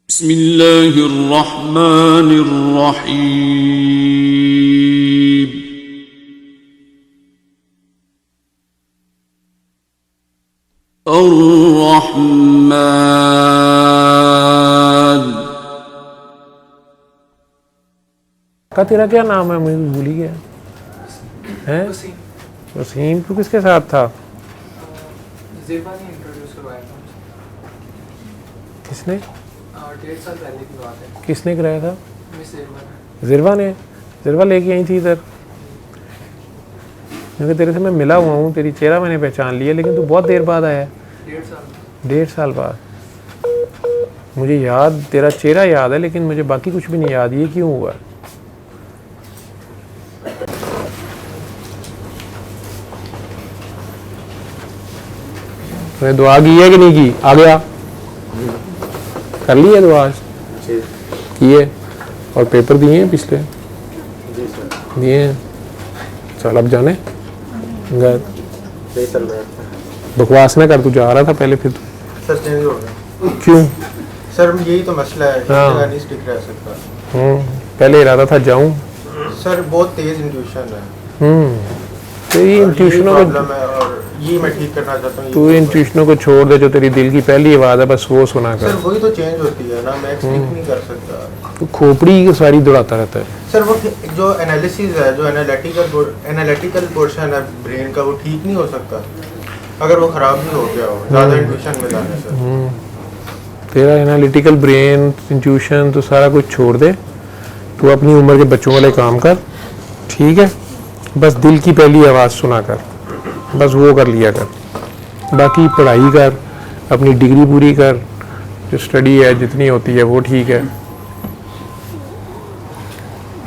बिस्मिल्लाहिर्रहमानिर्रहीम। अर्रहमान। का तेरा क्या नाम है? मुझे भूल ही गया है। वसीम। तू किसके साथ था? ज़ेबा ने इंट्रोड्यूस करवाया था। किसने? 1.5 साल पहले की बात है। किसने कराया था? मिस ज़ेबा ने। ज़िरवा ने? ज़िरवा लेके आई थी इधर, क्योंकि तेरे से मैं मिला हुआ हूँ, तेरी चेहरा मैंने पहचान लिया, लेकिन तू बहुत देर बाद आया है। 1.5 साल। 1.5 साल बाद। मुझे याद, तेरा चेहरा याद है, लेकिन मुझे बाकी कुछ भी नहीं याद। ये क्यों हुआ? तूने दुआ की है कि नहीं की? आ गया, कर ली है दुआ? किए? और पेपर दिए हैं पिछले? दिए हैं। चल अब जाने घर। बकवास ना कर, तू जा रहा था पहले, फिर सर चेंज हो गया। क्यों? सर यही तो मसला है, हाँ। जगह नहीं स्टिक रह सकता। पहले इरादा था जाऊं। सर बहुत तेज इंट्यूशन है। तो ये इंट्यूशनों प्रॉब्लम को, है और ये मैं ठीक करना चाहता हूँ। तू इंट्यूशनों को छोड़ दे। जो तेरी दिल की पहली आवाज़ है, बस वो सुना सर कर। वही तो चेंज होती है ना, मैं स्टिक नहीं कर सकता। तू खोपड़ी की सारी दौड़ाता रहता है। सर वो जो एनालिसिस है, जो एनालिटिकल पोर्शन है ब्रेन का, वो ठीक नहीं हो सकता अगर वो ख़राब भी हो गया हो ज़्यादा इंट्यूशन में जाने से। तेरा एनालिटिकल ब्रेन, इंट्यूशन, तो सारा कुछ छोड़ दे। तू अपनी उम्र के बच्चों वाले काम कर, ठीक है? बस दिल की पहली आवाज़ सुना कर, बस वो कर लिया कर। बाकी पढ़ाई कर, अपनी डिग्री पूरी कर, जो स्टडी है जितनी होती है वो ठीक है।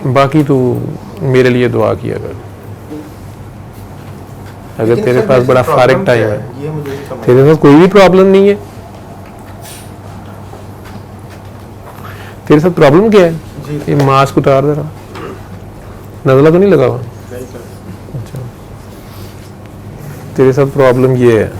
बाकी तू मेरे लिए दुआ किया कर। अगर लेकिन तेरे सर, पास वैसे बड़ा प्रॉब्लम फारिग टाइम क्या है, ये मुझे नहीं समझ। तेरे साथ कोई भी प्रॉब्लम नहीं है। तेरे साथ प्रॉब्लम क्या है? जी ये मास्क उतार दे रहा, नज़ला तो नहीं लगा हुआ? नहीं सर। अच्छा, तेरे साथ प्रॉब्लम ये है,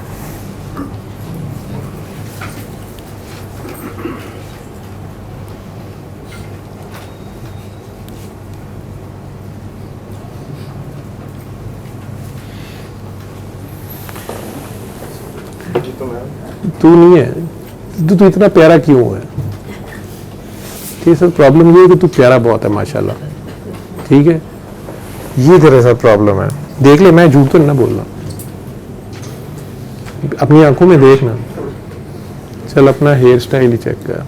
जी तो मैं तू नहीं है। तू इतना प्यारा क्यों है? तेरे साथ प्रॉब्लम ये है कि तू प्यारा बहुत है माशाल्लाह, ठीक है? ये तेरे साथ प्रॉब्लम है। देख ले, मैं झूठ तो नहीं ना बोल रहा, अपनी आंखों में देखना। चल अपना हेयर स्टाइल ही चेक कर,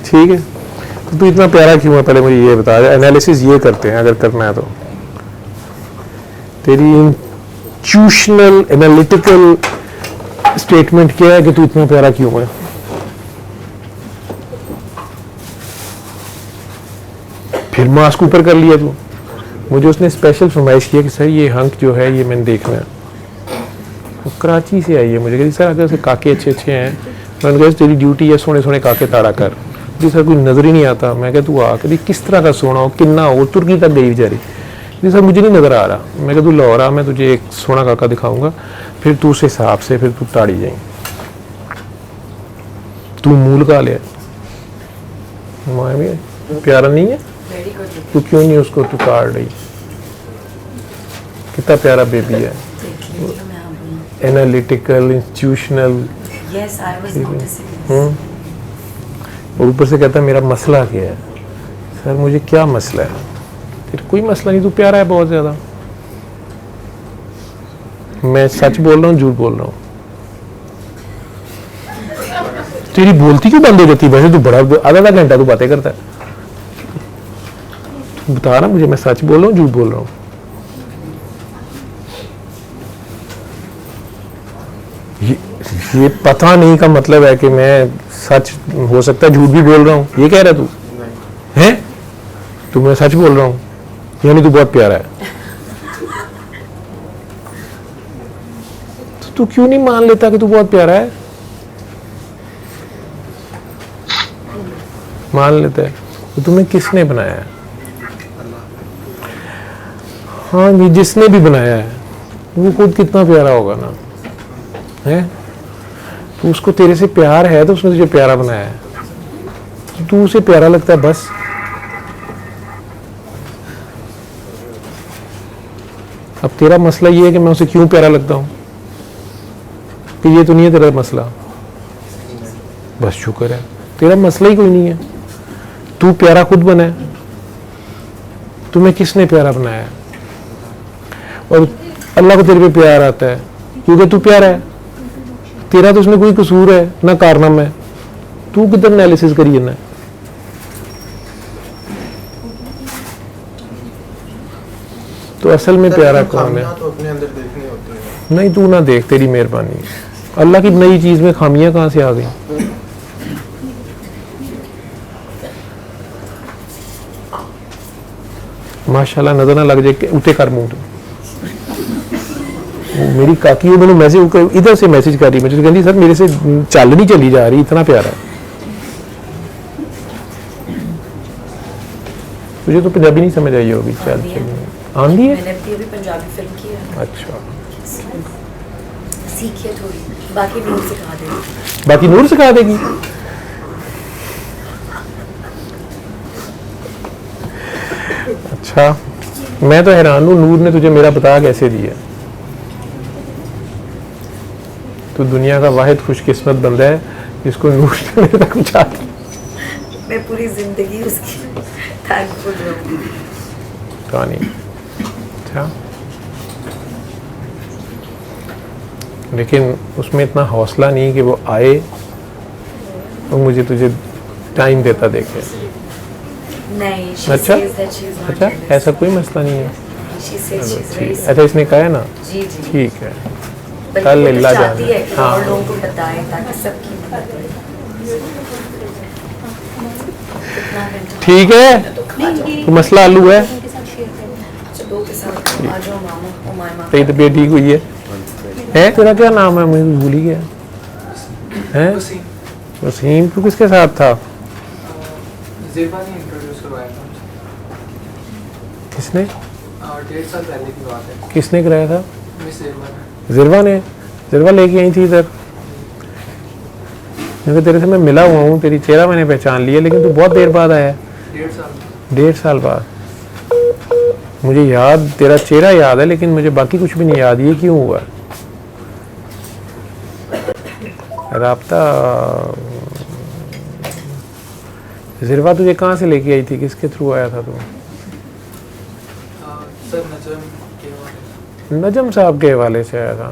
ठीक है? तो तू इतना प्यारा क्यों है, पहले मुझे ये बता। एनालिसिस ये करते हैं अगर करना है तो। तेरी इंट्यूशनल एनालिटिकल स्टेटमेंट क्या है कि तू इतना प्यारा क्यों है? फिर मास्क ऊपर कर लिया तू। मुझे उसने स्पेशल फरमाइश किया कि सर ये हंक जो है ये मैंने देखना है। वो कराची से आई है, मुझे कहती सर अगर से काके अच्छे अच्छे हैं। मैंने कहा तेरी ड्यूटी है सोने सोने काके ताड़ा कर। जी सर कोई नज़र ही नहीं आता। मैं कहा तू आ, कहती किस तरह का सोना हो, किन्ना हो, तुर्की तक गई बेचारी। जी सर मुझे नहीं नज़र आ रहा। मैं कहा तू लाहौर आ, मैं तुझे एक सोना काका दिखाऊंगा, फिर तू उस हिसाब से फिर तू ताड़ी जाएंगे। तू मूल का ले प्यारा नहीं है? तू क्यों नहीं उसको तू ताड़ रही? कितना प्यारा बेबी है, एनालिटिकल, इंस्टीट्यूशनल। और ऊपर से कहता है मेरा मसला क्या है? सर मुझे क्या मसला है? तेरा कोई मसला नहीं, तू प्यारा है बहुत ज़्यादा। मैं सच बोल रहा हूँ झूठ बोल रहा हूँ? तेरी बोलती क्यों बंद हो जाती है? वैसे तू बड़ा आधा आधा घंटा तू बातें करता है। तू बता रहा मुझे मैं सच बोल रहा हूँ झूठ बोल रहा हूँ? ये पता नहीं का मतलब है कि मैं सच, हो सकता है झूठ भी बोल रहा हूँ। ये कह रहा तू है? तू मैं सच बोल रहा हूँ यानी तू बहुत प्यारा है। तो तू क्यों नहीं मान लेता कि तू बहुत प्यारा है? मान लेता है। तो तुम्हें किसने बनाया है? हाँ ये जिसने भी बनाया है वो खुद कितना प्यारा होगा ना, है? तो उसको तेरे से प्यार है तो उसने तुझे प्यारा बनाया है। तू उसे प्यारा लगता है बस। अब तेरा मसला ये है कि मैं उसे क्यों प्यारा लगता हूँ, कि ये तो नहीं है तेरा मसला। बस शुक्र है, तेरा मसला ही कोई नहीं है। तू प्यारा खुद बना है, तुम्हें किसने प्यारा बनाया है? और अल्लाह को तेरे पे प्यार आता है क्योंकि तू प्यारा है। तेरा तो उसमें कोई कसूर है ना कारनामा है, तू किधर एनालिसिस करिए ना। तो असल में प्यारा कौन है? तो अपने अंदर देखनी होती है। नहीं, तू ना देख, तेरी मेहरबानी। अल्लाह की नई चीज में खामियां कहां से आ गई? माशाल्लाह नजर ना लग जाए, उठे कर मुंह। मेरी काकी मैंने मैसेज इधर से मैसेज कर रही, मुझे कहती सर मेरे से चल नहीं चली जा रही, इतना प्यारा है। तुझे तो पंजाबी नहीं समझ आई होगी। चल आंधी है, मैंने भी पंजाबी फिल्म की है। अच्छा सीखिए थोड़ी, बाकी नूर सिखा देगी। बाकी नूर सिखा देगी। अच्छा, मैं तो हैरान हूँ, नूर ने तुझे मेरा बता कैसे दिया? तू दुनिया का वाहिद खुशकिस्मत बंदा है जिसको नूर ने मेरे तक पहुंचा दिया। मैं पूरी जिंदगी उसकी थैंकफुल रहूंगी। कहानी अच्छा, लेकिन उसमें इतना हौसला नहीं कि वो आए और मुझे तुझे टाइम देता देखे। नहीं, she अच्छा says that she is not अच्छा, jealous. ऐसा कोई मसला नहीं है। She says she is very ठीक, अच्छा इसने कहा है ना, जी जी। ठीक है। बल्कि कल वो तो अल्लाह चाहती जाने। है कि हाँ। और लोगों को बताए ताकि सबकी मदद हो। कितना घंटा? ठीक है, तो खा जाओ। तो मसला आलू है। अच्छा, दो के साथ आ जाओ मामू, ओ माय माँ। तेरी तबीयत ठीक हुई है? तेरा क्या नाम है? मुझे भूल ही गया है। वसीम वसीम, तू किसके साथ था? ज़ेबा ने इंट्रोड्यूस करवाया था मुझे। किसने? 1.5 साल पहले की बात है। किसने कराया था? मिस ज़ेबा ने। जिरवा ने? जिरवा लेके आई थी इधर? क्योंकि तेरे से मैं मिला हुआ हूँ, तेरी चेहरा मैंने पहचान लिया, लेकिन तू बहुत देर बाद आया। 1.5 साल। 1.5 साल बाद। मुझे याद, तेरा चेहरा याद है, लेकिन मुझे बाकी कुछ भी नहीं याद। ये क्यों हुआ? राब्ता जिरवा तुझे कहाँ से लेके आई थी? किसके थ्रू आया था तू? सर नजम के वाले। नजम साहब के हवाले से आया था।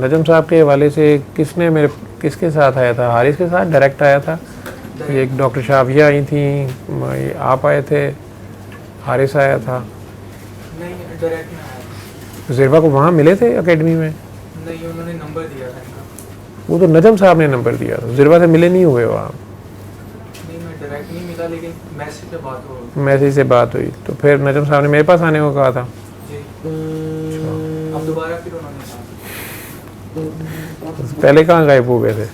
नजम साहब के हवाले से किसने मेरे किसके साथ आया था? हारिस के साथ डायरेक्ट आया था। ये एक डॉक्टर शाफिया आई थी, आप आए थे, हारिस आया था। नहीं, डायरेक्ट में आया। जिरवा को वहाँ मिले थे एकेडमी में? नहीं, उन्होंने नंबर दिया था इनका। वो तो नजम साहब ने नंबर दिया था, जिरवा से मिले नहीं हुए वहाँ। नहीं, मैं डायरेक्ट नहीं मिला, लेकिन मैसेज पे बात हो। मैसेज से बात हुई, तो फिर नजम साहब ने मेरे पास आने को कहा था। जी। अब दोबारा फिर उन्होंने कहा। पहले कहाँ गायब हो गए थे?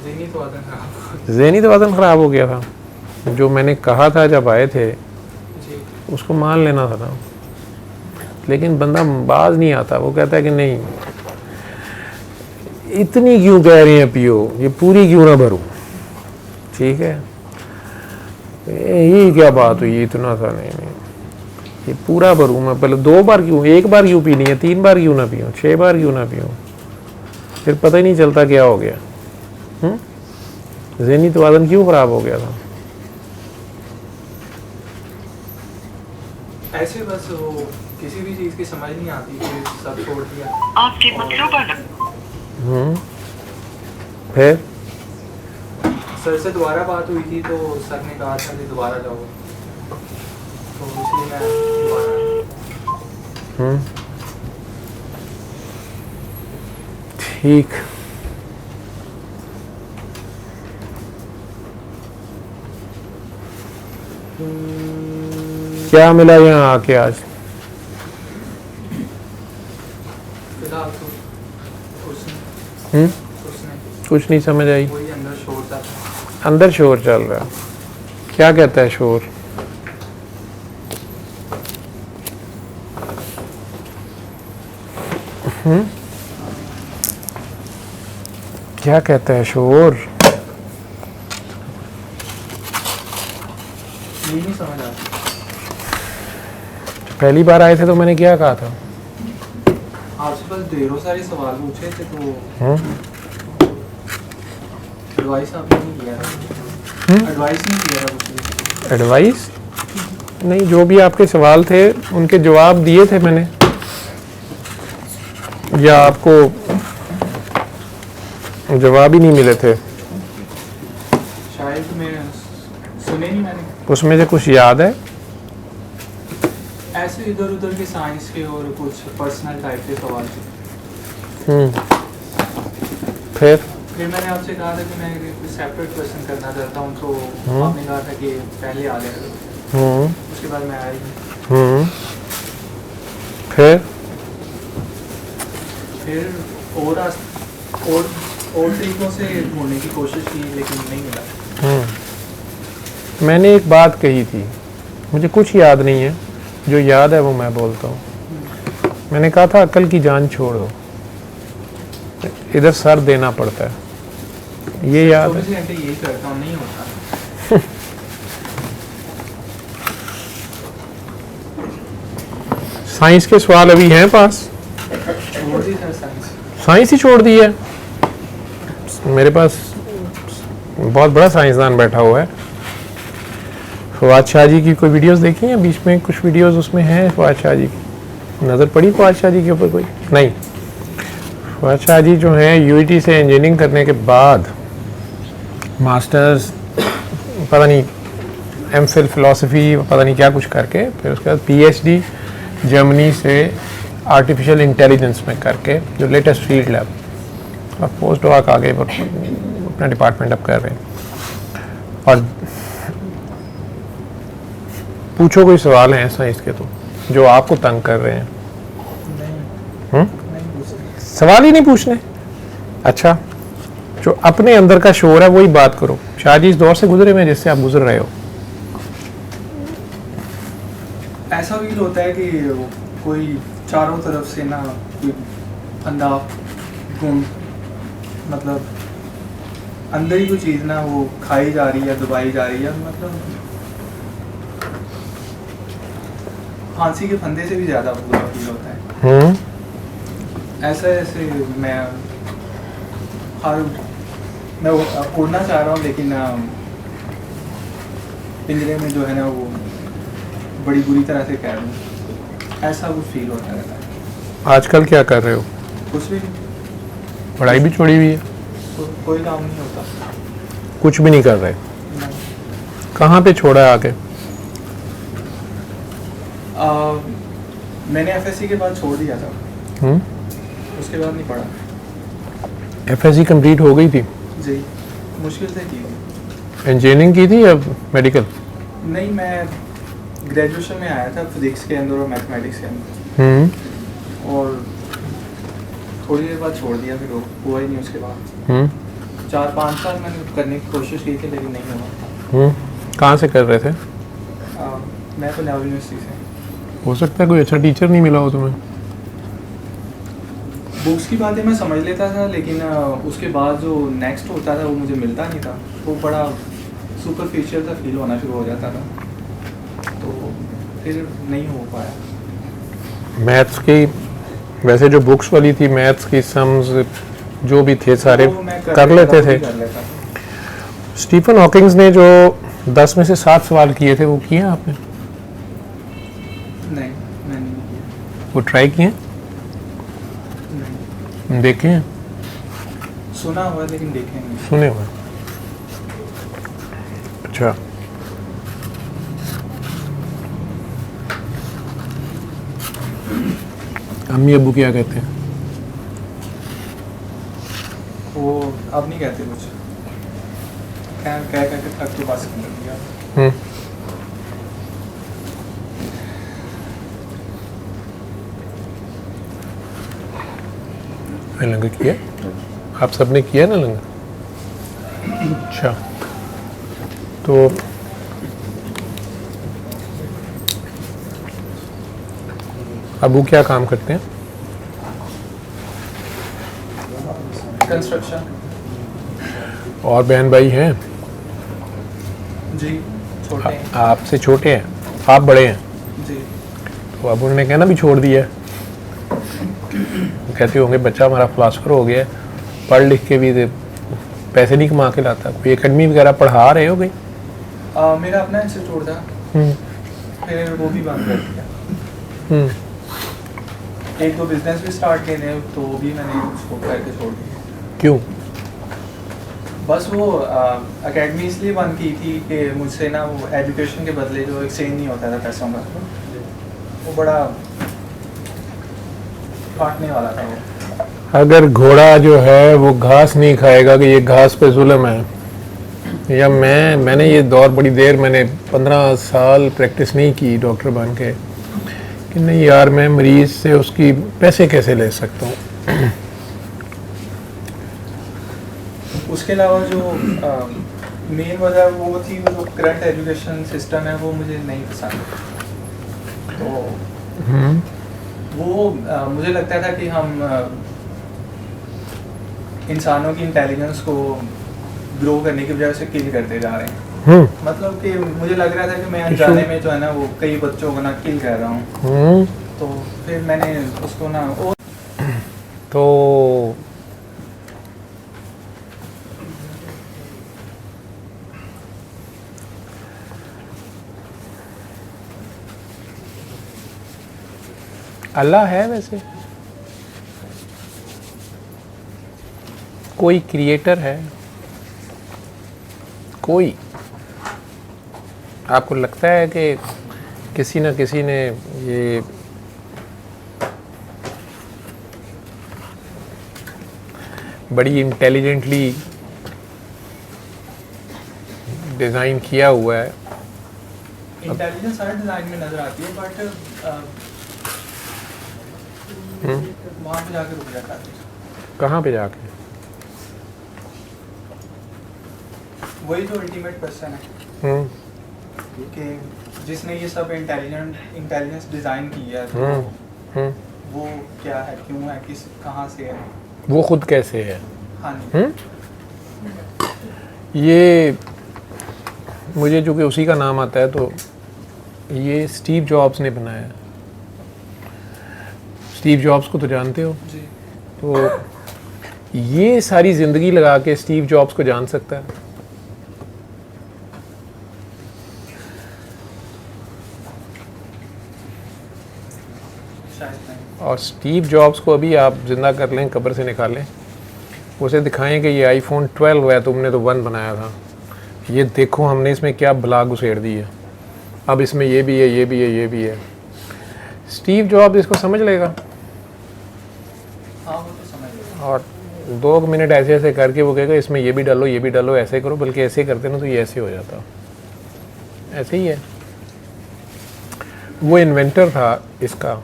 ज़हनी तवाज़ुन खराब। ज़हनी तवाज़ुन ख़राब हो गया था। जो मैंने कहा था जब आए थे, जी। उसको मान लेना था ना। लेकिन बंदा बाज नहीं आता, वो कहता है कि नहीं, इतनी क्यों कह रहे हैं पियो, ये पूरी क्यों ना भरूं? ठीक है, ये क्या बात हुई, इतना सा नहीं, ये पूरा भरूं मैं? पहले 2 बार क्यों, 1 बार क्यों पीनी है? 3 बार क्यों ना पीऊँ? 6 बार क्यों ना पीऊँ? फिर पता ही नहीं चलता क्या हो गया। ज़हनी तवाज़ुन क्यों ख़राब हो गया था? ऐसे बस वो किसी भी चीज़ की समझ नहीं आती, फिर सब छोड़ दिया। आपके मतलूबा फिर सर से दोबारा बात हुई थी, तो सर ने कहा था कि दोबारा जाओ, तो इसलिए मैं दोबारा। ठीक। क्या मिला यहाँ आके आज? फिलहाल तो कुछ नहीं। कुछ नहीं समझ आई। वही अंदर शोर था। अंदर शोर चल रहा है। क्या कहता है शोर? क्या कहता है शोर? यही नहीं समझ आता। पहली बार आए थे तो मैंने क्या कहा था? आपसे बस ढेरों सारे सवाल पूछे थे तो हम्म? एडवाइस आपने नहीं किया था। एडवाइस नहीं किया था कुछ भी। एडवाइस नहीं, जो भी आपके सवाल थे उनके जवाब दिए थे मैंने, या आपको जवाब ही नहीं मिले थे? शायद मैं सुने नहीं मैंने। उसमें से कुछ याद है? ऐसे इधर उधर के साइंस के और कुछ पर्सनल टाइप के सवाल थे। फिर मैंने आपसे कहा था कि मैं सेपरेट क्वेश्चन करना चाहता हूँ, तो आपने कहा था कि पहले आ जाएगा। उसके बाद मैं आया ही नहीं। फिर और तरीकों से ढूंढने की कोशिश की लेकिन नहीं मिला। मैंने एक बात कही थी, मुझे कुछ याद नहीं है, जो याद है वो मैं बोलता हूँ। मैंने कहा था अक्ल की जान छोड़ दो, इधर सर देना पड़ता है, ये याद है? 24 घंटे यही करता हूँ, नहीं होता। साइंस के सवाल अभी हैं पास? छोड़ दी था साइंस। साइंस ही छोड़ दी है? मेरे पास बहुत बड़ा साइंसदान बैठा हुआ है। फवाद शाह जी की कोई वीडियोस देखी हैं? बीच में कुछ वीडियोस उसमें हैं फवाद शाह जी की, नज़र पड़ी फवाद शाह जी के ऊपर कोई? नहीं। फवाद शाह जी जो हैं यूईटी से इंजीनियरिंग करने के बाद मास्टर्स पता नहीं एमफिल फिलॉसफी पता नहीं क्या कुछ करके, फिर उसके बाद पीएचडी जर्मनी से आर्टिफिशियल इंटेलिजेंस में करके, जो लेटेस्ट फील्ड लैब, और पोस्ट डॉक आगे अपना डिपार्टमेंट अब कर रहे हैं। और पूछो कोई सवाल हैं साइंस के तो जो आपको तंग कर रहे हैं? नहीं पूछ सकते। सवाल ही नहीं पूछने? अच्छा, जो अपने अंदर का शोर है वही बात करो। शाह जी इस दौर से गुजरे में जिससे आप गुजर रहे हो। ऐसा फील होता है कि कोई चारों तरफ से ना कोई अंधा घूम, मतलब अंदर ही कोई चीज़ ना वो खाई जा रही है, दबाई जा रही है, मतलब फांसी के फंदे से भी ज़्यादा बुरा फील होता है। ऐसे मैं उड़ना चाह रहा हूँ लेकिन पिंजरे में जो है ना वो बड़ी बुरी तरह से कैद हूँ, ऐसा कुछ फील होता रहता है। आजकल क्या कर रहे हो? कुछ भी नहीं। पढ़ाई भी छोड़ी हुई है? कोई काम नहीं होता। कुछ भी नहीं कर रहे? नहीं। कहाँ पे छोड़ा है आके? मैंने एफएससी के बाद छोड़ दिया था। उसके बाद नहीं पढ़ा। एफएससी कंप्लीट हो गई थी? जी, मुश्किल से की थी। इंजीनियरिंग की थी या मेडिकल? नहीं, मैं ग्रेजुएशन में आया था फिजिक्स के अंदर और मैथमेटिक्स के अंदर, और थोड़ी देर बाद छोड़ दिया, फिर हुआ ही नहीं उसके बाद। 4-5 साल मैंने करने की कोशिश की थी लेकिन नहीं हुआ। कहाँ से कर रहे थे? मैं पंजाब यूनिवर्सिटी से। हो सकता है कोई अच्छा टीचर नहीं मिला हो तुम्हें? बुक्स की बातें मैं समझ लेता था लेकिन उसके बाद जो नेक्स्ट होता था वो मुझे मिलता नहीं था, वो बड़ा सुपरफिशियल सा फील होना शुरू हो जाता था, तो फिर नहीं हो पाया। मैथ्स की वैसे जो बुक्स वाली थी, मैथ्स की सम्स जो भी थे सारे कर लेते थे? स्टीफन हॉकिंग्स ने जो 10 में से 7 सवाल किए थे वो किए आपने? नहीं, मैंने नहीं किया। वो ट्राई किए? नहीं। देखे हैं? सुना हुआ लेकिन देखे नहीं। सुने हुए? अच्छा, अम्मी अब्बू क्या कहते हैं? वो अब नहीं कहते कुछ, कह के तक तो बस कर दिया। लंगर किया? आप सबने किया ना लंगर? अच्छा, तो अबू क्या काम करते हैं? कंस्ट्रक्शन। और बहन भाई हैं? जी, छोटे हैं आपसे छोटे हैं, आप बड़े हैं, जी। तो अब उन्होंने कहना भी छोड़ दिया है। कहते होंगे बच्चा हमारा फिलासफर हो गया है, पढ़ लिख के भी पैसे नहीं कमा के लाता। कोई एकेडमी वगैरह पढ़ा रहे हो गई? मेरा अपना इंस्टीट्यूट था, फिर वो भी बंद कर दिया। एक दो बिजनेस भी स्टार्ट किए थे, तो वो भी मैंने उसको करके छोड़ दिया। क्यों? बस वो एकेडमी इसलिए बंद की थी कि मुझसे ना वो एजुकेशन के बदले जो एक्सचेंज नहीं होता था पैसों का, वो बड़ा काटने वाला था वो। अगर घोड़ा जो है वो घास नहीं खाएगा कि ये घास पे जुल्म है, या मैंने ये दौर बड़ी देर, मैंने 15 साल प्रैक्टिस नहीं की डॉक्टर बन के कि नहीं यार मैं मरीज़ से उसकी पैसे कैसे ले सकता हूँ। उसके अलावा जो मेन वजह वो थी, वो जो करंट एजुकेशन सिस्टम है वो मुझे नहीं पसंद। तो वो मुझे लगता था कि हम इंसानों की इंटेलिजेंस को ग्रो करने की वजह से किल करते जा रहे हैं। मतलब कि मुझे लग रहा था कि मैं अनजाने में जो है ना वो कई बच्चों को ना किल कर रहा हूँ। तो फिर मैंने उसको ना तो अल्लाह है वैसे, कोई क्रिएटर है, कोई आपको लगता है कि किसी न किसी ने ये बड़ी इंटेलिजेंटली डिज़ाइन किया हुआ है? इंटेलिजेंस हर डिज़ाइन में नज़र आती है, बट वहाँ पे जाकर रुक जाता है। कहाँ पे जाके? वही जो अल्टीमेट क्वेश्चन है कि जिसने ये सब इंटेलिजेंस डिज़ाइन किया है, तो वो क्या है, क्यों है, किस कहाँ से है, वो खुद कैसे है? हाँ जी। ये मुझे जो कि उसी का नाम आता है, तो ये स्टीव जॉब्स ने बनाया। स्टीव जॉब्स को तो जानते हो जी। तो ये सारी ज़िंदगी लगा के स्टीव जॉब्स को जान सकता है? शायद नहीं। और स्टीव जॉब्स को अभी आप जिंदा कर लें, कब्र से निकालें, उसे दिखाएं कि ये आईफोन 12 है, तुमने तो 1 बनाया था, ये देखो हमने इसमें क्या बला घुसेड़ दी है, अब इसमें ये भी है, ये भी है, ये भी है। स्टीव जॉब्स इसको समझ लेगा हाँ, वो तो समझ गया। और 2 मिनट ऐसे ऐसे करके वो कहेगा इसमें ये भी डालो, ये भी डालो, ऐसे करो, बल्कि ऐसे करते ना तो ये ऐसे हो जाता। ऐसे ही है, वो इन्वेंटर था इसका,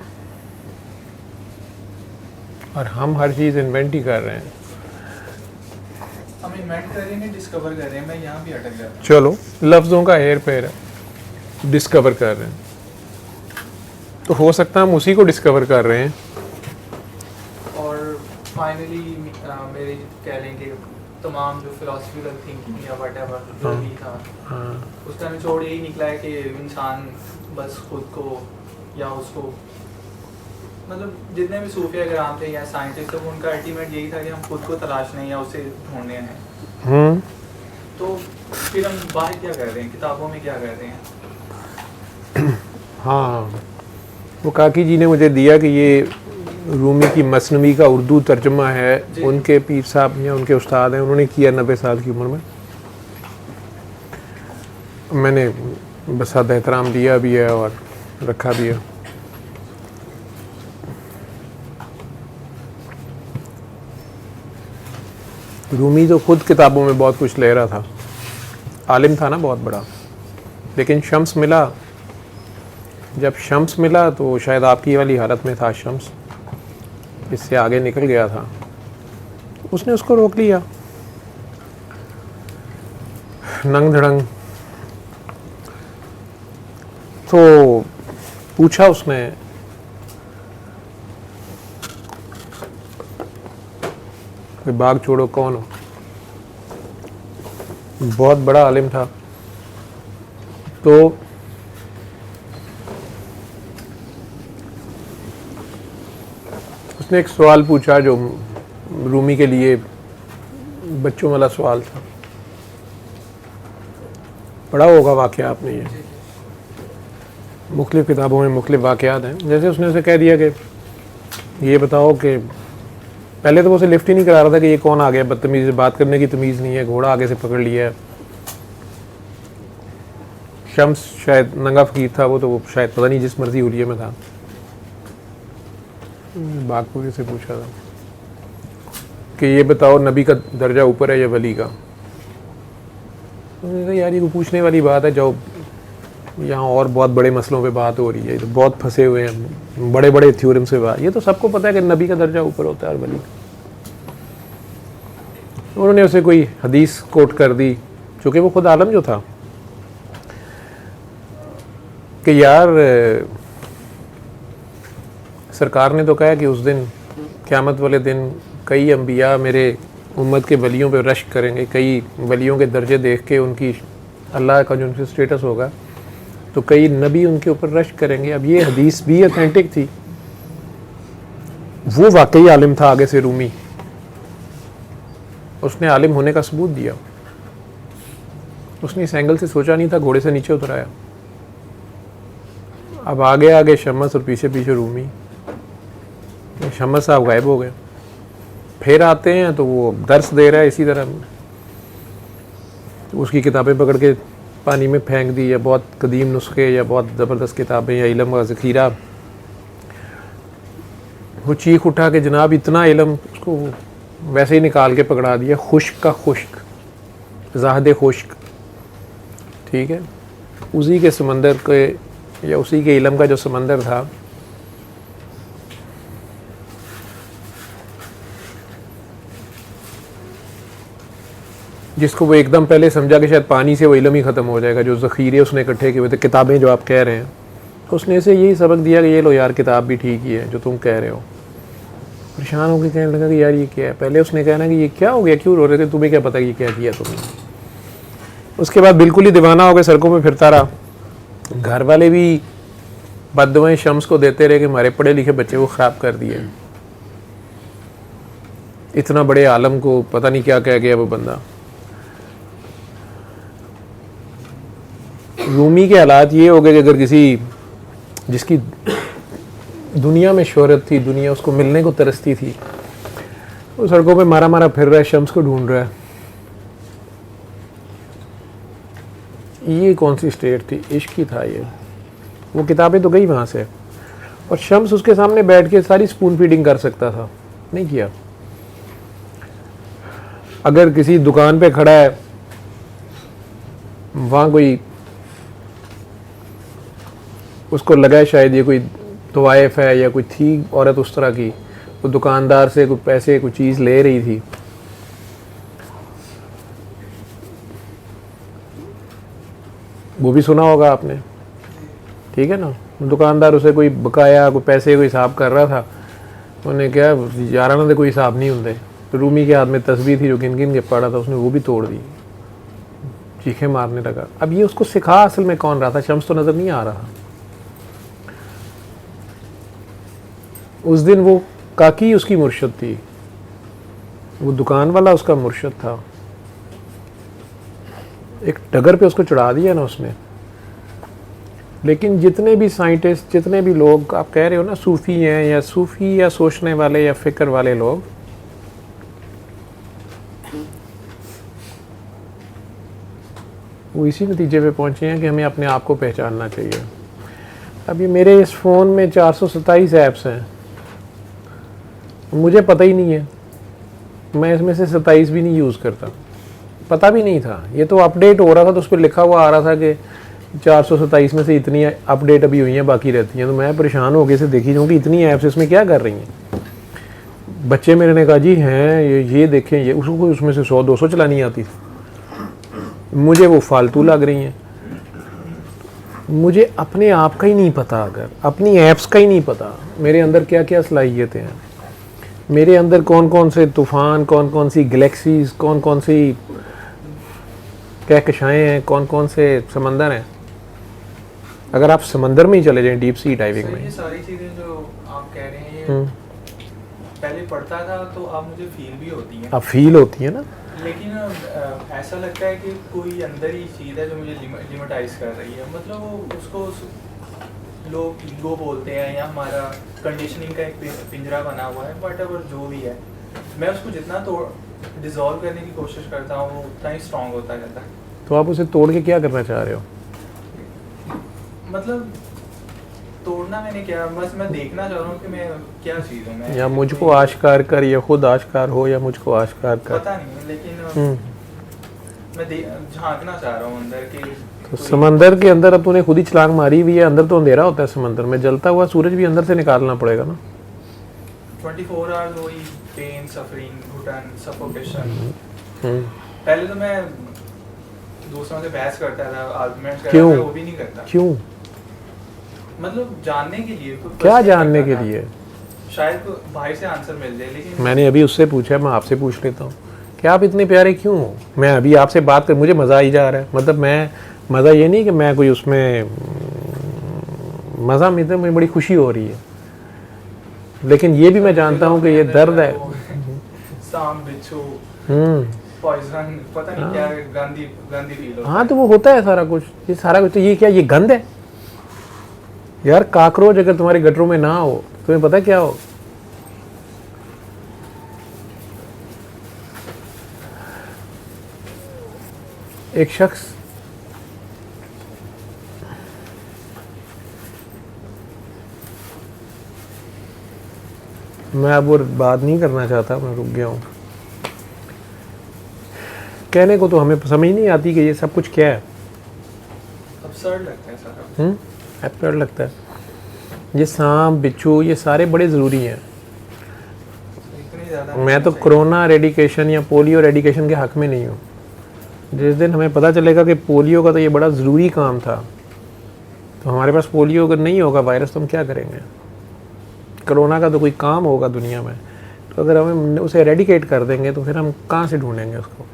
और हम हर चीज़ इन्वेंट ही कर रहे हैं। हम इन्वेंट कर रहे हैं, डिस्कवर कर रहे हैं। मैं यहाँ भी अटक गया। चलो लफ्ज़ों का हेर फेर है, डिस्कवर कर रहे हैं, तो हो सकता है हम उसी को डिस्कवर कर रहे हैं। और फाइनली मेरे कह लें कि तमाम जो फिलोसफिकल थिंकिंग या व्हाटएवर जो भी था, उसका निचोड़ यही निकला है कि इंसान बस खुद को या उसको, मतलब जितने भी सूफिया कराम थे या साइंटिस्ट थे, उनका अल्टीमेट यही था कि हम खुद को तलाशने या उसे ढूंढने हैं। तो फिर हम बाहर क्या कर रहे हैं, किताबों में क्या कर रहे हैं? हाँ, वो काकी जी ने मुझे दिया कि ये रूमी की मसनवी का उर्दू तर्जुमा है, उनके पीर साहब या उनके उस्ताद हैं, उन्होंने किया 90 साल की उम्र में। मैंने बस सादा एहतराम दिया भी है और रखा भी है। रूमी तो खुद किताबों में बहुत कुछ ले रहा था, आलिम था ना बहुत बड़ा, लेकिन शम्स मिला, जब शम्स मिला तो शायद आपकी वाली हालत में था शम्स, इससे आगे निकल गया था, उसने उसको रोक लिया, नंग धड़ंग। तो पूछा उसने, कोई बाग छोड़ो कौन हो, बहुत बड़ा आलिम था, तो उसने एक सवाल पूछा जो रूमी के लिए बच्चों वाला सवाल था, पढ़ा होगा वाक़या आपने, ये मुख्तलिफ़ किताबों में मुख्तलिफ़ वाक़यात हैं। जैसे उसने उसे कह दिया कि ये बताओ कि पहले तो वो उसे लिफ्ट ही नहीं करा रहा था कि ये कौन आ गया, बदतमीज़ी, बात करने की तमीज़ नहीं है, घोड़ा आगे से पकड़ लिया है। शम्स शायद नंगा फ़कीर था वो, तो वो शायद पता नहीं जिस मर्ज़ी हुलिये में था। बागपुरी से पूछा था कि ये बताओ नबी का दर्जा ऊपर है या वली का। तो यार ये पूछने वाली बात है, जो यहाँ और बहुत बड़े मसलों पे बात हो रही है, तो बहुत फंसे हुए हैं बड़े बड़े थ्योरम से बात। ये तो सबको पता है कि नबी का दर्जा ऊपर होता है और वली का। उन्होंने उसे कोई हदीस कोट कर दी, चूँकि वो खुद आलम जो था, कि यार सरकार ने तो कहा कि उस दिन क़यामत वाले दिन कई अंबिया मेरे उम्मत के वलियों पे रश्क करेंगे, कई वलियों के दर्जे देख के उनकी अल्लाह का जो उनसे स्टेटस होगा तो कई नबी उनके ऊपर रश्क करेंगे। अब ये हदीस भी ऑथेंटिक थी, वो वाकई आलिम था आगे से रूमी, उसने आलिम होने का सबूत दिया। उसने इस एंगल से सोचा नहीं था, घोड़े से नीचे उतराया। अब आगे आगे शम्स और पीछे पीछे रूमी। शम्स साहब गायब हो गए, फिर आते हैं तो वो दर्स दे रहा है इसी तरह। तो उसकी किताबें पकड़ के पानी में फेंक दी, या बहुत कदीम नुस्खे या बहुत ज़बरदस्त किताबें या इल्म का ज़ख़ीरा। वो चीख उठा के जनाब इतना इल्म, उसको वैसे ही निकाल के पकड़ा दिया, खुश्क का खुश्क, ज़ाहद खुश्क, ठीक है। उसी के समंदर के या उसी के इल्म का जो समंदर था, जिसको वो एकदम पहले समझा कि शायद पानी से वो इल्म ही ख़त्म हो जाएगा, जो ज़ख़ीरे उसने इकट्ठे किए हुए थे, किताबें जो आप कह रहे हैं, उसने इसे यही सबक दिया कि ये लो यार किताब भी ठीक ही है जो तुम कह रहे हो। परेशान होकर कहने लगा कि यार ये क्या है। पहले उसने कहना कि ये क्या हो गया, क्यों रो रहे थे, तुम्हें क्या पता ये क्या किया तुमने। उसके बाद बिल्कुल ही दीवाना हो गया, सड़कों पर फिरता रहा। घर वाले भी बद्दुआएं शम्स को देते रहे कि हमारे पढ़े लिखे बच्चे को ख़राब कर दिए, इतना बड़े आलम को पता नहीं क्या कह गया वो बंदा। रूमी के हालात ये हो गए कि अगर किसी जिसकी दुनिया में शोहरत थी, दुनिया उसको मिलने को तरसती थी, वो सड़कों पे मारा मारा फिर रहा है, शम्स को ढूंढ रहा है। ये कौन सी स्टेट थी, इश्क ही था ये। वो किताबें तो गई वहाँ से, और शम्स उसके सामने बैठ के सारी स्पून फीडिंग कर सकता था, नहीं किया। अगर किसी दुकान पे खड़ा है, वहाँ कोई उसको लगा है शायद ये कोई तवाइफ है या कोई थी औरत उस तरह की, वो दुकानदार से कोई पैसे कोई चीज़ ले रही थी, वो भी सुना होगा आपने, ठीक है ना। दुकानदार उसे कोई बकाया कोई पैसे कोई हिसाब कर रहा था, उन्हें क्या यार ना कोई हिसाब नहीं होंगे। तो रूमी के हाथ में तस्वीर थी जो गिन गिन के पड़ा था, उसने वो भी तोड़ दी, चीखें मारने लगा। अब ये उसको सिखा असल में कौन रहा था, शम्स तो नज़र नहीं आ रहा। उस दिन वो काकी उसकी मुर्शद थी, वो दुकान वाला उसका मुर्शद था। एक डगर पे उसको चढ़ा दिया ना उसने। लेकिन जितने भी साइंटिस्ट, जितने भी लोग आप कह रहे हो ना सूफ़ी हैं या सूफ़ी या सोचने वाले या फ़िक्र वाले लोग, वो इसी नतीजे पे पहुँचे हैं कि हमें अपने आप को पहचानना चाहिए। अब ये मेरे इस फ़ोन में 427 ऐप्स हैं, मुझे पता ही नहीं है, मैं इसमें से 27 भी नहीं यूज़ करता, पता भी नहीं था। ये तो अपडेट हो रहा था तो उस पर लिखा हुआ आ रहा था कि 427 में से इतनी अपडेट अभी हुई हैं, बाकी रहती हैं। तो मैं परेशान हो गए से देखी जाऊँ कि इतनी ऐप्स इसमें क्या कर रही हैं। बच्चे मेरे ने कहा जी हैं ये देखें, ये उसको उसमें से 100-200 चलानी आती थी, मुझे वो फालतू लग रही हैं। मुझे अपने आप का ही नहीं पता, अगर अपनी ऐप्स का ही नहीं पता मेरे अंदर क्या क्या सलाहियतें हैं, मेरे अंदर कौन कौन से तूफ़ान, कौन कौन सी गैलेक्सीज, कौन कौन सी कहकशाएँ हैं, कौन कौन से समंदर हैं, अगर आप समंदर में ही चले जाएं डीप सी डाइविंग सर, में। ये सारी चीज़ें जो आप कह रहे हैं ये हम्म, पहले पढ़ता था तो अब मुझे फील भी होती है, अब फील होती है ना। लेकिन ऐसा लगता है कि कोई अंदर ही चीज़ है जो मुझे लिमिटाइज कर रही है। मतलब वो उसको लोग ईगो बोलते हैं या हमारा कंडीशनिंग का एक पिंजरा बना हुआ है, बट अगर जो भी है मैं उसको जितना डिसॉल्व करने की कोशिश करता हूँ वो उतना ही स्ट्रांग होता जाता है। तो आप उसे तोड़ के क्या करना चाह रहे हो? मतलब तोड़ना मैंने क्या, बस मैं देखना चाह रहा हूँ कि मैं क्या चीज़ हूँ। मैं या मुझको आश्कार कर, या खुद आश्कार हो, या मुझको आश्कार कर। पता नहीं है, लेकिन हम्म, मैं झांकना चाह रहा हूँ अंदर के। तो समंदर के अंदर अब तूने खुद ही छलांग मारी हुई है, अंदर तो अंधेरा होता है समंदर में, जलता हुआ सूरज भी अंदर से निकालना पड़ेगा ना। 24 आवर्स वही पेन, सफरिंग, घुटन, सफोकेशन। हम्म, पहले तो मैं दूसरों से बहस करता था, आर्गुमेंट करता क्यों? था, वो भी नहीं करता। क्यों? मतलब जानने के लिए, कुछ क्या question जानने के करता था। लिए? शायद बाहर से आंसर मिल जाए, लेकिन मैंने अभी उससे पूछा, मैं आपसे पूछ लेता हूँ कि आप इतने प्यारे क्यों हो? मैं अभी आपसे बात कर, मुझे मज़ा ही जा रहा है। मतलब मैं मज़ा ये नहीं कि मैं कोई उसमें मज़ा, मिलता मुझे बड़ी खुशी हो रही है, लेकिन ये भी मैं जानता हूँ कि ये दर्द है। सांप, बिच्छू, हम्म, पॉइजन, पता नहीं क्या गंदी गंदी फील होता हाँ, तो वो होता है सारा कुछ, ये सारा कुछ। तो ये क्या, ये गंद है यार? काकरोच अगर तुम्हारे गटरों में ना हो, तुम्हें पता क्या हो? एक शख्स मैं अब वो बात नहीं करना चाहता, मैं रुक गया हूँ। कहने को तो हमें समझ नहीं आती कि ये सब कुछ क्या है। absurd लगता है सारा। एब्सर्ड लगता है। ये सांप, बिच्छू, ये सारे बड़े ज़रूरी हैं। इतनी ज़्यादा मैं तो नहीं कोरोना रेडिकेशन या पोलियो रेडिकेशन के हक में नहीं हूँ। जिस दिन हमें पता चलेगा कि पोलियो का तो ये बड़ा ज़रूरी काम था, तो हमारे पास पोलियो अगर नहीं होगा वायरस, तो हम क्या करेंगे? कोरोना का तो कोई काम होगा दुनिया में, तो अगर हमें उसे रेडिकेट कर देंगे तो फिर हम कहाँ से ढूंढेंगे उसको?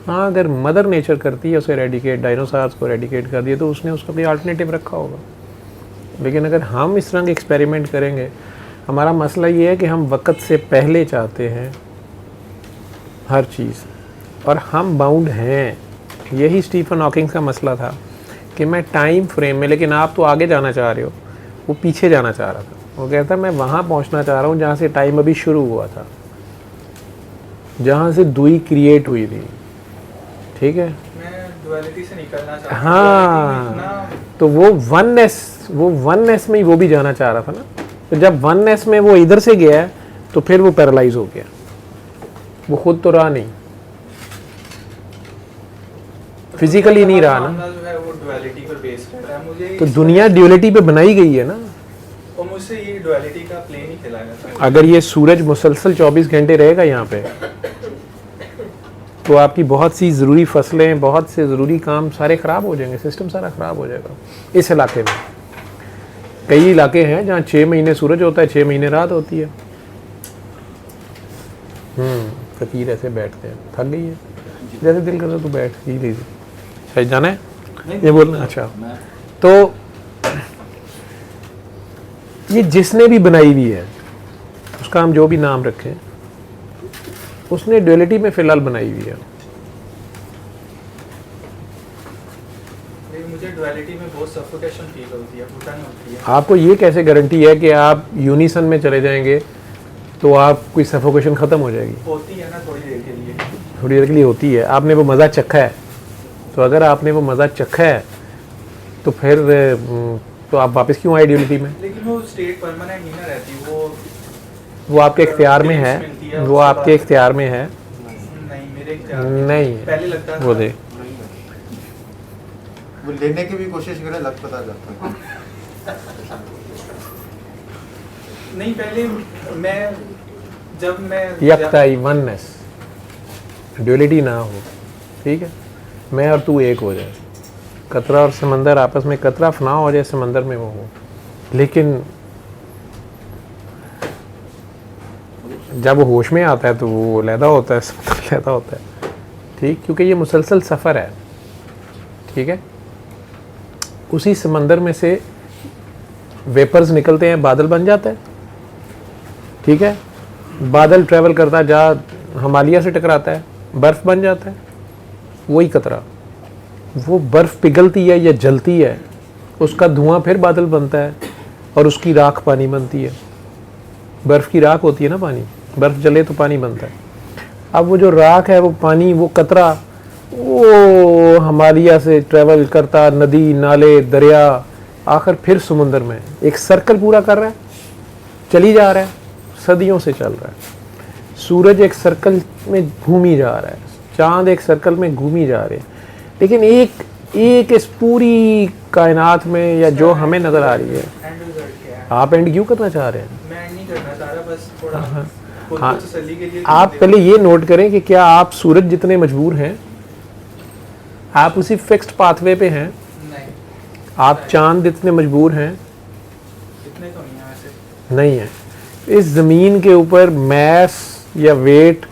हाँ, अगर मदर नेचर करती है उसे रेडिकेट, डायनासोर्स को रेडिकेट कर दिए, तो उसने उसका कोई अल्टरनेटिव रखा होगा। लेकिन अगर हम इस तरह के एक्सपेरिमेंट करेंगे, हमारा मसला ये है कि हम वक्त से पहले चाहते हैं हर चीज़, और हम बाउंड हैं। यही स्टीफन हॉकिंग का मसला था कि मैं टाइम फ्रेम में, लेकिन आप तो आगे जाना चाह रहे हो, वो पीछे जाना चाह रहा था। वो कहता मैं वहाँ पहुँचना चाह रहा हूँ जहाँ से टाइम अभी शुरू हुआ था, जहाँ से दुई क्रिएट हुई थी। ठीक है, मैं डुअलिटी से निकलना चाहता हूँ। हाँ, Duality में इतना- तो वो वननेस में ही वो भी जाना चाह रहा था ना। तो जब वननेस में वो इधर से गया है, तो फिर वो पैरालाइज हो गया, वो खुद तो रहा नहीं, फिजिकली नहीं रहा ना। मामला जो है वो डुअलिटी पर बेस करता है। मुझे तो दुनिया ड्यूअलिटी पे बनाई गई है ना। और मुझसे ये डुअलिटी का प्लेन ही खिलाया जाता है। अगर ये सूरज मुसलसल 24 घंटे रहेगा यहाँ पे, तो आपकी बहुत सी ज़रूरी फसलें, बहुत से ज़रूरी काम सारे ख़राब हो जाएंगे, सिस्टम सारा ख़राब हो जाएगा। इस इलाके में कई इलाके हैं जहाँ 6 महीने सूरज होता है, 6 महीने रात होती है। फकीर ऐसे बैठते हैं, थक गई है, जैसे दिल करता तो बैठ ही लीजिए। सही जाना है ये बोलना। अच्छा, तो ये जिसने भी बनाई हुई है, उसका हम जो भी नाम रखें, उसने ड्यूअलिटी में फ़िलहाल बनाई हुई है। लेकिन मुझे डुअलिटी में बहुत सफोकेशन फील होती है, घुटन होती है। आपको ये कैसे गारंटी है कि आप यूनिसन में चले जाएंगे तो आप कोई सफोकेशन ख़त्म हो जाएगी? होती है ना थोड़ी देर के लिए। थोड़ी देर के लिए होती है। आपने वो मज़ा चखा है, तो अगर आपने वो मज़ा चखा है तो फिर तो आप वापस क्यों आए ड्यूअलिटी में? लेकिन वो स्टेट परमानेंट नहीं ना रहती, वो आपके इख्तियार में है, वो आपके इख्तियार में है। नहीं मेरे इख्तियार में नहीं, पहले लगता था। वो दे वो लेने की भी कोशिश करे, लग पता जाता है। नहीं पहले जब मैं यकताई, वननेस, ड्यूअलिटी ना हो। ठीक है, मैं और तू एक हो जाए, कतरा और समंदर आपस में, कतरा फना हो जाए, समंदर में वो हो। लेकिन जब वो होश में आता है तो वो लैदा होता है, समंदर लैदा होता है। ठीक, क्योंकि ये मुसलसल सफ़र है। ठीक है, उसी समंदर में से वेपर्स निकलते हैं, बादल बन जाता है, ठीक है। बादल ट्रैवल करता है, जहाँ हिमालय से टकराता है, बर्फ़ बन जाता है। वही कतरा, वो बर्फ़ पिघलती है या जलती है, उसका धुआं फिर बादल बनता है और उसकी राख पानी बनती है। बर्फ़ की राख होती है ना पानी, बर्फ़ जले तो पानी बनता है। अब वो जो राख है, वो पानी, वो कतरा, वो हिमालय से ट्रैवल करता, नदी नाले दरिया, आखिर फिर समुंदर में एक सर्कल पूरा कर रहा है, चली जा रहा है, सदियों से चल रहा है। सूरज एक सर्कल में घूमी जा रहा है, चांद एक सर्कल में घूमी जा रहे हैं, लेकिन एक इस पूरी कायनात में या जो हमें नज़र आ रही है। एंड रिजल्ट क्या है? आप एंड क्यों करना चाह रहे हैं? मैं एंड नहीं करना चाह रहा, बस थोड़ा खुद हाँ, को तसल्ली के लिए। आप पहले ये नोट करें कि क्या आप सूरज जितने मजबूर हैं, आप उसी फिक्स्ड पाथवे पे हैं? नहीं, आप चांद जितने मजबूर हैं? इतने तो नहीं है वैसे। नहीं है। इस ज़मीन के ऊपर मैस या वेट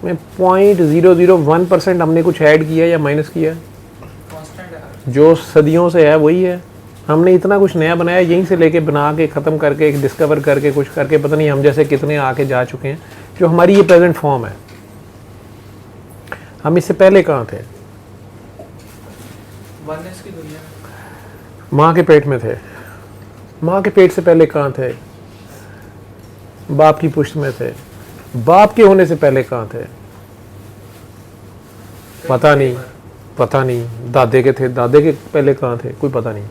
में 0.001% हमने कुछ ऐड किया या माइनस किया? कांस्टेंट है। जो सदियों से है वही है। हमने इतना कुछ नया बनाया, यहीं से लेके बना के ख़त्म करके, एक डिस्कवर करके, कुछ करके, पता नहीं हम जैसे कितने आके जा चुके हैं, जो हमारी ये प्रेजेंट फॉर्म है। हम इससे पहले कहाँ थे? वननेस की दुनिया में। माँ के पेट में थे। माँ के पेट से पहले कहाँ थे? बाप की पुष्ट में थे। बाप के होने से पहले कहाँ थे? पता नहीं, पता नहीं। दादे के थे, दादे के पहले कहाँ थे? कोई पता नहीं,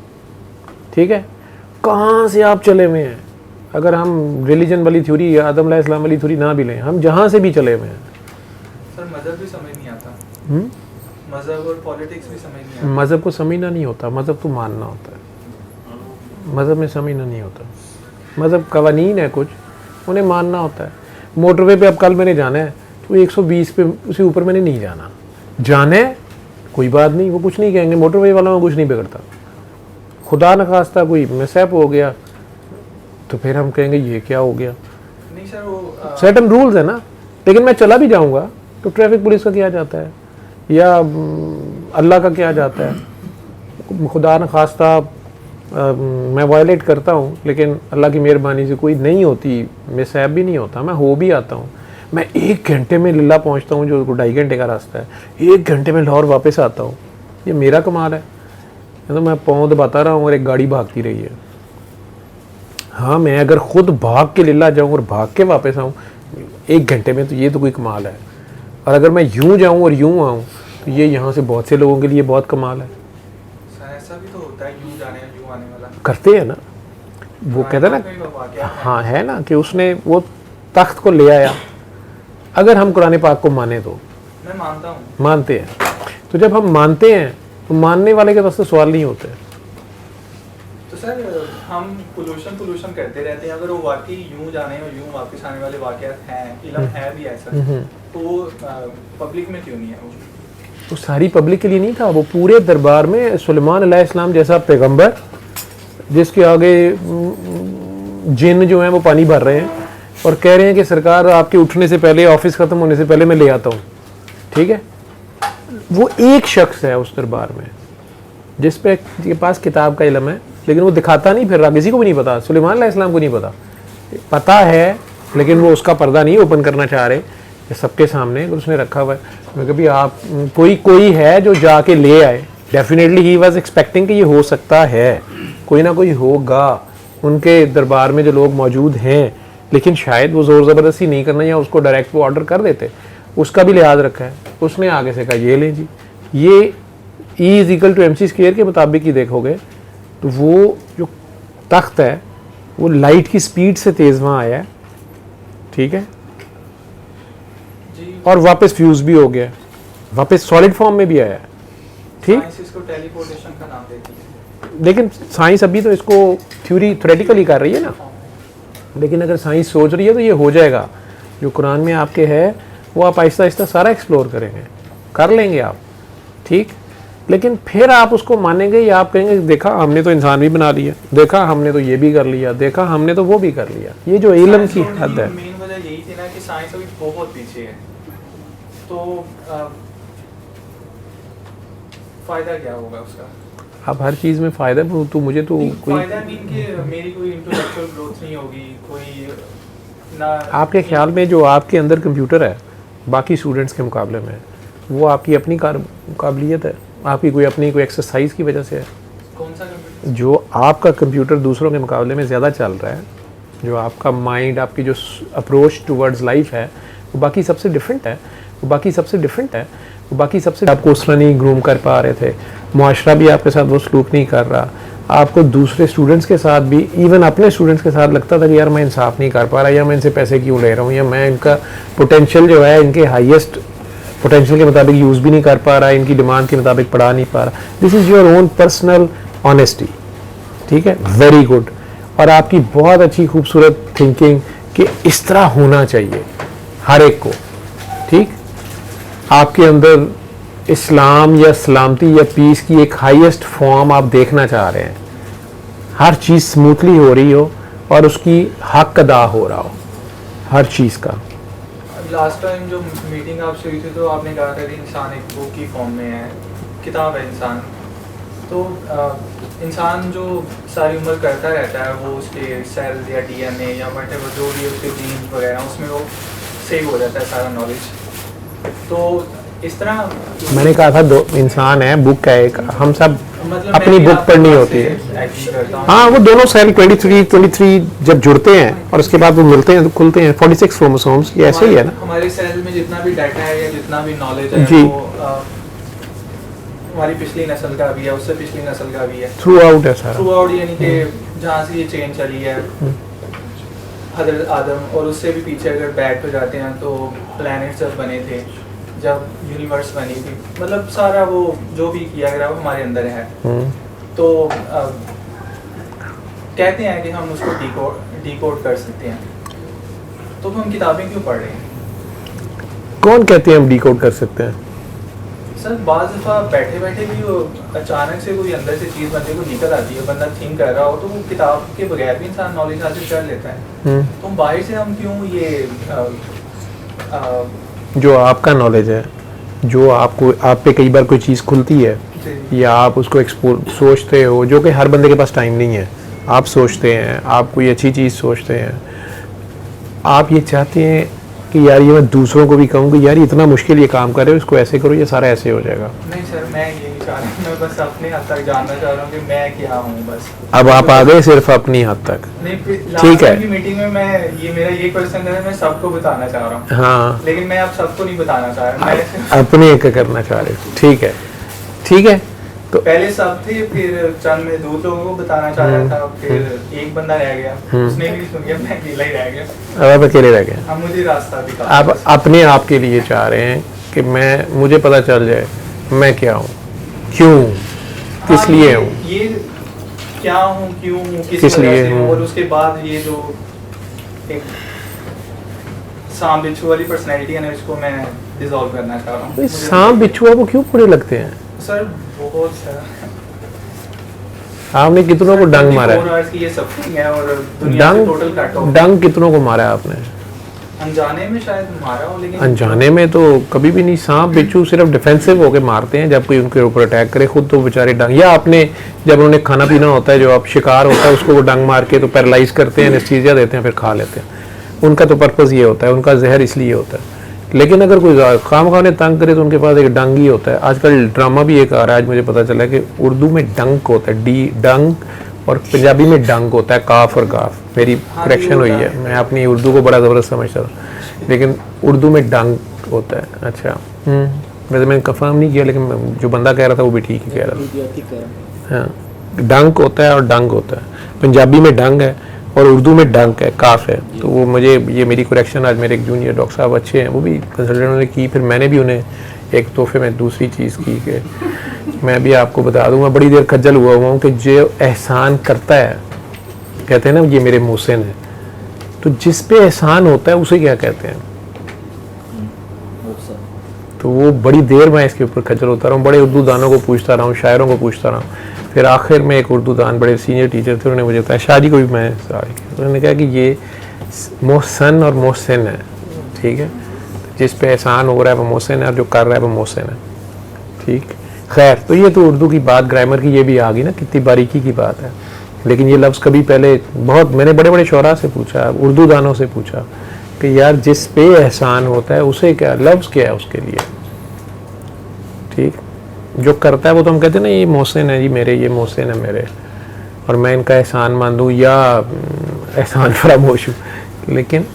ठीक है। कहाँ से आप चले हुए हैं? अगर हम रिलीजन वाली थ्योरी या आदम अलैहिस्सलाम वाली थ्योरी ना भी लें, हम जहाँ से भी चले हुए हैं। सर मज़हब भी समझ नहीं आता। मज़हब और पॉलिटिक्स भी समझ नहीं आता। मज़हब को समझना नहीं होता, मज़हब तो मानना होता है। मज़हब में समझना नहीं होता। मज़हब कवानीन है कुछ, उन्हें मानना होता है। मोटरवे पे अब कल मैंने जाना है तो 120 पे उससे ऊपर मैंने नहीं जाना। जाना है कोई बात नहीं, वो कुछ नहीं कहेंगे, मोटरवे वालों में कुछ नहीं बिगड़ता। खुदा न खास्ता कोई मिसहैप हो गया तो फिर हम कहेंगे ये क्या हो गया। नहीं सर, वो सर्टेन रूल्स है ना। लेकिन मैं चला भी जाऊंगा तो ट्रैफिक पुलिस का क्या जाता है या अल्लाह का क्या जाता है। खुदा न खास्ता मैं वायलेट करता हूँ, लेकिन अल्लाह की मेहरबानी से कोई नहीं होती, मिसहैप भी नहीं होता, मैं हो भी आता हूँ। मैं 1 घंटे में लिल्ला पहुँचता हूँ, जो 2.5 घंटे का रास्ता है, 1 घंटे में लाहौर वापस आता हूँ। ये मेरा कमाल है। तो मैं पाँव दबाता रहा हूँ और एक गाड़ी भागती रही है। हाँ, मैं अगर खुद भाग के लिल्ला जाऊँ और भाग के वापस आऊँ 1 घंटे में, तो ये तो कोई कमाल है। और अगर मैं यूँ जाऊँ और यूँ आऊँ तो ये यहाँ से बहुत से लोगों के लिए बहुत कमाल है। सर ऐसा भी तो होता है, यूँ जाने यूँ आने वाला करते हैं ना, वो कहते हैं ना, हाँ है ना, कि उसने वो तख्त को ले आया। अगर हम कुरान पाक को माने तो, मैं मानता हूँ, मानते हैं, तो जब हम मानते हैं तो मानने वाले के पास तो सवाल नहीं होते। तो सर हम पोल्यूशन करते रहते हैं। अगर वो वाकई यूँ जाने और यूँ वापस आने वाले वाक़यात हैं, इल्म है भी ऐसा, तो वो पब्लिक में क्यों नहीं है? तो सारी पब्लिक के लिए नहीं था, वो पूरे दरबार में सुलेमान अलैहिस्सलाम जैसा पैगंबर, जिसके आगे जिन जो हैं वो पानी भर रहे हैं और कह रहे हैं कि सरकार आपके उठने से पहले, ऑफिस ख़त्म होने से पहले मैं ले आता हूँ, ठीक है। वो एक शख्स है उस दरबार में जिस पे के पास किताब का इल्म है, लेकिन वो दिखाता नहीं फिर रहा, किसी को भी नहीं पता, सुलेमान अलैहिस्सलाम को नहीं पता। पता है लेकिन वो उसका पर्दा नहीं ओपन करना चाह रहे सबके सामने, उसने रखा हुआ है। मैं कभी आप कोई है जो जाके ले आए। डेफिनेटली ही वाज एक्सपेक्टिंग कि ये हो सकता है, कोई ना कोई होगा उनके दरबार में जो लोग मौजूद हैं, लेकिन शायद वो ज़ोर ज़बरदस्ती नहीं करना या उसको डायरेक्ट वो ऑर्डर कर देते। उसका भी लिहाज रखा है। उसने आगे से कहा ये लें जी, ये E=mc² के मुताबिक ही देखोगे तो वो जो तख्त है वो लाइट की स्पीड से तेज़ वहाँ आया है, ठीक है, और वापस फ्यूज़ भी हो गया, वापस सॉलिड फॉर्म में भी आया है, ठीक। साइंस इसको टेलीपोर्टेशन का नाम देती है, लेकिन साइंस अभी तो इसको थ्योरेटिकली कर रही है ना, लेकिन अगर साइंस सोच रही है तो ये हो जाएगा। जो कुरान में आपके है वो आप आहिस्ता आहिस्ता सारा एक्सप्लोर करेंगे, कर लेंगे आप, ठीक। लेकिन फिर आप उसको मानेंगे या आप कहेंगे देखा हमने तो इंसान भी बना लिया, देखा हमने तो ये भी कर लिया, देखा हमने तो वो भी कर लिया। ये जो इल्म की हद है, मेन वजह यही थी ना कि साइंस अभी बहुत पीछे है, तो फायदा क्या होगा उसका? आप हर चीज़ में फ़ायदा तो मुझे तो कोई फायदा मीन कि मेरी कोई इंटेलेक्चुअल ग्रोथ नहीं होगी, कोई ना आपके ख्याल में जो आपके अंदर कंप्यूटर है बाकी स्टूडेंट्स के मुकाबले में, वो आपकी अपनी काबिलियत है, आपकी कोई अपनी कोई एक्सरसाइज की वजह से है? कौन सा कंप्यूटर? जो आपका कंप्यूटर दूसरों के मुकाबले में ज़्यादा चल रहा है, जो आपका माइंड, आपकी जो अप्रोच टुवर्ड्स लाइफ है, वो बाकी सबसे डिफरेंट है, वो बाकी सबसे डिफरेंट है, वो बाकी सबसे आपको उस तरह नहीं ग्रूम कर पा रहे थे, मुआशरा भी आपके साथ वो सलूक नहीं कर रहा, आपको दूसरे स्टूडेंट्स के साथ भी, इवन अपने स्टूडेंट्स के साथ लगता था कि यार मैं इंसाफ नहीं कर पा रहा, या मैं इनसे पैसे क्यों ले रहा हूँ, या मैं इनका पोटेंशियल जो है इनके हाईएस्ट पोटेंशियल के मुताबिक यूज़ भी नहीं कर पा रहा, इनकी डिमांड के मुताबिक पढ़ा नहीं पा रहा। This is your own personal honesty, ठीक है, वेरी गुड। और आपकी बहुत अच्छी खूबसूरत थिंकिंग कि इस तरह होना चाहिए हर एक को, ठीक। आपके अंदर इस्लाम या सलामती या पीस की एक हाईएस्ट फॉर्म आप देखना चाह रहे हैं, हर चीज़ स्मूथली हो रही हो और उसकी हक अदा हो रहा हो हर चीज़ का। लास्ट टाइम जो मीटिंग आपसे हुई थी तो आपने कहा था कि इंसान एक बुक की फॉर्म में है, किताब है इंसान। तो इंसान जो सारी उम्र करता रहता है वो उसके सेल या डीएनए या व्हाटएवर जो भी उसके जीन वगैरह उसमें वो सेव हो जाता है सारा नॉलेज। तो इस तरह मैंने कहा था दो इंसान है, बुक है एक, हम सब मतलब अपनी बुक पढ़नी होती है। हाँ, वो दोनों सेल 23 जब जुड़ते हैं और उसके बाद वो मिलते हैं तो खुलते हैं 46 क्रोमोसोम्स, ये ऐसे ही है ना। हमारे सेल में जितना भी डाटा है या जितना भी नॉलेज है जी। वो हमारी पिछली नस्ल का भी है, उससे पिछली नस्ल का भी है, थ्रू आउट है सारा। थ्रू आउट, यानी कि जहाँ से ये चेन चली है हजरत आदम, और उससे भी पीछे अगर बैक हो जाते हैं तो प्लैनेट्स जब बने थे, जब यूनिवर्स बनी थी, मतलब सारा वो जो भी किया गया वो हमारे अंदर है। तो कहते हैं कि हम उसको डिकोड कर सकते हैं, तो हम किताबें क्यों पढ़ रहे हैं? कौन कहते हैं हम डिकोड कर सकते हैं? सर बाज़ दफ़ा बैठे बैठे भी वो अचानक से कोई अंदर से चीज़ बंदे को निकल आती है, बंदा थिंक कर रहा हो तो वो किताब के बगैर भी इंसान नॉलेज हासिल कर लेता है। तो बाहर से हम क्यों ये जो आपका नॉलेज है, जो आपको आप पे कई बार कोई चीज़ खुलती है या आप उसको सोचते हो, जो कि हर बंदे के पास टाइम नहीं है, आप सोचते हैं, आप कोई अच्छी चीज़ सोचते हैं, आप ये चाहते हैं कि यार ये मैं दूसरों को भी कहूँ कि यार इतना मुश्किल ये काम कर रहे हो, इसको ऐसे करो, ये सारा ऐसे हो जाएगा। नहीं सर, मैं ये नहीं चाह रहा, मैं बस अपने हद तक जानना चाह रहा हूँ कि मैं क्या हूँ बस। अब आप आ गए सिर्फ अपनी हद तक, ठीक है। मीटिंग में मैं ये मेरा ये क्वेश्चन है, मैं सबको बताना चाह रहा हूँ। हाँ, लेकिन मैं अब सबको नहीं बताना चाह रहा, मैं अपने एक करना चाह रहे हो, ठीक है, ठीक है। तो पहले सब थे, फिर चंद मैं 2 लोगों को बताना चाह रहा था, फिर एक बंदा रह गया, उसने भी सुन लिया, मैं अकेला ही रह गया। अब आप अकेले रह गए, अब मुझे रास्ता दिखा। आप अपने आप के लिए चाह रहे हैं कि मुझे पता चल जाए मैं क्या हूँ, क्यों, किस लिए हूँ, ये क्या हूँ, क्यों हूँ, किस लिए हूँ, हूँ। और उसके बाद ये जो एक सांप बिच्छू वाली पर्सनैलिटी है ना, इसको मैं डिसॉल्व करना चाह रहा हूँ। सांप बिच्छू आपको क्यों बुरे लगते हैं? सर बहुत सारा, आपने कितनों को डंग मारा है? 24 hours की ये सफरिंग है और दुनिया से टोटल कट ऑफ। डंग कितनों को मारा है आपने? अनजाने में शायद मारा हो, लेकिन अनजाने में तो कभी भी नहीं। सांप बिच्छू सिर्फ डिफेंसिव होके मारते हैं जब कोई उनके ऊपर अटैक करे, खुद तो बेचारे डंग, या आपने जब उन्हें खाना पीना होता है, जो आप शिकार होता है उसको वो डंग मार के तो पैरालाइज करते हैं, एनेस्थीसिया देते हैं, फिर खा लेते हैं। उनका तो पर्पज़ ये होता है, उनका जहर इसलिए होता है। लेकिन अगर कोई खाम खाने तंग करे तो उनके पास एक डंग ही होता है। आजकल ड्रामा भी एक आ रहा है, आज मुझे पता चला है कि उर्दू में डंक होता है, डंग, और पंजाबी में डंग होता है, काफ और गाफ। मेरी करेक्शन हुई है, मैं अपनी उर्दू को बड़ा ज़बरदस्त समझता था, लेकिन उर्दू में डंग होता है। अच्छा, वैसे मैंने कंफर्म नहीं किया, लेकिन जो बंदा कह रहा था वो भी ठीक ही कह रहा था। हाँ, डंक होता है और डंग होता है। पंजाबी में डंग है और उर्दू में डंक है, काफ है। तो वो मुझे ये मेरी करेक्शन आज मेरे एक जूनियर डॉक्टर साहब अच्छे हैं, वो भी कंसल्टेंट ने की, फिर मैंने भी उन्हें एक तोहफे में दूसरी चीज़ की कि मैं भी आपको बता दूंगा। बड़ी देर खज्जल हुआ हूँ कि जो एहसान करता है, कहते हैं ना ये मेरे मोहसिन है, तो जिस पे एहसान होता है उसे क्या कहते हैं? तो वो बड़ी देर मैं इसके ऊपर खज्जल होता रहा हूँ, बड़े उर्दू दानों को पूछता रहा हूँ, शायरों को पूछता रहा हूँ। फिर आखिर में एक उर्दू दान, बड़े सीनियर टीचर थे, उन्होंने मुझे बताया, शादी को भी मैं उन्होंने कहा कि ये मोहसन और मोहसिन है, ठीक है, जिस पे एहसान हो रहा है वो मोहसिन है और जो कर रहा है वो मोहसिन है, ठीक। खैर, तो ये तो उर्दू की बात, ग्रामर की ये भी आ गई ना, कितनी बारीकी की बात है। लेकिन ये लफ्ज़ कभी पहले बहुत मैंने बड़े बड़े शोरा से पूछा, उर्दू दानों से पूछा कि यार जिस पे एहसान होता है उसे क्या लफ्ज़ क्या है उसके लिए, ठीक। जो करता है वो तो हम कहते हैं ना ये मोहसिन है जी मेरे, ये मोहसिन है मेरे, और मैं इनका एहसान मान दूँ या एहसान फरामोश हूँ। लेकिन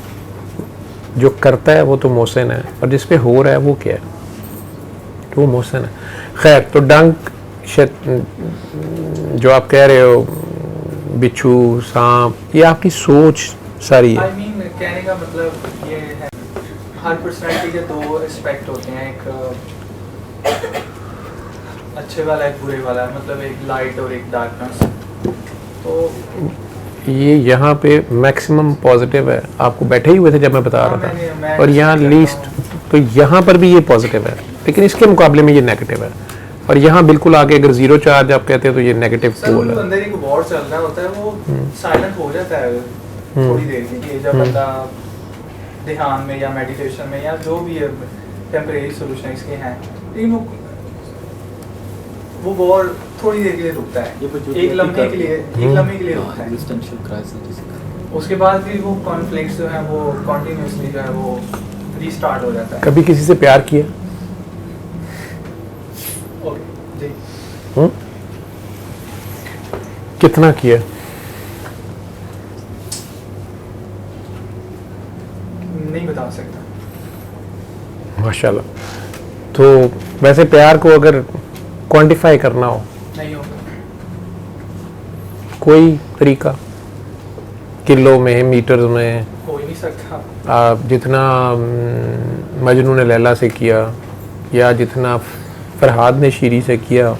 जो करता है वो तो मोहसिन है, और जिस पे हो रहा है वो क्या है, तो वो मोहसिन है। खैर, तो डंक जो आप कह रहे हो, बिच्छू, सांप, ये आपकी सोच सारी है। I mean, कहने का मतलब ये है, हर पर्सनैलिटी के दो एस्पेक्ट होते हैं, एक अच्छे वाला एक बुरे वाला, मतलब एक लाइट और एक डार्कनेस। तो ये यहाँ पे मैक्सिमम पॉजिटिव है, आपको बैठे ही हुए थे जब मैं बता रहा था, और यहाँ लीस्ट, तो यहाँ पर भी ये पॉजिटिव है, लेकिन इसके मुकाबले में ये नेगेटिव है। और यहाँ बिल्कुल आगे अगर जीरो चार्ज आप कहते हैं तो ये नेगेटिव पोल है। अंदर एक वॉर चल रहा होता है, वो साइलेंट हो जाता है थोड़ी देर के लिए, जब बंदा ध्यान में या मेडिटेशन में या जो भी टेम्परेरी सॉल्यूशन इसके हैं, लेकिन वो वॉर थोड़ी देर के लिए रुकता है, एक लम्हे के लिए रुकता है। उसके बाद फिर वो कॉन्फ्लिक्ट्स जो है वो कंटिन्यूअसली जो है वो रीस्टार्ट हो जाता है। कभी किसी से प्यार किया? जी। कितना किया? नहीं बता सकता। माशाल्लाह। तो वैसे प्यार को अगर क्वांटिफाई करना हो, नहीं होगा कोई तरीका, किलो में, मीटर में? हो ही नहीं सकता। आप जितना मजनू ने लैला से किया, या जितना फरहाद ने शीरी से किया,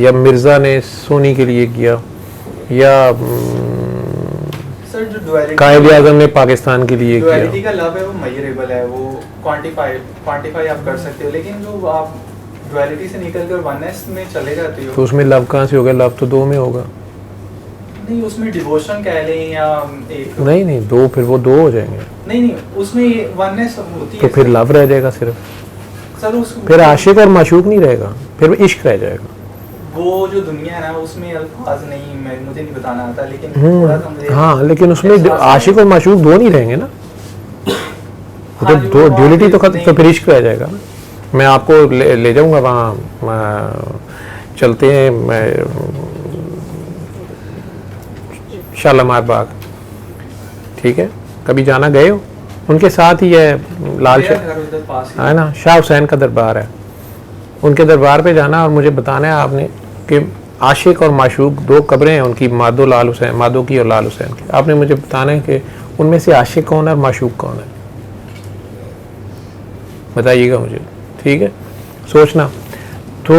या मिर्ज़ा ने सोनी के लिए किया, या सर जो डुअलिटी कायद आज़म ने पाकिस्तान के लिए डुअलिटी किया। का लव है वो मेजरेबल है, वो क्वांटिफाई आप कर सकते हो, लेकिन जो आप डुअलिटी से निकलकर वननेस में चले जाते हो, तो उसमें लव कहाँ से होगा? लव तो दो में होगा। नहीं उसमें डिवोशन कह लें या एक, नहीं दो, फिर वो दो हो जाएंगे, नहीं उसमें वननेस होती तो है। फिर लव रह जाएगा सिर्फ, सर उस फिर आशिक और माशूक नहीं रहेगा, फिर इश्क रह जाएगा। वो जो दुनिया है ना उसमें अल्फाज नहीं, मुझे नहीं बताना आता, लेकिन थोड़ा सा मुझे हाँ, लेकिन उसमें एहसास है। आशिक और माशूक दो नहीं रहेंगे ना, हाँ, तो जो दो वहाँ ड्यूलिटी तो पे खत्म, तो फिर इश्क रह जाएगा ना। मैं आपको ले जाऊंगा वहाँ, चलते हैं शालामार बाग, ठीक है? कभी जाना गए हो? उनके साथ ही है लाल मेरा शाह, घर उधर पास ही है ना, शाह हुसैन का दरबार है, उनके दरबार पे जाना और मुझे बताना है आपने कि आशिक और माशूक दो कब्रें हैं उनकी, मादो लाल हुसैन, मादो की और लाल हुसैन की। आपने मुझे बताना है कि उनमें से आशिक कौन है और माशूक कौन है, बताइएगा मुझे, ठीक है? सोचना। तो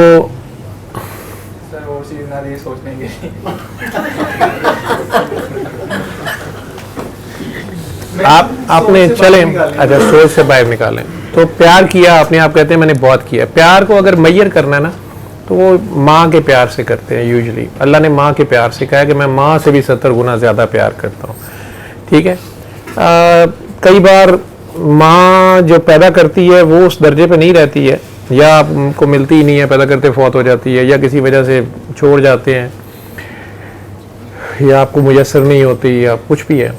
सर और चीज ना ये सोचने के आप आपने चले, अच्छा सोच से बाहर निकालें। तो प्यार किया आपने, आप कहते हैं मैंने बहुत किया। प्यार को अगर मैयर करना है ना, तो वो माँ के प्यार से करते हैं यूजुअली। अल्लाह ने माँ के प्यार से कहा है कि मैं माँ से भी 70 गुना ज़्यादा प्यार करता हूँ, ठीक है? कई बार माँ जो पैदा करती है वो उस दर्जे पे नहीं रहती है, या आपको मिलती ही नहीं है, पैदा करते फौत हो जाती है, या किसी वजह से छोड़ जाते हैं, या आपको मुयस्सर नहीं होती, या कुछ भी है।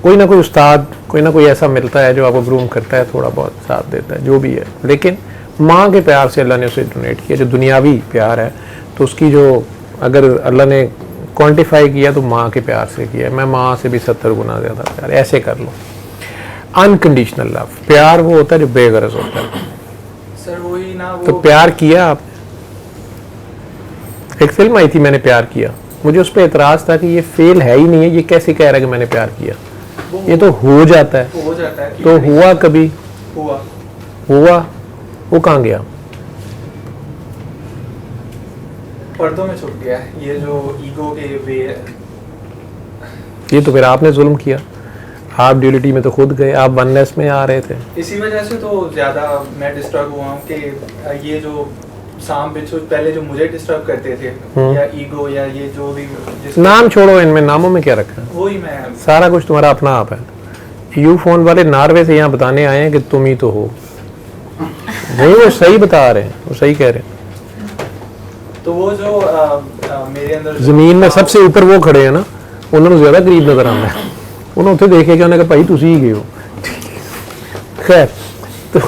कोई ना कोई उस्ताद, कोई ना कोई ऐसा मिलता है जो आपको ग्रूम करता है, थोड़ा बहुत साथ देता है, जो भी है। लेकिन माँ के प्यार से अल्लाह ने उसे डोनेट किया, जो दुनियावी प्यार है, तो उसकी जो अगर अल्लाह ने क्वांटिफाई किया तो माँ के प्यार से किया। मैं माँ से भी 70 गुना ज़्यादा प्यार, ऐसे कर लो। अनकंडीशनल लव, प्यार वो होता है जो बेगरज होता है। सर वही ना वो तो प्यार किया आप, एक फिल्म आई थी मैंने प्यार किया, मुझे उस पर एतराज़ था कि ये फेल है ही नहीं है, ये कैसे कह रहा है कि मैंने प्यार किया, ये तो हो जाता है। हो जाता है तो हुआ कभी? हुआ वो कहाँ गया? पर्दों में छुप गया। ये जो ईगो के वे है, ये तो फिर आपने जुल्म किया, आप ड्यूलिटी में तो खुद गए, आप वननेस में आ रहे थे। इसी वजह से तो ज़्यादा मैं डिस्टर्ब हुआ हूँ कि ये जो सांप बिच्छू पहले जो मुझे डिस्टर्ब करते थे, या ईगो या ये जो भी नाम छोड़ो, इनमें नामों में क्या रखा है? वही मैं सारा कुछ तुम्हारा अपना आप है। यू फोन वाले नॉर्वे से यहाँ बताने आए हैं कि तुम ही तो हो, नहीं वो सही बता रहे हैं, वो सही कह रहे हैं। तो वो जो मेरे अंदर ਜ਼ਮੀਨ में सबसे ऊपर वो खड़े हैं ना, ਉਹਨਾਂ ਨੂੰ ਜ਼ਿਆਦਾ ਕਰੀਬ ਨਜ਼ਰ ਆਉਂਦਾ ਹੈ। ਉਹਨੂੰ ਉੱਥੇ ਦੇਖ ਕੇ ਉਹਨੇ ਕਿਹਾ ਭਾਈ ਤੁਸੀਂ ਹੀ ਗਏ ਹੋ। खैर तो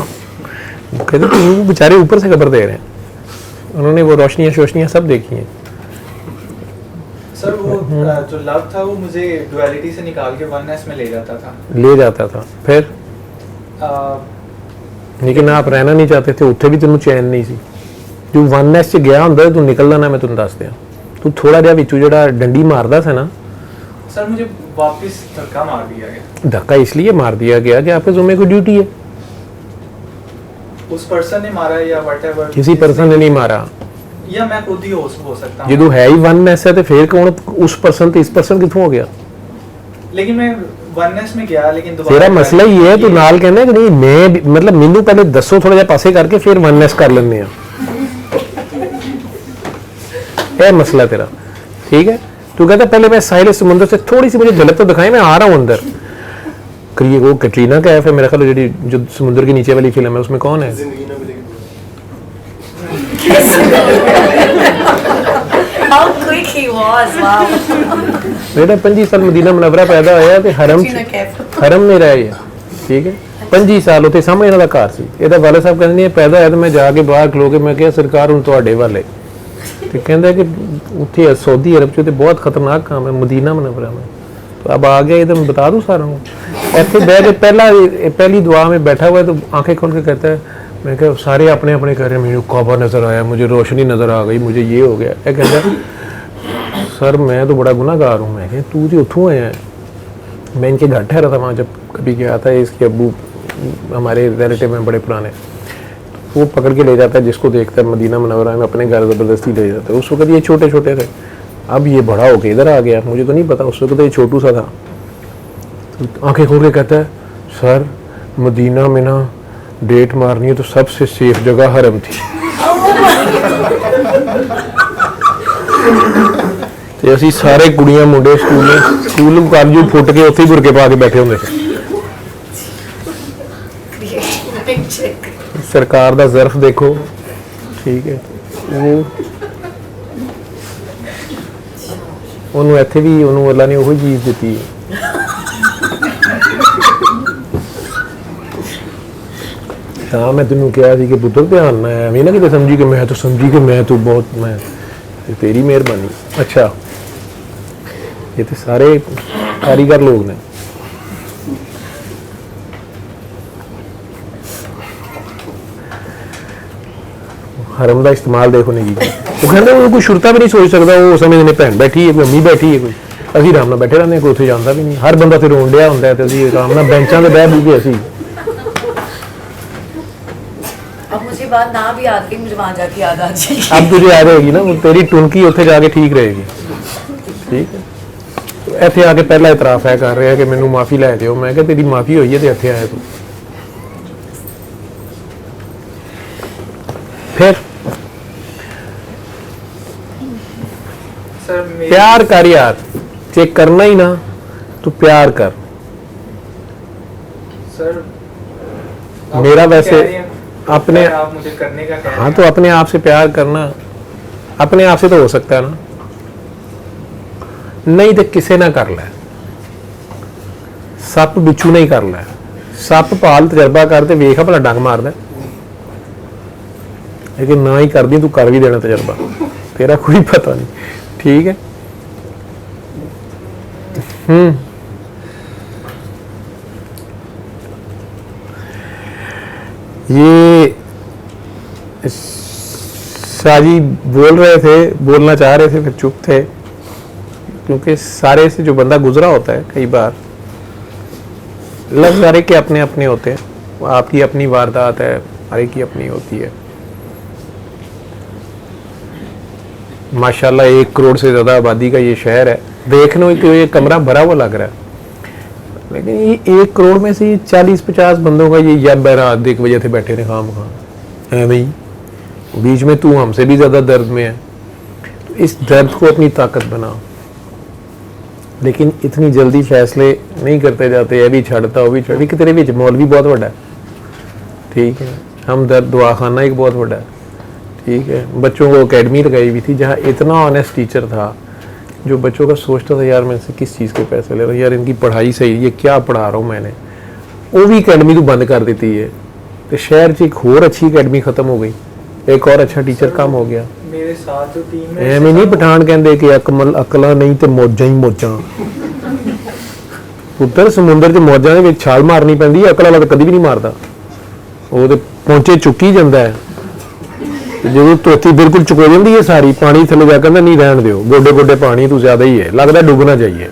कहते तो वो बेचारे ऊपर से खबर दे रहे हैं, उन्होंने वो रोशनियाँ शोशनियाँ सब देखी हैं। सर वो जो लव था वो मुझे डुअलिटी से निकाल के वननेस में ले जाता था। फिर लेकिन आप रहना नहीं चाहते थे, उत्थे भी तेन चैन नहीं सी। जो वननेस च गया हुंदा तू निकलदा ना, मैं तुम दस दियां, तू थोड़ा जिहा विचों जिहड़ा डंडी मारदा सी ना। सर मुझे वापस धक्का मार दिया गया। धक्का इसलिए मार दिया गया कि आपके ज़िम्मे कोई ड्यूटी है। उस पर्सन ने मारा या व्हाटएवर, किसी पर्सन ने नहीं मारा, या मैं खुद ही हो सकता हूं। जो है ही वननेस है तो फिर कौन उस पर्सन तो इस पर्सन कित्थों हो गया? लेकिन मैं वननेस में गया, लेकिन दोबारा तेरा मसला ही है, तू नाल कहना कि नहीं मैं मतलब मैनू पहले दसो थोड़ा जिहा पासे करके फिर वननेस कर लेने आ। यह मसला तेरा, ठीक है। तू कहता पहले मैं साहिल समुंदर से थोड़ी सी मुझे झलक तो दिखाई, मैं आ रहा हूँ अंदर। करिए वो कैटरीना कैफ है मेरा ख्याल, जो समुद्र के नीचे वाली फिल्म है उसमें कौन है? How quick he was, wow. बेटा 25 साल मदीना मुनव्वरा पैदा होया ते हरम में रहा है, ठीक है। 25 साल उत्थे सामने इन्हां दा घर सी। ਇਹਦਾ ਵਾਲੇ ਸਾਹਿਬ ਕਹਿੰਦੇ ਨੇ ਪੈਦਾ ਹੋਇਆ ਤੇ ਮੈਂ ਜਾ ਕੇ ਬਾਹਰ ਖਲੋ ਕੇ ਮੈਂ ਕਿਹਾ ਸਰਕਾਰ ਹੁਣ ਤੁਹਾਡੇ ਵਾਲੇ ਤੇ ਕਹਿੰਦਾ कि ਉੱਥੇ सऊदी अरब ਚ ਤੇ बहुत खतरनाक काम है मदीना मुनव्वरा में। तो अब आ गया इधर मैं बता दूं सारा को। ऐसे बैठ के पहली दुआ में बैठा हुआ है तो आंखें खोल के कहता है, मैं क्या सारे अपने अपने कह रहे हैं, मुझे काबा नज़र आया, मुझे रोशनी नज़र आ गई, मुझे ये हो गया। ये कहता है सर मैं तो बड़ा गुनाहगार हूँ। मैं क्या तू तो उठूँ आया है, मैं इनके घर ठहरा था वहाँ जब कभी गया था। इसके अब्बू हमारे रिलेटिव में बड़े पुराने, वो पकड़ के ले जाता है जिसको देखता है मदीना मुनव्वरा में अपने घर ज़बरदस्ती ले जाता है। उस वक्त ये छोटे छोटे थे, अब ये बड़ा होके इधर आ गया, मुझे तो नहीं पता। उस वक्त तो ये छोटू सा था। तो आंखें खोल के कहता है सर मदीना में ना डेट मारनी है तो सबसे सेफ जगह हरम थी। तो असी सारे कुड़ियां मुंडे स्कूल कॉलेज फुट के उत्थे बुरके पा के बैठे होंगे। सरकार दा ज़र्फ देखो, ठीक है। वो ਉਹਨੂੰ ਇੱਥੇ ਵੀ ਉਹਨੂੰ ਅੱਲਾ ਨੇ ਉਹੀ ਚੀਜ਼ ਦਿੱਤੀ ਹੈ। हाँ मैं तेनों कहा कि पुत्र ध्यान ना एवं ना कि समझी कि मैं तो बहुत मैं तेरी मेहरबानी। अच्छा ये तो सारे कारीगर लोग ने। हरम का इस्तेमाल देखो नहीं की वो कहते वो कोई शुरता भी नहीं सोच सकता। वो समझ ने भैन बैठी है, कोई अम्मी बैठी है, कोई असी आराम बैठे रहने, कोई उत्थे जाता भी नहीं। हर बंदा फिर रोन डिया होंदा है ते असी आराम नाल बेंचां ते बह बू के असी। अब मुझे बात ना भी याद की, मुझे वहाँ जाके याद आ जाएगी। अब तुझे याद रहेगी ना, वो तेरी टुनकी उत्थे जाके ठीक रहेगी, ठीक है। तो इत्थे आके पहला इतराफ है कर रहा है कि मैनू माफ़ी लै दिओ। मैं क्या तेरी माफ़ी होई है ते इत्थे आया तू। फिर प्यार कर यार, चेक करना ही ना तो प्यार कर। सर मेरा वैसे अपने आप मुझे करने का कह रहे हाँ हैं। तो अपने आप से प्यार करना, अपने आप से तो हो सकता है ना, नहीं तो किसे ना कर लै। सप बिच्छू नहीं कर लै। सप पाल तजर्बा करते वेख भला डंग मारदा, लेकिन ना ही कर दी तू कर भी देना तजर्बा, तेरा कोई पता नहीं, ठीक है। ये साजी बोल रहे थे, बोलना चाह रहे थे, फिर चुप थे, क्योंकि सारे से जो बंदा गुजरा होता है कई बार लफ्ज़ हर एक के अपने अपने होते हैं। आपकी अपनी वारदात है, हर एक की अपनी होती है। माशाल्लाह 1 करोड़ से ज़्यादा आबादी का ये शहर है। देखने में तो ये कमरा भरा हुआ लग रहा है, लेकिन ये 1 करोड़ में से 40-50 बंदों का ये या रात 1 बजे थे बैठे थे खाम खा है भाई। बीच में तू हमसे भी ज़्यादा दर्द में है, तो इस दर्द को अपनी ताकत बना। लेकिन इतनी जल्दी फैसले नहीं करते जाते, ये भी छड़ता वो भी छड़ कि तेरे बीच मौल भी बहुत बड़ा है, ठीक है। हमदर्द दवाखाना एक बहुत बड़ा है, ठीक है। बच्चों को एकेडमी लगाई हुई थी जहाँ इतना ऑनेस्ट टीचर था जो बच्चों का सोचता था यार मैं इनसे किस चीज़ के पैसे ले रहा हूँ, यार इनकी पढ़ाई सही, ये क्या पढ़ा रहा हूँ मैंने, वो भी अकेडमी तो बंद कर देती है। तो शहर च एक और अच्छी अकेडमी ख़त्म हो गई, एक और अच्छा टीचर कम हो गया। मेरे साथ जो टीम में ਐਵੇਂ नहीं पठान कहते कि अकला नहीं तो मौजा ही मौजा। ਪੁੱਤਰ ਸਮੁੰਦਰ 'ਚ ਮੌਜਾਂ ਦੇ ਵਿੱਚ ਛਾਲ ਮਾਰਨੀ ਪੈਂਦੀ ਹੈ, ਅਕਲ ਵਾਲਾ ਤਾਂ ਕਦੀ ਵੀ ਨਹੀਂ ਮਾਰਦਾ, ਉਹ ਤੇ ਪਹੁੰਚੇ ਚੁੱਕੀ ਜਾਂਦਾ ਹੈ। ਜਦੋਂ ਧੋਤੀ ਬਿਲਕੁਲ ਚੁਕੋ ਜਾਂਦੀ ਹੈ ਸਾਰੀ, ਪਾਣੀ ਥੱਲੇ ਜਾ ਕਹਿੰਦਾ ਨਹੀਂ ਰਹਿਣ ਦਿਓ, ਗੋਡੇ ਗੋਡੇ ਪਾਣੀ ਤੂੰ ਜ਼ਿਆਦਾ ਹੀ ਹੈ, ਲੱਗਦਾ ਡੁੱਬਣਾ ਚਾਹੀਏ,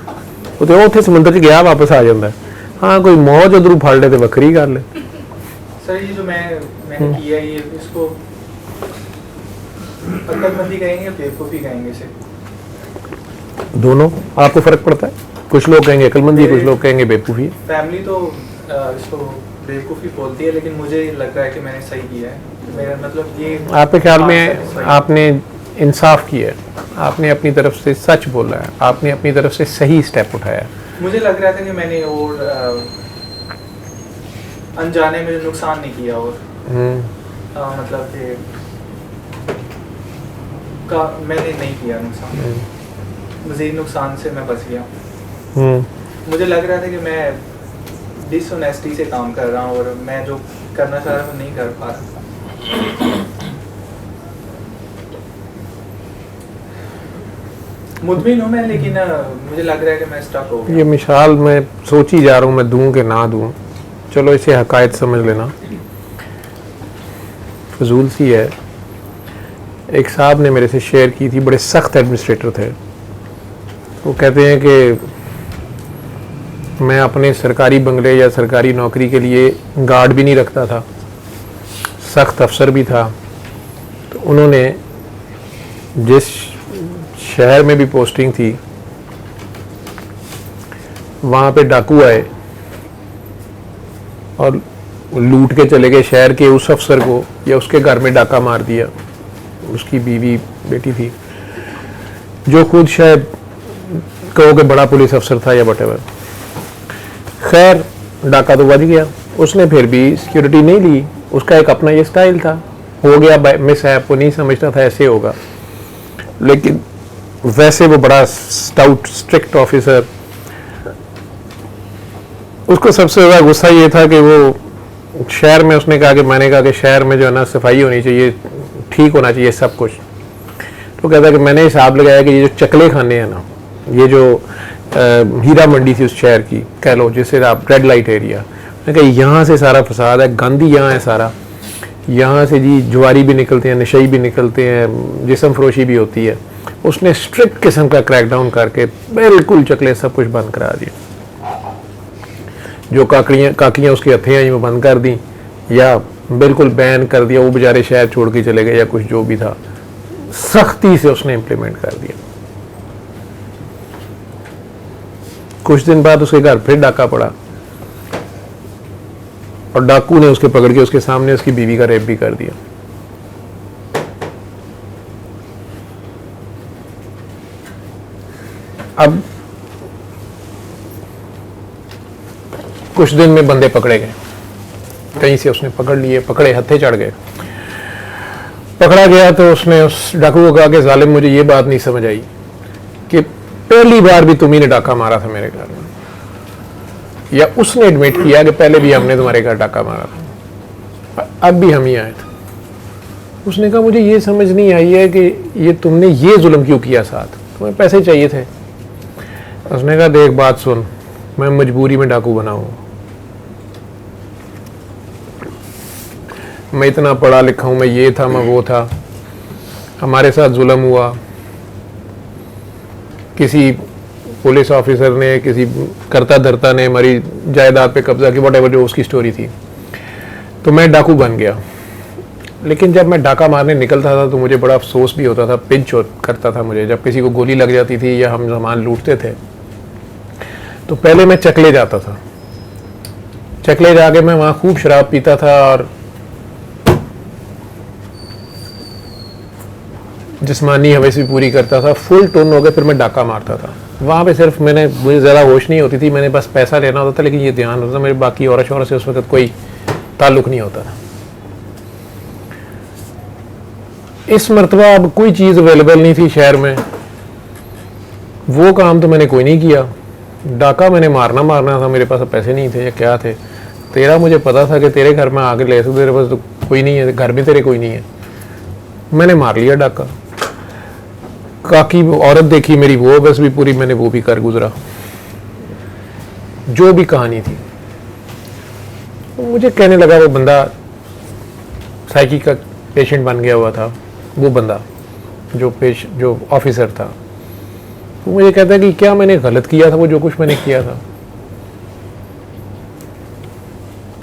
ਉਹ ਤੇ ਉੱਥੇ ਸਮੁੰਦਰ 'ਚ ਗਿਆ ਵਾਪਸ ਆ ਜਾਂਦਾ। ਹਾਂ ਕੋਈ ਮੌਜ ਉਧਰੋਂ ਫੜ ਲੈ ਤੇ ਵੱਖਰੀ ਗੱਲ ਹੈ। सर ये जो मैंने किया है, ये इसको अक्लमंदी कहेंगे बेवकूफ़ी कहेंगे इसे? दोनों आपको फर्क पड़ता है, कुछ लोग कहेंगे अक्लमंदी, कुछ लोग कहेंगे बेवकूफ़ी। फैमिली तो इसको बेवकूफ़ी बोलती है, लेकिन मुझे लग रहा है कि मैंने सही किया है। मेरा मतलब ये आपके ख्याल में आपने इंसाफ किया है, आपने अपनी तरफ से सच बोला है, आपने अपनी तरफ से सही स्टेप उठाया है। मुझे लग रहा था कि मैंने और अनजाने में नुकसान नहीं किया, और मतलब कि मैंने नहीं किया नुकसान, मज़ीद नुकसान से मैं बच गया। मुझे लग रहा था कि मैं डिसऑनेस्टी से काम कर रहा हूँ और मैं जो करना चाह रहा हूँ नहीं कर पा रहा। मुतमिन हूँ मैं, लेकिन मुझे लग रहा है कि मैं स्टक हो गया। ये मिसाल मैं सोच ही जा रहा हूँ मैं दूँ कि ना दूँ, चलो इसे हकायत समझ लेना, फजूल सी है। एक साहब ने मेरे से शेयर की थी, बड़े सख्त एडमिनिस्ट्रेटर थे। वो कहते हैं कि मैं अपने सरकारी बंगले या सरकारी नौकरी के लिए गार्ड भी नहीं रखता था, सख्त अफसर भी था। तो उन्होंने जिस शहर में भी पोस्टिंग थी वहाँ पे डाकू आए और लूट के चले गए शहर के उस अफसर को, या उसके घर में डाका मार दिया। उसकी बीवी बेटी थी, जो खुद शायद कहो कि बड़ा पुलिस अफसर था या वटेवर। खैर डाका तो बच गया, उसने फिर भी सिक्योरिटी नहीं ली, उसका एक अपना ये स्टाइल था। हो गया मिस है, आपको नहीं समझता था ऐसे होगा, लेकिन वैसे वो बड़ा स्टाउट स्ट्रिक्ट ऑफिसर। उसको सबसे ज़्यादा गुस्सा ये था कि वो शहर में, उसने कहा कि मैंने कहा कि शहर में जो है ना सफाई होनी चाहिए, ठीक होना चाहिए सब कुछ। तो कहता कि मैंने हिसाब लगाया कि ये जो चकले खाने हैं ना, ये जो हीरा मंडी थी उस शहर की, कह लो जिसे आप रेड लाइट एरिया, मैंने कहा यहाँ से सारा फसाद है, गांधी यहाँ है सारा, यहाँ से जी जुआरी भी निकलते हैं, नशई भी निकलते हैं, जिस्म फरोशी भी होती है। उसने स्ट्रिक्ट किस्म का क्रैकडाउन करके बिल्कुल चकले सब कुछ बंद करा दिया। जो काकियाँ उसकी हथें आई वो बंद कर दी, या बिल्कुल बैन कर दिया, वो बेचारे शहर छोड़ के चले गए, या कुछ जो भी था सख्ती से उसने इम्प्लीमेंट कर दिया। कुछ दिन बाद उसके घर फिर डाका पड़ा और डाकू ने उसके पकड़ के उसके सामने उसकी बीवी का रेप भी कर दिया। अब कुछ दिन में बंदे पकड़े गए, कहीं से उसने पकड़ लिए, पकड़े हत्थे चढ़ गए। पकड़ा गया तो उसने उस डाकू को कहा कि जालिम मुझे ये बात नहीं समझ आई कि पहली बार भी तुम ही ने डाका मारा था मेरे घर में, या उसने एडमिट किया कि पहले भी हमने तुम्हारे घर डाका मारा था, अब भी हम ही आए थे। उसने कहा मुझे ये समझ नहीं आई है कि ये तुमने ये जुल्म क्यों किया, साथ तुम्हें पैसे चाहिए थे। उसने कहा देख बात सुन, मैं मजबूरी में डाकू बना हूँ, मैं इतना पढ़ा लिखा हूँ, मैं ये था मैं वो था, हमारे साथ जुल्म हुआ, किसी पुलिस ऑफिसर ने, किसी करता धरता ने हमारी जायदाद पे कब्जा किया, व्हाटएवर जो उसकी स्टोरी थी। तो मैं डाकू बन गया, लेकिन जब मैं डाका मारने निकलता था तो मुझे बड़ा अफसोस भी होता था, पिंच करता था मुझे जब किसी को गोली लग जाती थी या हम सामान लूटते थे। तो पहले मैं चकले जाता था, चकले जाके मैं वहाँ खूब शराब पीता था और जिस्मानी हवस भी पूरी करता था, फुल टोन हो गया, फिर मैं डाका मारता था। वहाँ पे सिर्फ मुझे ज़्यादा होश नहीं होती थी, मैंने बस पैसा लेना होता था, लेकिन ये ध्यान होता था मेरे बाकी औरत शौरत से उस वक्त कोई ताल्लुक़ नहीं होता था। इस मरतबा अब कोई चीज़ अवेलेबल नहीं थी शहर में, वो काम तो मैंने कोई नहीं किया। डाका मैंने मारना था, मेरे पास पैसे नहीं थे या क्या थे। तेरा मुझे पता था कि तेरे घर में आके ले सकते, तेरे पास तो कोई नहीं है, घर में तेरे कोई नहीं है, मैंने मार लिया डाका। काकी औरत देखी मेरी, वो बस भी पूरी मैंने वो भी कर गुजरा, जो भी कहानी थी। मुझे कहने लगा वो बंदा साइकी का पेशेंट बन गया हुआ था, वो बंदा जो ऑफिसर था, वो मुझे कहता है कि क्या मैंने गलत किया था, वो जो कुछ मैंने किया था।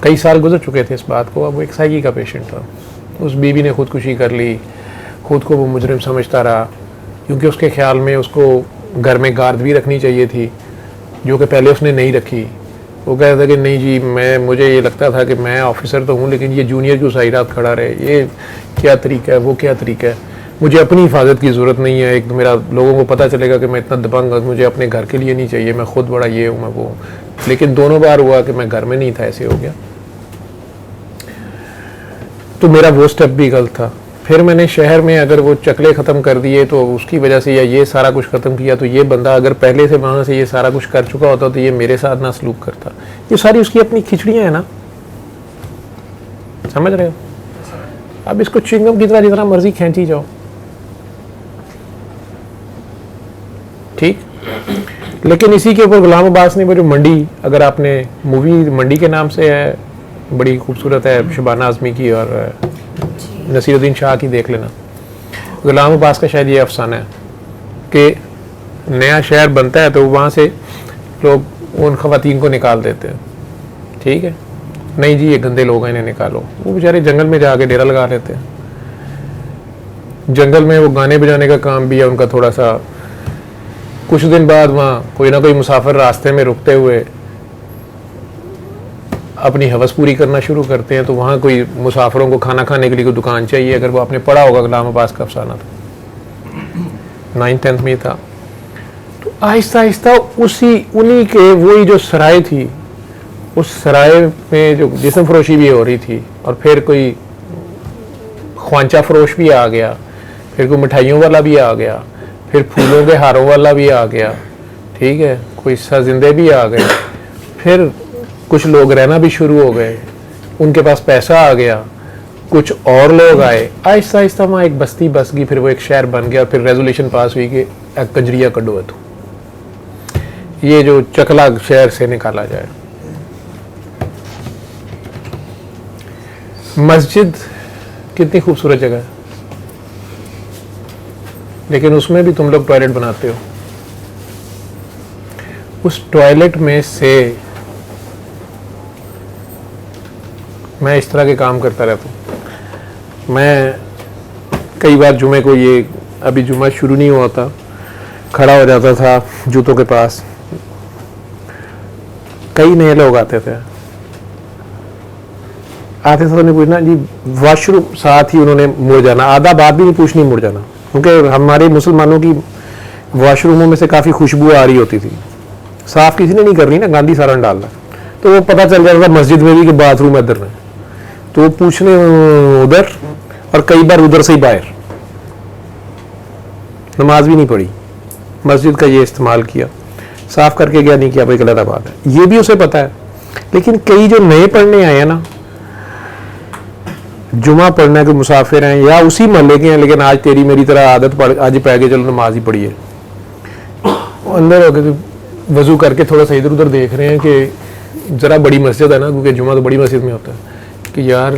कई साल गुजर चुके थे इस बात को। अब वो एक साइकी का पेशेंट था, उस बीवी ने खुदकुशी कर ली, खुद को वो मुजरिम समझता रहा, क्योंकि उसके ख्याल में उसको घर में गार्ड भी रखनी चाहिए थी, जो कि पहले उसने नहीं रखी। वो कहता था कि नहीं जी, मुझे ये लगता था कि मैं ऑफिसर तो हूँ, लेकिन ये जूनियर क्यों सारी रात खड़ा रहे, ये क्या तरीका है, वो क्या तरीका है, मुझे अपनी हिफाजत की ज़रूरत नहीं है। एक तो मेरा लोगों को पता चलेगा कि मैं इतना दबंग, मुझे अपने घर के लिए नहीं चाहिए, मैं खुद बड़ा ये हूँ, मैं वो हूँ। लेकिन दोनों बार हुआ कि मैं घर में नहीं था, ऐसे हो गया। तो मेरा वो स्टेप भी गलत था। फिर मैंने शहर में अगर वो चकले ख़त्म कर दिए तो उसकी वजह से, या ये सारा कुछ ख़त्म किया, तो ये बंदा अगर पहले से वहाँ से ये सारा कुछ कर चुका होता तो ये मेरे साथ ना सलूक करता। ये सारी उसकी अपनी खिचड़ियाँ हैं ना, समझ रहे हो? अब इसको चिंगम की तरह जितना मर्जी खींची जाओ, ठीक। लेकिन इसी के ऊपर गुलाम अब्बास ने वो जो मंडी, अगर आपने मूवी मंडी के नाम से है, बड़ी खूबसूरत है, शबाना आज़मी की और नसीरुद्दीन शाह की, देख लेना। गुलाम अब्बास का शायद ये अफसाना है कि नया शहर बनता है तो वहाँ से लोग उन ख़वातीन को निकाल देते हैं, ठीक है, नहीं जी ये गंदे लोग हैं, इन्हें निकालो। वो बेचारे जंगल में जाके डेरा लगा लेते हैं। जंगल में वो गाने बजाने का काम भी है उनका थोड़ा सा। कुछ दिन बाद वहाँ कोई ना कोई मुसाफिर रास्ते में रुकते हुए अपनी हवस पूरी करना शुरू करते हैं, तो वहाँ कोई मुसाफिरों को खाना खाने के लिए कोई दुकान चाहिए। अगर वो आपने पढ़ा होगा, गुलाम अब्बास का अफसाना था, 9th-10th में था। तो आहिस्ता आहिस्ता उन्हीं के वही जो सराय थी, उस सराय में जो जिस्म फरोशी भी हो रही थी, और फिर कोई ख्वांचा फरोश भी आ गया, फिर कोई मिठाइयों वाला भी आ गया, फिर फूलों के हारों वाला भी आ गया, ठीक है, कोई सजिंदे भी आ गए, फिर कुछ लोग रहना भी शुरू हो गए, उनके पास पैसा आ गया, कुछ और लोग आए, आहिस्ता आहिस्ता वहाँ एक बस्ती बस गई, फिर वो एक शहर बन गया। और फिर रेजोल्यूशन पास हुई कि कंजरिया कड्डो तो ये जो चकला शहर से निकाला जाए। मस्जिद कितनी खूबसूरत जगह है, लेकिन उसमें भी तुम लोग टॉयलेट बनाते हो। उस टॉयलेट में से मैं इस तरह के काम करता रहता हूँ। मैं कई बार जुमे को, ये अभी जुमा शुरू नहीं हुआ था, खड़ा हो जाता था जूतों के पास, कई नए लोग आते थे तो उन्हें पूछना जी वॉशरूम, साथ ही उन्होंने मुड़ जाना, आधा बात भी नहीं पूछनी, मुड़ जाना, क्योंकि हमारे मुसलमानों की वॉशरूमों में से काफ़ी खुशबू आ रही होती थी, साफ़ किसी ने नहीं करनी ना, गांधी सारण डालना, तो वो पता चल जाता था मस्जिद में भी कि बाथरूम इधर में, तो वो पूछने उधर, और कई बार उधर से ही बाहर, नमाज भी नहीं पढ़ी, मस्जिद का ये इस्तेमाल किया, साफ करके गया, नहीं किया, भाई गलत बात है, ये भी उसे पता है। लेकिन कई जो नए पढ़ने आए हैं ना, जुमा पढ़ने के मुसाफिर हैं या उसी महल्ले के हैं, लेकिन आज तेरी मेरी तरह आदत पड़, आज पै गए चलो नमाज ही पढ़िए, अंदर हो गए वजू करके थोड़ा सा इधर उधर देख रहे हैं कि ज़रा बड़ी मस्जिद है ना, क्योंकि जुमा तो बड़ी मस्जिद में होता है, कि यार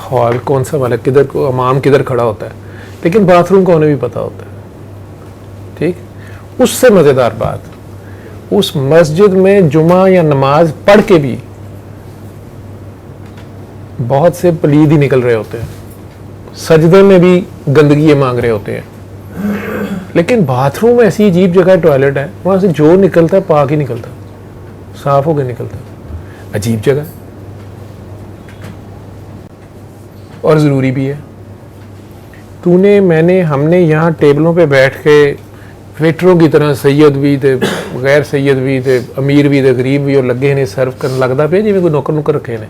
हॉल कौन सा वाला, किधर को इमाम किधर खड़ा होता है, लेकिन बाथरूम का उन्हें भी पता होता है, ठीक। उससे मज़ेदार बात, उस मस्जिद में जुमा या नमाज पढ़ के भी बहुत से पलीद ही निकल रहे होते हैं, सजदे में भी गंदगी मांग रहे होते हैं, लेकिन बाथरूम ऐसी अजीब जगह, टॉयलेट है, वहाँ से जो निकलता है पाक ही निकलता है, साफ होकर निकलता है, अजीब जगह और ज़रूरी भी है। तूने, मैंने, हमने यहाँ टेबलों पे बैठ के वेटरों की तरह सैयद भी थे, गैर सैयद भी थे, अमीर भी थे, गरीब भी, और लगे ने सर्व कर लगता पे जिम्मे कोई नौकर नुकर रखे ने,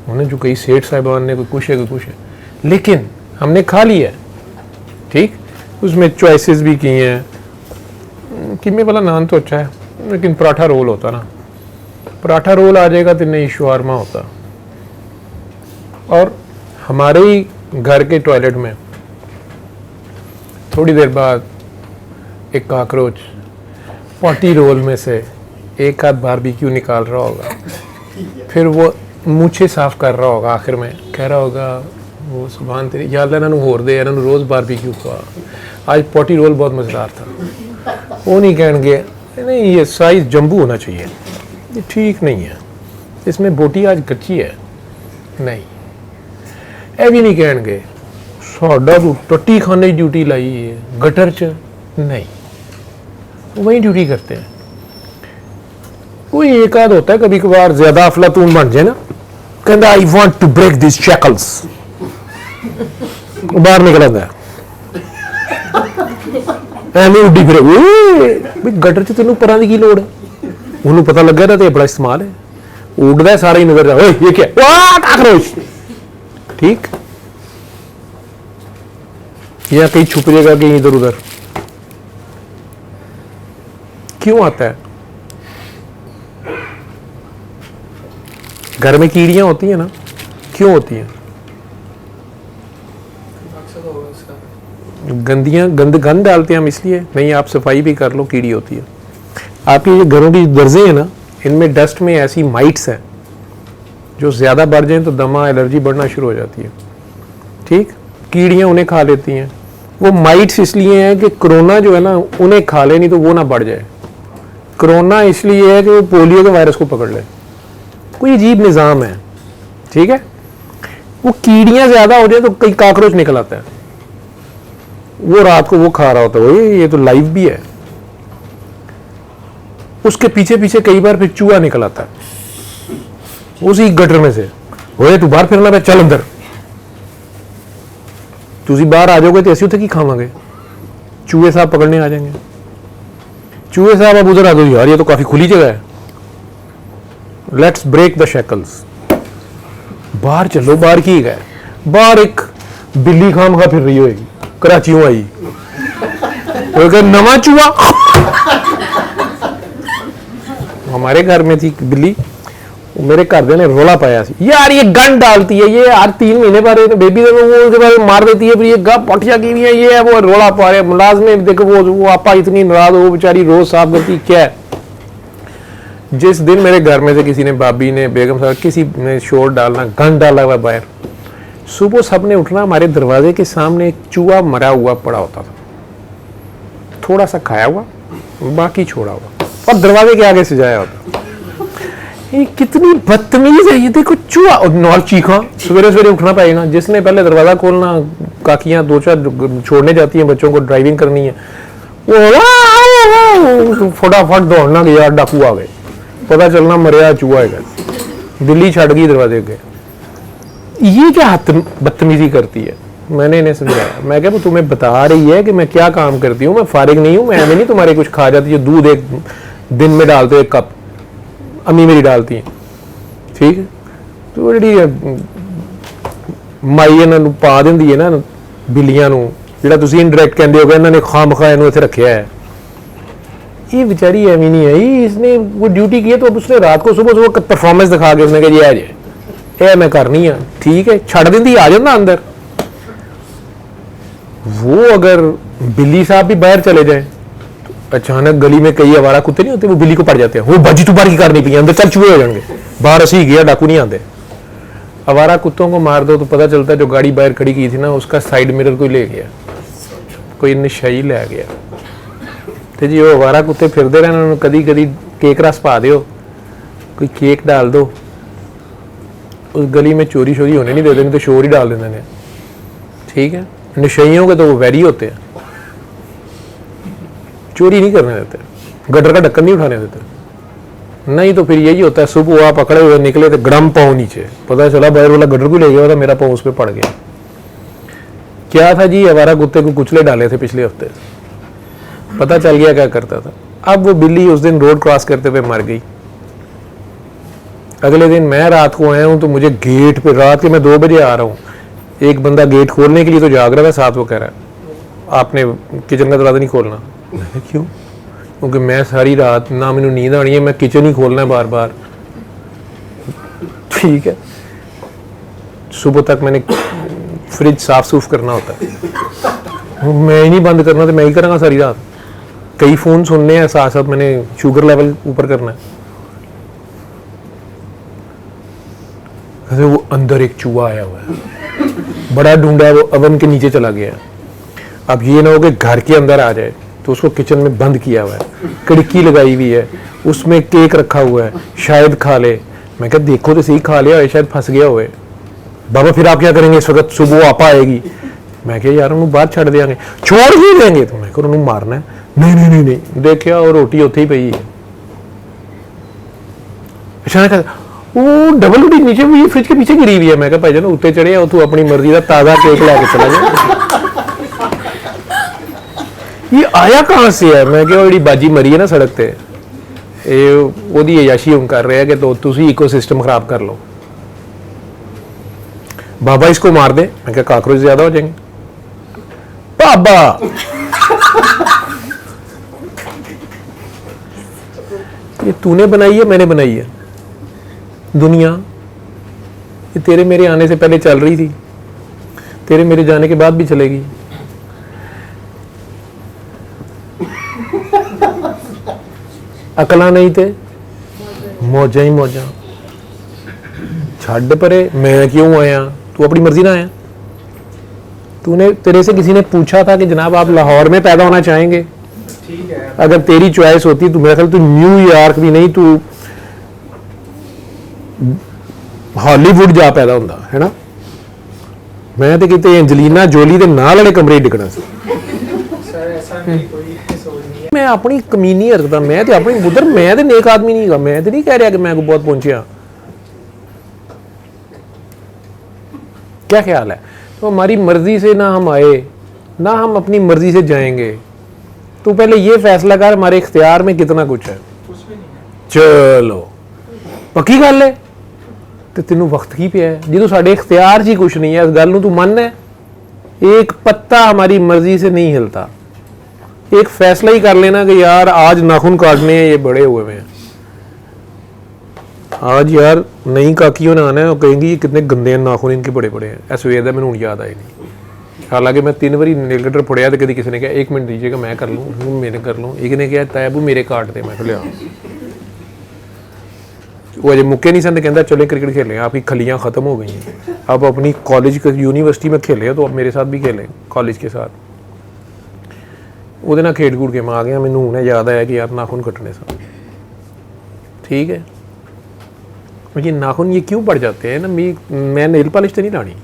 उन्हें जो कई सेठ साहिबान ने, कोई कुछ है कोई कुछ है, लेकिन हमने खा लिया है, ठीक, उसमें चॉइसेस भी की हैं। कीमे वाला नान तो अच्छा है, लेकिन पराठा रोल होता ना, पराठा रोल आ जाएगा तो नहीं शवारमा होता। और हमारे ही घर के टॉयलेट में थोड़ी देर बाद एक काकरोच पॉटी रोल में से एक आध बारबेक्यू निकाल रहा होगा, फिर वो मूछे साफ कर रहा होगा, आखिर में कह रहा होगा वो सुभान तेरी या अल्लाह इन्होंने होर दे, इन्होंने रोज़ बारबेक्यू खा, आज पॉटी रोल बहुत मज़ेदार था। वो नहीं कहेंगे नहीं ये साइज़ जंबू होना चाहिए, ये ठीक नहीं है, इसमें बोटी आज कच्ची है, नहीं ये भी नहीं कहेंगे साडा तू टट्टी खाने की ड्यूटी लाई है गटर च, नहीं वही ड्यूटी करते हैं। कोई एक आध होता है कभी कभार ज्यादा अफलातून बन जाए ना, कहता I want to break this shackles, बाहर निकल आता है ਐਵੇਂ ਉੱਡੀ ਫਿਰੇ ਵੀ ਗਟਰ 'ਚ ਤੈਨੂੰ ਪਰਾਂ ਦੀ ਕੀ ਲੋੜ ਹੈ, ਉਹਨੂੰ ਪਤਾ ਲੱਗਿਆ ਤਾਂ ਬੜਾ ਇਸਤੇਮਾਲ ਹੈ, ਉੱਡਦਾ ਸਾਰਾ ਹੀ ਨਜ਼ਰ ਓਏ ਇਹ ਕੀ ਵਾਹ काकरोच, ठीक, या कहीं छुप जाएगा कहीं इधर उधर, क्यों आता है? घर में कीड़ियां होती हैं ना, क्यों होती हैं? गंद डालते हैं हम इसलिए नहीं, आप सफाई भी कर लो कीड़ी होती है। आपके ये घरों की दर्जे हैं ना, इनमें डस्ट में ऐसी माइट्स हैं जो ज़्यादा बढ़ जाएं तो दमा एलर्जी बढ़ना शुरू हो जाती है, ठीक, कीड़ियाँ उन्हें खा लेती हैं। वो माइट्स इसलिए हैं कि कोरोना जो है ना उन्हें खा ले, नहीं तो वो ना बढ़ जाए। कोरोना इसलिए है कि वो पोलियो के वायरस को पकड़ ले, कोई अजीब निज़ाम है, ठीक है। वो कीड़ियाँ ज़्यादा हो जाए तो कई काकरोच निकल आता है, वो रात को वो खा रहा होता है, ये तो लाइव भी है। उसके पीछे पीछे कई बार फिर चूहा निकल आता है उसी गटर में से, ओए तू बाहर फिरना पे, चल अंदर, तुसी बाहर आ जाओगे तो ऐसे उठे की खावांगे, चूहे साहब पकड़ने आ जाएंगे। चूहे साहब अब उधर आ दो यार, ये तो काफी खुली जगह है, लेट्स ब्रेक द शैकल्स, बाहर चलो। बाहर की गए, बाहर एक बिल्ली खाम खा फिर रही होगी, कराचियों आई, तो नवा चूहा हमारे घर में थी बिल्ली, मेरे घर ने रोला पाया सी, यार ये गन डालती है, ये हर 3 महीने बाद बेबी वो उसके बाद मार देती है, फिर ये गा पटिया की हुई है, ये है वो रोला पा रहे मुलाजमे, देखो वो आपा इतनी नाराज हो, बेचारी रोज साफ करती, क्या है। जिस दिन मेरे घर में से किसी ने, भाभी ने, बेगम साहब, किसी ने शोर डालना, गन डाला हुआ बाहर, सुबह सबने उठना, हमारे दरवाजे के सामने एक चूहा मरा हुआ पड़ा होता था, थोड़ा सा खाया हुआ, बाकी छोड़ा हुआ, और दरवाजे के आगे सजाया होता। ये कितनी बदतमीज है, ये देखो चूहा, और नॉर चीखा, सवेरे सवेरे उठना पड़ेगा, जिसने पहले दरवाजा खोलना, काकियां 2-4 छोड़ने जाती हैं बच्चों को, ड्राइविंग करनी है, वो फटाफट दौड़ना कि यार डाकू आ गए, पता चलना मरिया चूहा है, बिल्ली छड़ गई दरवाजे के। ये क्या बदतमीजी करती है। मैंने इन्हें समझाया, मैं क्या तुम्हें बता रही है कि मैं क्या काम करती हूँ, मैं फारिग नहीं हूँ, मैं नहीं तुम्हारे कुछ खा जाती है, दूध एक दिन में डालते 1 कप अम्मी मेरी डालती हैं, ठीक है, तो जी माई इन्होंने पा देंदी है ना बिल्लियां नूं, जिहड़ा तुसीं इनडायरैक्ट कहंदे हो कि इन्होंने खाम खा इन्होंने इत्थे रखा है, ये बेचारी एवं नहीं है, इसने वो ड्यूटी की है, तो अब उसने रात को सुबह परफॉर्मेंस दिखा के उसने कहा जी आज ये मैं करनी है, ठीक है, छड़ देंदी, आ जाता अंदर। वो अगर बिल्ली साहब भी बाहर चले जाए, अचानक गली में कई आवारा कुत्ते नहीं होते, वो बिल्ली को पड़ जाते हैं, वो बाजी तू बार की करनी पी, अंदर चल चूहे हो जाएंगे, बाहर असी गया डाकू नहीं आते। आवारा कुत्तों को मार दो तो पता चलता है जो गाड़ी बाहर खड़ी की थी ना, उसका साइड मिरर कोई ले गया, कोई नशाई ले गया, तो जी वो आवारा कुत्ते फिरते रहने, उन्होंने कदी कदी केक रस पा दो, कोई केक डाल दो, उस गली में चोरी शोरी होने नहीं देते, नहीं तो शोर ही डाल देते हैं, ठीक है। नशाइयों के तो वो वैरी होते हैं, चोरी नहीं करने देते, गटर का ढक्कन नहीं उठाने देते, नहीं तो फिर यही होता है, सुबह आप पकड़े हुए निकले तो गड़म पाँव नीचे, पता चला बाहर वाला गटर को ले गया था, मेरा पाँव उस पर पड़ गया। क्या था जी, आवारा कुत्ते को कुचले डाले थे पिछले हफ्ते, पता चल गया क्या करता था। अब वो बिल्ली उस दिन रोड क्रॉस करते हुए मर गई। अगले दिन मैं रात को आया हूँ तो मुझे गेट पे, रात के मैं 2 बजे आ रहा हूँ, एक बंदा गेट खोलने के लिए तो जाग रहा था, साथ वो कह रहा है आपने किचन का दरवाज़ा नहीं खोलना। मैं कहा, क्यों? क्योंकि मैं सारी रात ना मैंने नींद आनी है, मैं किचन ही खोलना है बार बार। ठीक है, सुबह तक मैंने फ्रिज साफ सूफ करना होता है, मैं ही नहीं बंद करना तो मैं ही करूँगा सारी रात। कई फ़ोन सुनने हैं साथ साथ, मैंने शुगर लेवल ऊपर करना है। वो अंदर एक चूहा आया हुआ है, बड़ा ढूंढा है, वो अवन के नीचे चला गया है। अब ये ना हो कि घर के अंदर आ जाए, तो उसको किचन में बंद किया हुआ है, खिड़की लगाई हुई है, उसमें केक रखा हुआ है, शायद खा ले। मैं कहा देखो तो सही, खा लिया है, शायद फंस गया हुए। बाबा फिर आप क्या करेंगे इस वक्त? सुबह आपा आएगी। मैं कहा यार उन्होंने बाहर छड़ देंगे, छोड़ ही देंगे। तो मैं कहा उन्होंने मारना है। नहीं नहीं नहीं नहीं, देखिया और रोटी उत्थे ही पई है। अचानक वो डबल रोटी नीचे हुई फ्रिज के पीछे गिरी हुई है। मैं कहा भाई जान उत्ते चढ़े हो, तू अपनी मर्जी का ताज़ा केक लेके चला जा। ये आया कहाँ से है? मैं क्या बाजी मरी है ना सड़क पे, ओदी अयाशी हम कर रहे हैं कि तो तुसी इकोसिस्टम खराब कर लो। बाबा इसको मार दे। मैं क्या काकरोच ज्यादा हो जाएंगे? बाबा ये तूने बनाई है मैंने बनाई है? दुनिया ये तेरे मेरे आने से पहले चल रही थी, तेरे मेरे जाने के बाद भी चलेगी। अकला नहीं थे, मौजा ही मौजा। छड़ परे, मैं क्यों आया? तू अपनी मर्जी ना आया। तूने, तेरे से किसी ने पूछा था कि जनाब आप लाहौर में पैदा होना चाहेंगे? ठीक है, अगर तेरी चॉइस होती तो मेरा ख्याल तू न्यूयॉर्क भी नहीं, तू हॉलीवुड जा पैदा होंदा है ना। मैं तो किते एंजलीना जोली दे नाल वाले कमरे डिगना सी। सर ऐसा नहीं, कोई सोच नहीं है। मैं अपनी कमीनी हरकत, मैं तो अपनी उधर, मैं तो नेक आदमी नहीं, मैं तो नहीं कह रहा कि मैं को बहुत पहुंचा। क्या ख्याल है? तो हमारी मर्जी से ना हम आए ना हम अपनी मर्जी से जाएंगे। तो पहले ये फैसला कर हमारे इख्तियार में कितना कुछ है। कुछ भी नहीं है। चलो पक्की गल है तो तेनों वक्त की पिया है जो साढ़े इख्तियार ही कुछ नहीं है। इस गल तू मन है, एक पत्ता हमारी मर्जी से नहीं हिलता। एक फैसला ही कर लेना कि यार आज नाखून काटने हैं, ये बड़े हुए हैं, आज यार नई काकियों ने आना है और कहेंगी ये कितने गंदे नाखून इनके बड़े बड़े हैं। ऐसे वेद है, मैंने याद आए नहीं। हालांकि मैं 3 बारी नेल कटर फड़िया तो कभी किसी ने कहा 1 मिनट दीजिएगा मैं कर लूँ, मेरे कर लूँ। एक ने कहा तैबू मेरे काट दे। मैं लिया वो अजय मुक्के नहीं सन, कहता चले क्रिकेट खेलें, आपकी खलियाँ ख़त्म हो गई हैं, अब अपनी कॉलेज यूनिवर्सिटी में खेले तो अब मेरे साथ भी खेलें कॉलेज के साथ। वो खेड कूद के मैं आ गया, मैंने हुणे याद आया कि यार नाखून कटने सा ठीक है। ये नाखून ये क्यों पड़ जाते हैं ना, मैं नेल पॉलिश तो नहीं लानी,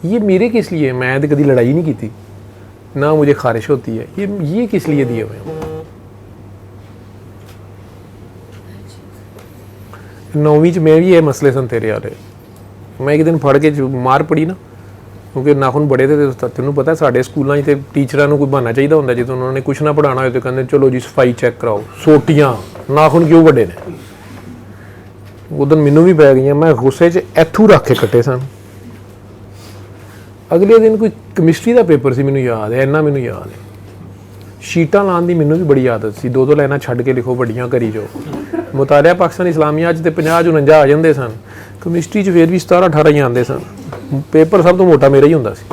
ये मेरे किस लिए? मैं तो कभी लड़ाई नहीं की थी ना, मुझे खारिश होती है। ये किस लिए दिए हुए हैं? 9वीं च मैं भी ये मसले सन तेरे वाले। मैं एक दिन फड़ के मार पड़ी ना, क्योंकि नाखून बड़े थे। तेनों पता है साढ़े स्कूलों से टीचर को कोई बहाना चाहिए होंगे, जो उन्होंने कुछ ना पढ़ाना हो तो कहते चलो जी सफाई चेक कराओ, सोटियाँ नाखून क्यों बड़े ने। उधर मैनू भी पै गई, मैं गुस्से च इथू रख के कटे सन। अगले दिन कोई कैमिस्ट्री का पेपर से, मैनू याद है, इन्ना मैनू याद है, शीटा लाने की मैनू भी बड़ी आदत सी। 2 लाइनां छड्ड के लिखो, बड़ियां करी जो। मुतालिया पाकिस्तान इस्लामिया तो 50-49 आ जाते सन, कैमिस्ट्री च फिर भी 17-18 ही आते सन। पेपर सब तो मोटा मेरा ही होंदा सी।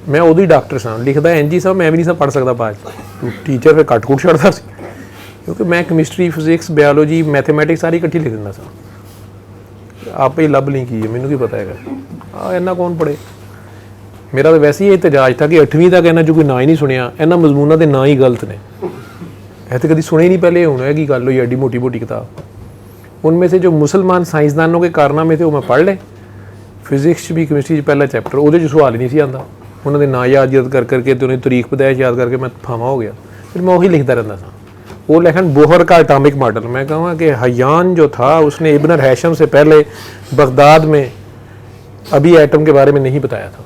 मैं उदों ही डॉक्टर सा, लिखदा इंज ही सा, मैं भी नहीं सा पढ़ सकता बाद। टीचर फिर कट कुट छड्डदा सी, क्योंकि मैं कैमिस्ट्री फिजिक्स बायोलॉजी मैथमेटिक्स सारी इकट्ठी लिख दिंदा सा। आप ही लभ नहीं की है, मैनू की पता है इन्ना कौन पढ़े। मेरा तो वैसे ही एहतजाज था कि 8वीं तक इन्होंने जो कोई ना ही नहीं सुनिया, इन्होंने मजमूना के ना ही गलत ने, ऐसे कभी सुने ही नहीं पहले। हूँ है कि गल हुई एडी मोटी मोटी किताब। उनमें से जो मुसलमान साइंसदानों के कारनामे थे वो मैं पढ़ ले। फिजिक्स भी कैमिस्ट्री पहला चैप्टर वो सवाल ही नहीं सी आंदा, उन्होंने ना याद करके तो उन्हें तारीख पैदाइश याद करके मैं फामा हो गया। फिर मैं वही लिखता रहता था। वो लेखन बोहर का एटॉमिक मॉडल, मैं कहूँगा कि हयान जो था उसने इब्न हैशम से पहले बगदाद में अभी एटम के बारे में नहीं बताया था।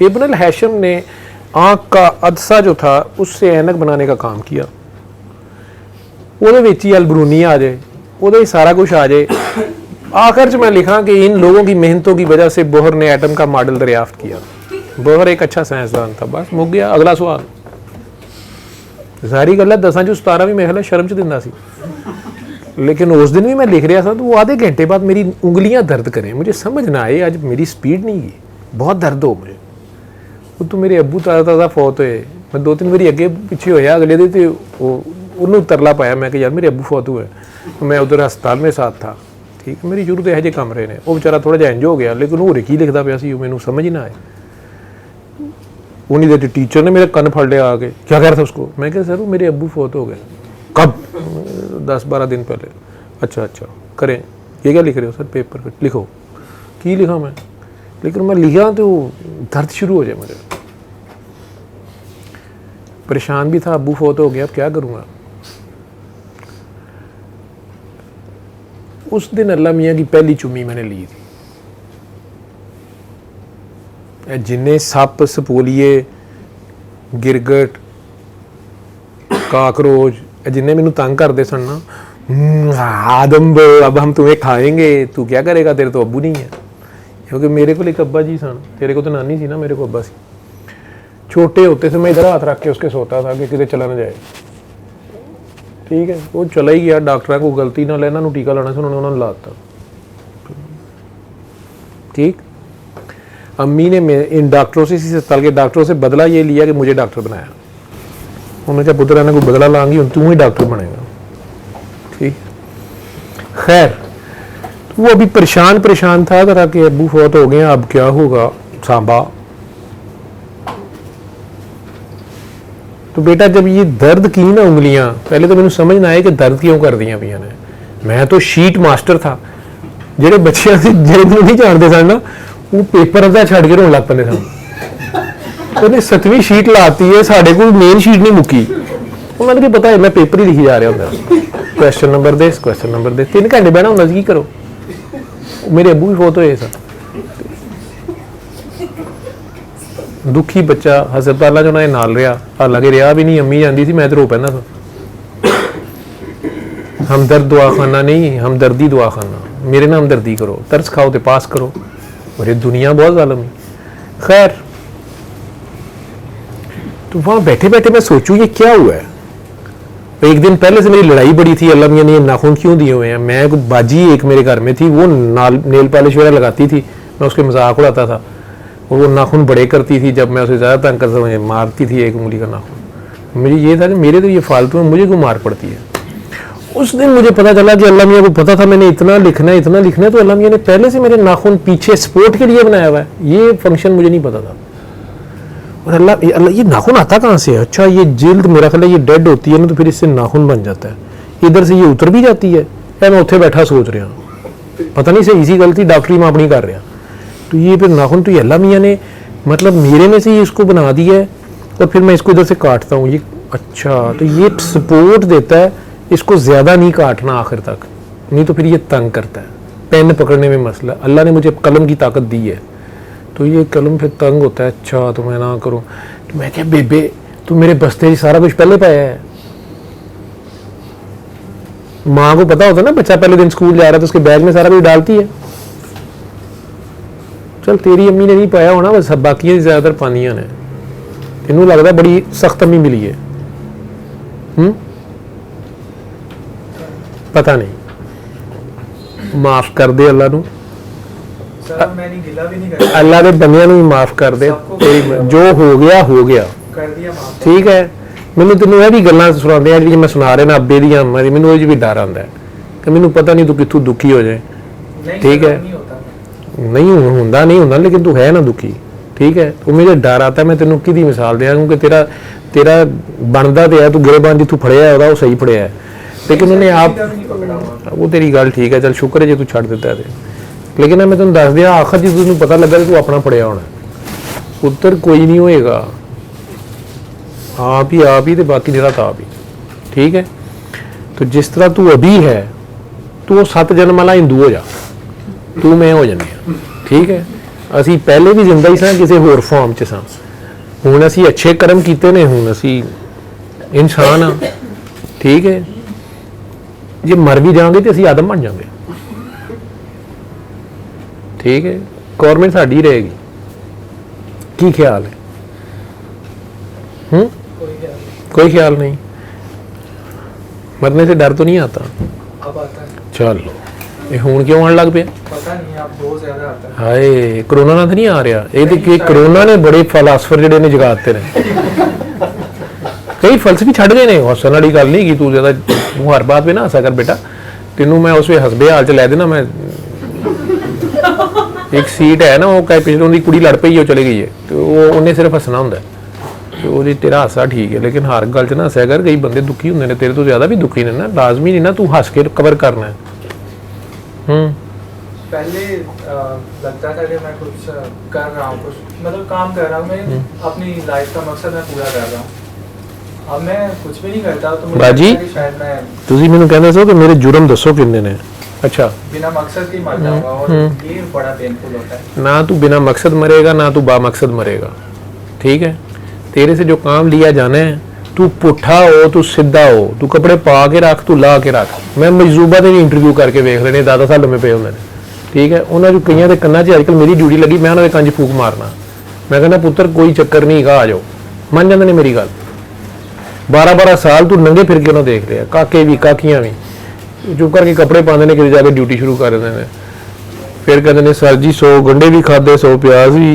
इब्न हैशम ने आँख का अदसा जो था उससे ऐनक बनाने का काम किया। वो ही अलबरूनी आ जाए, वो सारा कुछ आ जाए, आखिर में लिखा कि इन लोगों की मेहनतों की वजह से बोहर ने एटम का मॉडल दरियाफ्त किया। बोहर एक अच्छा साइंसदान था, बस मुक गया। अगला सवाल। सारी गल 10 चो 17 भी मेरे ख्याल शर्म च दिंदा सी, लेकिन उस दिन भी मैं लिख रहा था तो वो आधे घंटे बाद मेरी उंगलियां दर्द करें, मुझे समझ ना आए आज मेरी स्पीड नहीं गई, बहुत दर्द हो मुझे। वो तो मेरे अब्बू ताज़ा फौत होए, मैं 2-3 बारी अगे पिछे होया, अगले दिन तो उन्होंने तरला पाया मैं कि यार मेरे अब्बू फौत हुए, मैं उधर हस्पताल में साथ था। ठीक है, मेरी शुरू तो यह जे कमरे ने, वो बेचारा थोड़ा जिहा इंज हो गया, लेकिन होर की लिखता पाया सी, मैनू समझ ही ना आए। उन्हीं दे टीचर ने मेरे कन फड़ लिया आके, क्या कह रहा था उसको? मैं कहा सर मेरे अब्बू फौत हो गए। कब? 10-12 दिन पहले। अच्छा करें, ये क्या लिख रहे हो सर? पेपर पे लिखो। की लिखा मैं? लेकिन मैं लिखा तो दर्द शुरू हो जाए मुझे, परेशान भी था, अब्बू फौत हो गया, अब क्या करूँगा। उस दिन अल्लाह मियाँ की पहली चुम्मी मैंने ली थी। जिन्ने सप सपोलिए गिरगट काकरोच जिन्ने मैनू तंग करते सन ना, आदम अब हम तुम्हें खाएंगे, तू क्या करेगा, तेरे तो अब्बू नहीं है। क्योंकि मेरे को एक अब्बा जी सन, तेरे को तो नानी सी ना, मेरे को अब्बा सी। छोटे होते से मैं इधर हाथ रख के उसके सोता था कि किसी चला ना जाए। ठीक है, वो चला ही गया, डॉक्टर को गलती ना लेना, टीका लाना से उन्होंने लाता। ठीक, अम्मी ने इन डॉक्टरों से, इसी अस्पताल के डॉक्टरों से बदला ये लिया कि मुझे डॉक्टर बनाया। उन्होंने कहा पुत्र ने कोई बदला लाऊंगी, तू ही डॉक्टर बनेगा। ठीक, खैर वो अभी परेशान था तरह के अब्बू फौत हो गए, अब क्या होगा सांबा। तो बेटा जब ये दर्द की ना उंगलियां, पहले तो मैंने समझ ना आए कि दर्द क्यों कर दिया भैया ने। मैं तो शीट मास्टर था, जेडे बच्चे जेडे नहीं जानते सन ना, वो पेपर अद्धा छड़ के रोन लग पैंदे सन। उन्हें 7वीं शीट लाती है, साढ़े को मेन शीट नहीं मुकी। उन्होंने क्या पता है मैं पेपर ही लिखी जा रहा होंगे, क्वेश्चन नंबर दे 3 घंटे बहना होंगे, की करो। मेरे अब्बू भी फौत होए सन। दुखी बच्चा हस्पताल च उन्होंने नाल रहा, हालांकि रहा भी नहीं, अम्मी जाती थी, मैं तो रो पैंदा था। हमदर्द दुआखाना नहीं, हमदर्दी दुआखाना, मेरे नाम हमदर्दी करो, तरस खाओ तो पास करो। और ये दुनिया बहुत ज़ालिम है। खैर तो वहाँ बैठे बैठे मैं सोचूं ये क्या हुआ है। एक दिन पहले से मेरी लड़ाई बड़ी थी, अल्लाह मियाँ ने नाखून क्यों दिए हुए हैं। मैं बाजी एक मेरे घर में थी, वो नेल पॉलिश वगैरह लगाती थी, मैं उसके मजाक उड़ाता था, और वो नाखून बड़े करती थी। जब मैं उसे ज़्यादा तंग करता मुझे मारती थी एक उंगली का नाखून। मुझे ये था कि मेरे तो ये फालतू में मुझे क्यों मार पड़ती है। उस दिन मुझे पता चला कि अल्लाह मियाँ को पता था मैंने इतना लिखना है, तो अल्लाह मियाँ ने पहले से मेरे नाखून पीछे सपोर्ट के लिए बनाया हुआ है। ये फंक्शन मुझे नहीं पता था। और अल्लाह ये नाखून आता कहाँ से है? अच्छा ये जिल्द मेरा ख्याल है ये डेड होती है ना, तो फिर इससे नाखून बन जाता है, इधर से ये उतर भी जाती है। मैं उत्थे बैठा सोच रहा, पता नहीं से इसी गलती डॉक्टरी में अपनी कर रहा, तो ये फिर नाखून तो ये अल्लाह मियाँ ने मतलब मेरे में से ये इसको बना दिया है, और फिर मैं इसको इधर से काटता हूँ ये। अच्छा तो ये सपोर्ट देता है, इसको ज़्यादा नहीं काटना आखिर तक, नहीं तो फिर ये तंग करता है। पेन पकड़ने में मसला, अल्लाह ने मुझे कलम की ताकत दी है, तो ये कलम फिर तंग होता है। अच्छा तो मैं ना करूँ, तो मैं क्या बेबे तू मेरे बस्ते सारा कुछ पहले पाया है। माँ को पता होता है ना, बच्चा पहले दिन स्कूल जा रहा है तो उसके बैग में सारा कुछ डालती है। चल तेरी अम्मी ने नहीं पाया होना, बस बाकी ज़्यादातर पानियाँ ने। इनू लगता बड़ी सख्त अम्मी मिली है। पता नहीं, माफ कर दे अल्लाह नू, अल्लाह के बंदियां नू माफ कर दे। जो हो गया ठीक है। मैनू तेन यह भी गल्लां सुनाते हैं जी मैं सुना रहा अब्बे दियां, मैनू भी डर आता है कि मैनू पता नहीं तू कितों दुखी हो जाए। ठीक है, नहीं होंदा, लेकिन तू है ना दुखी। ठीक है, वो मुझे डर आता है। मैं तेनों कि मिसाल दिया, क्योंकि तेरा बनता तो है, तू गिरेबान जितों फड़िया है वो सही फड़िया है, लेकिन उन्हें आप वो तेरी गल ठीक है, चल शुक्र है जो तू छड़ दिता है। लेकिन मैं तेन दस दिया आखिर जो तुम पता लगा तू अपना फड़िया होना, पुत्र कोई नहीं होएगा, आप ही तो बाकी जरा तो आप ही। ठीक है, तो जिस तरह तू अभी है, तू 7 जन्म वाला हिंदू हो जा, तू मैं हो जाने। ठीक है, असी पहले भी जिंदा ही सा, किसी होर फॉर्म च सा, हुण असी अच्छे कर्म कीते ने, हुण असी इंसान हाँ। ठीक है, जे मर भी जाएंगे तो असी आदम बन जाएंगे। ठीक है, गवर्नमेंट साडी रहेगी। की ख्याल है? कोई ख्याल नहीं। मरने से डर तो नहीं आता? अब आता है, चलो ये हुण क्यों आने लग पे? पता नहीं, अब बहुत ज्यादा आता है। हाय कोरोना ना तो नहीं आ रहा ये तो कोरोना ने बड़े फिलासफर ਜਿਹੜੇ ਨੇ ਜਗਾਤੇ ਨੇ कई फलसफी छड़ गए ने हसन वाली गल नहीं कि तू ज्यादा तू हर बात पे ना हंसा कर बेटा तेनू मैं उस वे हसबे हाल च लै देना मैं एक सीट है ना वो कह पिछले उनकी कुड़ी लड़ पई है चले गई है तो वो उन्हें सिर्फ हसना होंगे तो वो तेरा हासा ठीक है लेकिन हर गल च ना हंसया कर कई बंदे दुखी होंगे ने तेरे तो ज्यादा भी दुखी ने ना लाजमी नहीं ना तू हंस के कवर करना है। पहले लगता था कि मैं कुछ कर रहा हूँ, कुछ मतलब काम कर रहा हूँ, मैं अपनी लाइफ का मकसद मैं पूरा कर रहा हूँ। अब मैं कुछ भी नहीं करता तो मुझे बाजी लगता है कि शायद मैं ਤੁਸੀਂ ਮੈਨੂੰ ਕਹਿੰਦੇ ਸੋ ਕਿ ਮੇਰੇ ਜੁਰਮ ਦੱਸੋ ਕਿੰਨੇ ਨੇ। अच्छा बिना मकसद के मर जाऊंगा और ये बड़ा पेनफुल होता है। ना तू बिना मकसद मरेगा ना तू बामकसद मरेगा, ठीक है। तेरे से जो काम लिया जाना है तू पुट्ठा हो तू सीधा हो तू कपड़े पा के रख तू ला के रख। मैं मजूबा के भी इंटरव्यू करके वेख रहे दादा साल लम्बे पे होंगे ठीक है उन्होंने कई के कन्ना च अजकल मेरी ड्यूटी लगी मैं उन्होंने कंज फूक मारना मैं कहना पुत्र कोई चक्कर नहीं गा आ जाओ मन जाते ने मेरी गल 12-12 साल तू नंगे फिर के उन्होंने देख रहे काके भी काकियां भी चुप करके कपड़े पाते हैं कि जाके ड्यूटी शुरू कर देते हैं फिर कहते हैं सर जी 100 गंढे भी खाते 100 प्याज भी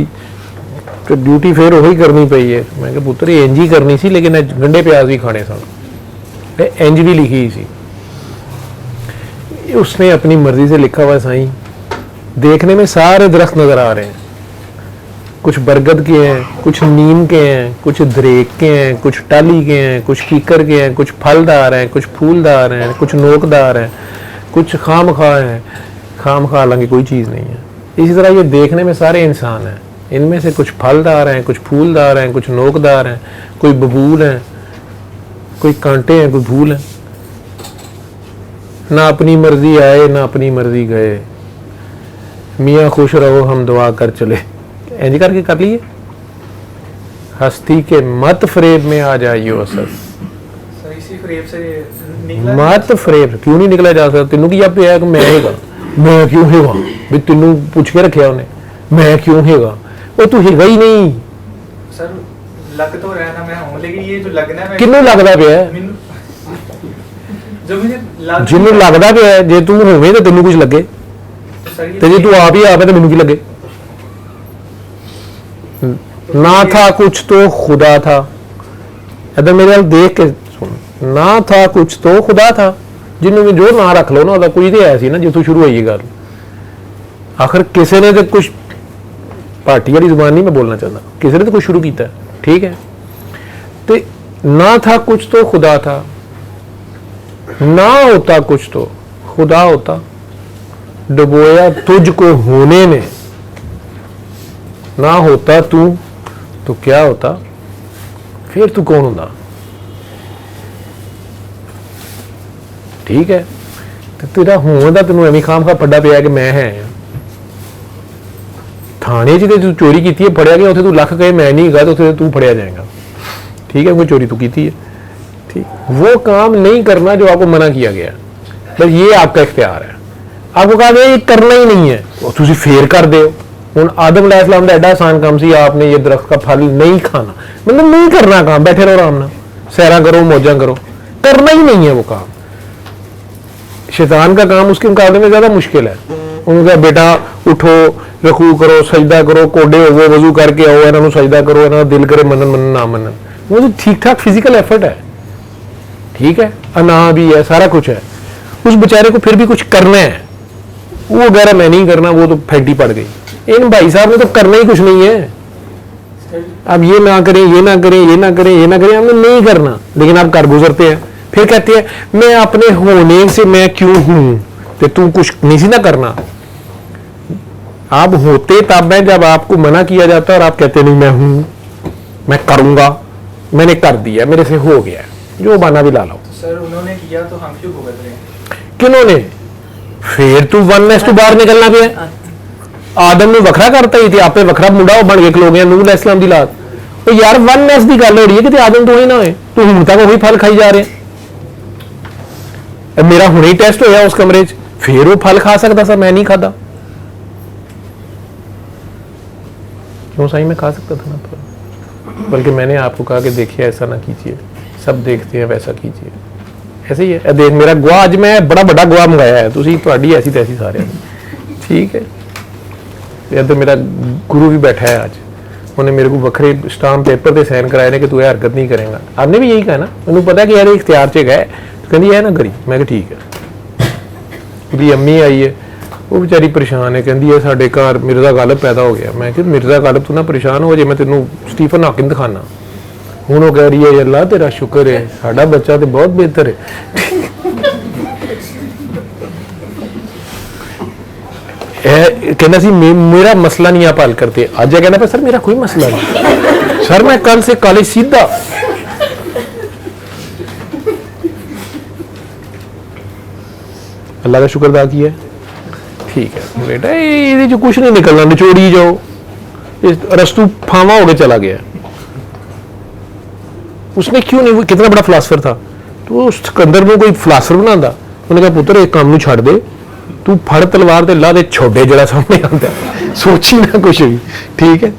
तो ड्यूटी फिर वही करनी पई है। मैं कहा पुत्र ये इंज ही करनी सी लेकिन गंढे प्याज भी खाने सन इंज भी लिखी सी उसने अपनी मर्जी से लिखा हुआ साईं। देखने में सारे दरख्त नजर आ रहे हैं कुछ बरगद के हैं कुछ नीम के हैं कुछ दरेक के हैं कुछ टाली के हैं कुछ कीकर के हैं कुछ फलदार हैं कुछ फूलदार हैं कुछ नोकदार हैं कुछ खामखा हैं खामखा हालांकि कोई चीज़ नहीं है। इसी तरह ये देखने में सारे इंसान हैं इनमें से कुछ फलदार हैं कुछ फूलदार हैं कुछ नोकदार हैं कोई बबूल हैं कोई कांटे हैं कोई फूल हैं। ना अपनी मर्जी आए ना अपनी मर्जी गए मियाँ खुश रहो हम दुआ कर चले इंज करके कर लिए हस्ती के मत फ्रेब में आ जाइयो असर सही सी फ्रेम से निकला मत फ्रेब क्यों नहीं निकला जा सकता तेनू की जब है कि मैं हैगा मैं क्यों हैगा भी तेनू पूछ के रखा उन्हें मैं क्यों हैगा वो तू हैगा ही नहीं। सर लग तो रहना मैं हूँ लेकिन ये जो लगना है किन्नू लगदा पिया जो मुझे लग जिन्नू लगदा पिया जे तू होवे ते तेनू कुछ लगे सर ते जे तू आप ही आप है तो मैनू की लगे। ना था कुछ तो खुदा था इधर मेरे वाल देख के सुन ना था कुछ तो खुदा था जिन्होंने जो ना रख लो ना कुछ तो ऐसी ना जितों शुरू हुई गल आखिर किसी ने तो कुछ पार्टी वाली जुबान नहीं मैं बोलना चाहता किसी ने तो कुछ शुरू किया ठीक है तो ना था कुछ तो खुदा था ना होता कुछ तो खुदा होता डुबोया तुझको होने में ना होता तू तो क्या होता फिर तू कौन होता ठीक है तो तेरा होने का तेन एवं खाम खा पड्डा पिया कि मैं है थाने च तू चोरी की है फड़िया गया उसे तू लख कहे मैं नहीं गा तो उसे तू फड़िया जाएगा ठीक है कोई चोरी तू की है ठीक वो काम नहीं करना जो आपको मना किया गया बस ये आपका इख्तियार है आपको कहा गया ये करना ही नहीं है तुम फेर कर दो हूँ आदम अलैहिस्सलाम का एडा आसान काम सी आपने ये दरख्त का फल नहीं खाना मतलब नहीं करना काम बैठे रहो आराम सैरा करो मौजा करो करना ही नहीं है वो काम। शैतान का काम उसके मुकाबले में ज्यादा मुश्किल है उनका बेटा उठो रखू करो सजदा करो कोडे हो वजू करके आओ इन्हों सजदा करो इन्हों दिल करे मनन मनन ना मनन वो तो ठीक ठाक फिजिकल एफर्ट है ठीक है अना भी है सारा कुछ है उस बेचारे को फिर भी कुछ करना है वो वगैरह मैं नहीं करना वो तो फैक्टी पड़ गई इन भाई साहब ने तो करना ही कुछ नहीं है अब ये ना करें ये ना करें ये ना करें ये ना करें हमने नहीं करना लेकिन आप कर गुजरते हैं फिर कहते हैं मैं अपने होने से मैं क्यों हूं तो तू कुछ नहीं ना करना आप होते तब है जब आपको मना किया जाता है और आप कहते नहीं मैं हूं मैं करूंगा मैंने कर दिया मेरे से हो गया जो बहाना भी ला लो। तो सर उन्होंने किया तो हम क्यों भुगत रहे हैं किन्होंने फिर तू वननेस तो बाहर निकलना पिया आदम ने वखरा करता ही थे आपे वखरा मुंडा बन के खलो गया नूह अलैहिस्सलाम की लात तो यार वननेस की गल हो रही है कि आदम तो ही ना होए तू हुण तक वही फल खाई जा रहे मेरा हुणे ही टेस्ट होया उस कमरे च फिर वो फल खा सकता सा मैं नहीं खाता क्यों साईं, मैं खा सकता था ना, बल्कि मैंने आपको कहा कि देखिए ऐसा ना कीजिए, सब देखते हैं वैसा कीजिए। ऐसे ही है। देख मेरा गुआ, अज मैं बड़ा बड़ा गुआ मंगाया है, तुसी तुहाडी ऐसी तैसी सारे, ठीक है। इधर मेरा गुरु भी बैठा है, आज उन्हें मेरे को वखरे स्टाम्प पेपर पे साइन कराए ने कि तू यह हरकत नहीं करेगा। आपने भी यही कहा ना, मैंने पता है कि यार इख्तियार च गए, कहती है ना करी, मैं कहा ठीक है। उसकी अम्मी आई है, वो बेचारी परेशान है, कहती है साढ़े घर मिर्जा गालिब पैदा हो गया। मैं कि मिर्जा गालिब तू ना परेशान हो जे, मैं तेनों स्टीफन हाकिम दिखाना। हूँ वो कह रही है अल्लाह तेरा शुक्र है, साडा बच्चा तो बहुत बेहतर है। कहना सी मेरा मसला नहीं आप हल करते। आज कहना पे सर मेरा कोई मसला नहीं सर, मैं कल से कॉलेज सीधा। अल्लाह का शुक्र अदा किया, ठीक है बेटा, ये जो कुछ नहीं निकलना, निचोड़ी जाओ, रस्तू फावा हो गया चला गया। उसने क्यों नहीं, वो कितना बड़ा फिलासफर था, तो उस सिकंदर में कोई फिलासफर बनाता, उन्होंने कहा पुत्र एक काम नूं छड़ दे, तू फड़ तलवार ते ला दे छोड़े जड़ा सामने आता, सोची ना कुछ भी, ठीक है।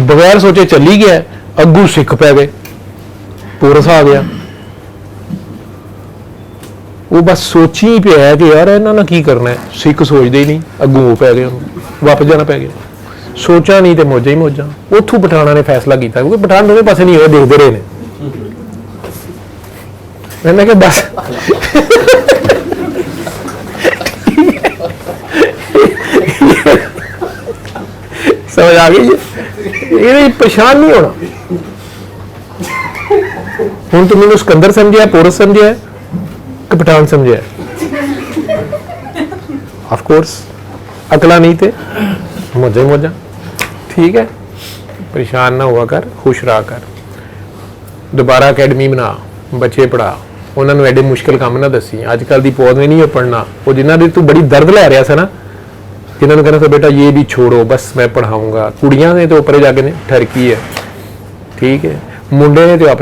बगैर सोचे चली गया, अगू सिख पै गए, पोरस आ गया। वो बस सोची ही पे है कि यार इन्होंने की करना है, सिख सोचते ही नहीं, अगू वो पै गए, वापस जाना पै गया। सोचा नहीं तो मौजा ही मौजा। उथों पठाना ने फैसला किया, क्योंकि पठान दोनों पासे नहीं होए, देखते रहे ने। मैंने कहा बस समझ आ गई, ये परेशान नहीं होना। हूं तुम मैंने सिकंदर समझा, पोरस समझा कि पठान समझा? ऑफ कोर्स अकला नहीं थे, मौजा ही मौजा, ठीक है। परेशान ना हुआ कर, खुश रहा कर। दोबारा अकैडमी बना, बच्चे पढ़ा, उन्होंने एडे मुश्किल काम ना दसी। अजकल की पौध में नहीं पढ़ना, वो जिन्होंने तू बड़ी दर्द लै रहा था ना, जिन्होंने कहना था बेटा ये भी छोड़ो बस मैं पढ़ाऊंगा, कुड़ियां ने तो ऊपर जाके ने ठरकी है, ठीक है। मुंडे ने तो आप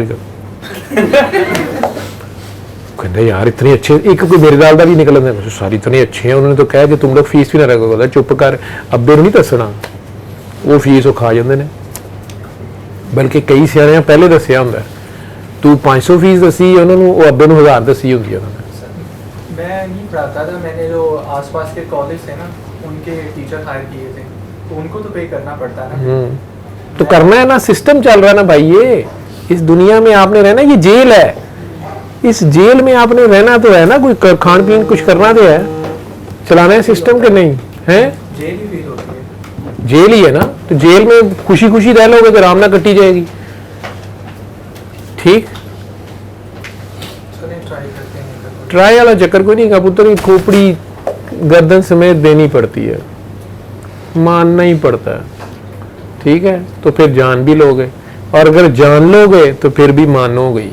कहते यार इतने अच्छे, एक कोई मेरे गाल का भी निकल आते सारे इतने अच्छे हैं, उन्होंने तो कहा कि तुम लोग फीस भी ना रखो, चुप कर, अब्बे नहीं दसना, वो फीस वो खा जाते हैं। बल्कि कई सियाने पहले दसिया होंगे, तू 500 फीस दसी उन्होंने, वो अब्बे को 1000 दसी होंगी उन्होंने। मैं नहीं पढ़ाता था, मैंने जो आसपास के कॉलेज थे ना उनके टीचर हायर किए थे, तो उनको तो पे करना पड़ता है ना। तो करना है ना, सिस्टम चल रहा है ना भाई, ये इस दुनिया में आपने रहना, ये जेल है, इस जेल में आपने रहना तो है ना, कोई खान पीन कुछ करना तो है, चलाना है सिस्टम के नहीं है। जेल ही फील होती है, जेल ही है ना, तो जेल में खुशी खुशी रह लोगे तो आराम ना कटी जाएगी, ठीक। ट्राई वाला चक्कर कोई नहीं, कबूतर की खोपड़ी गर्दन समेत देनी पड़ती है, मानना ही पड़ता है, ठीक है। तो फिर जान भी लोगे, और अगर जान लोगे तो फिर भी मानोगे ही।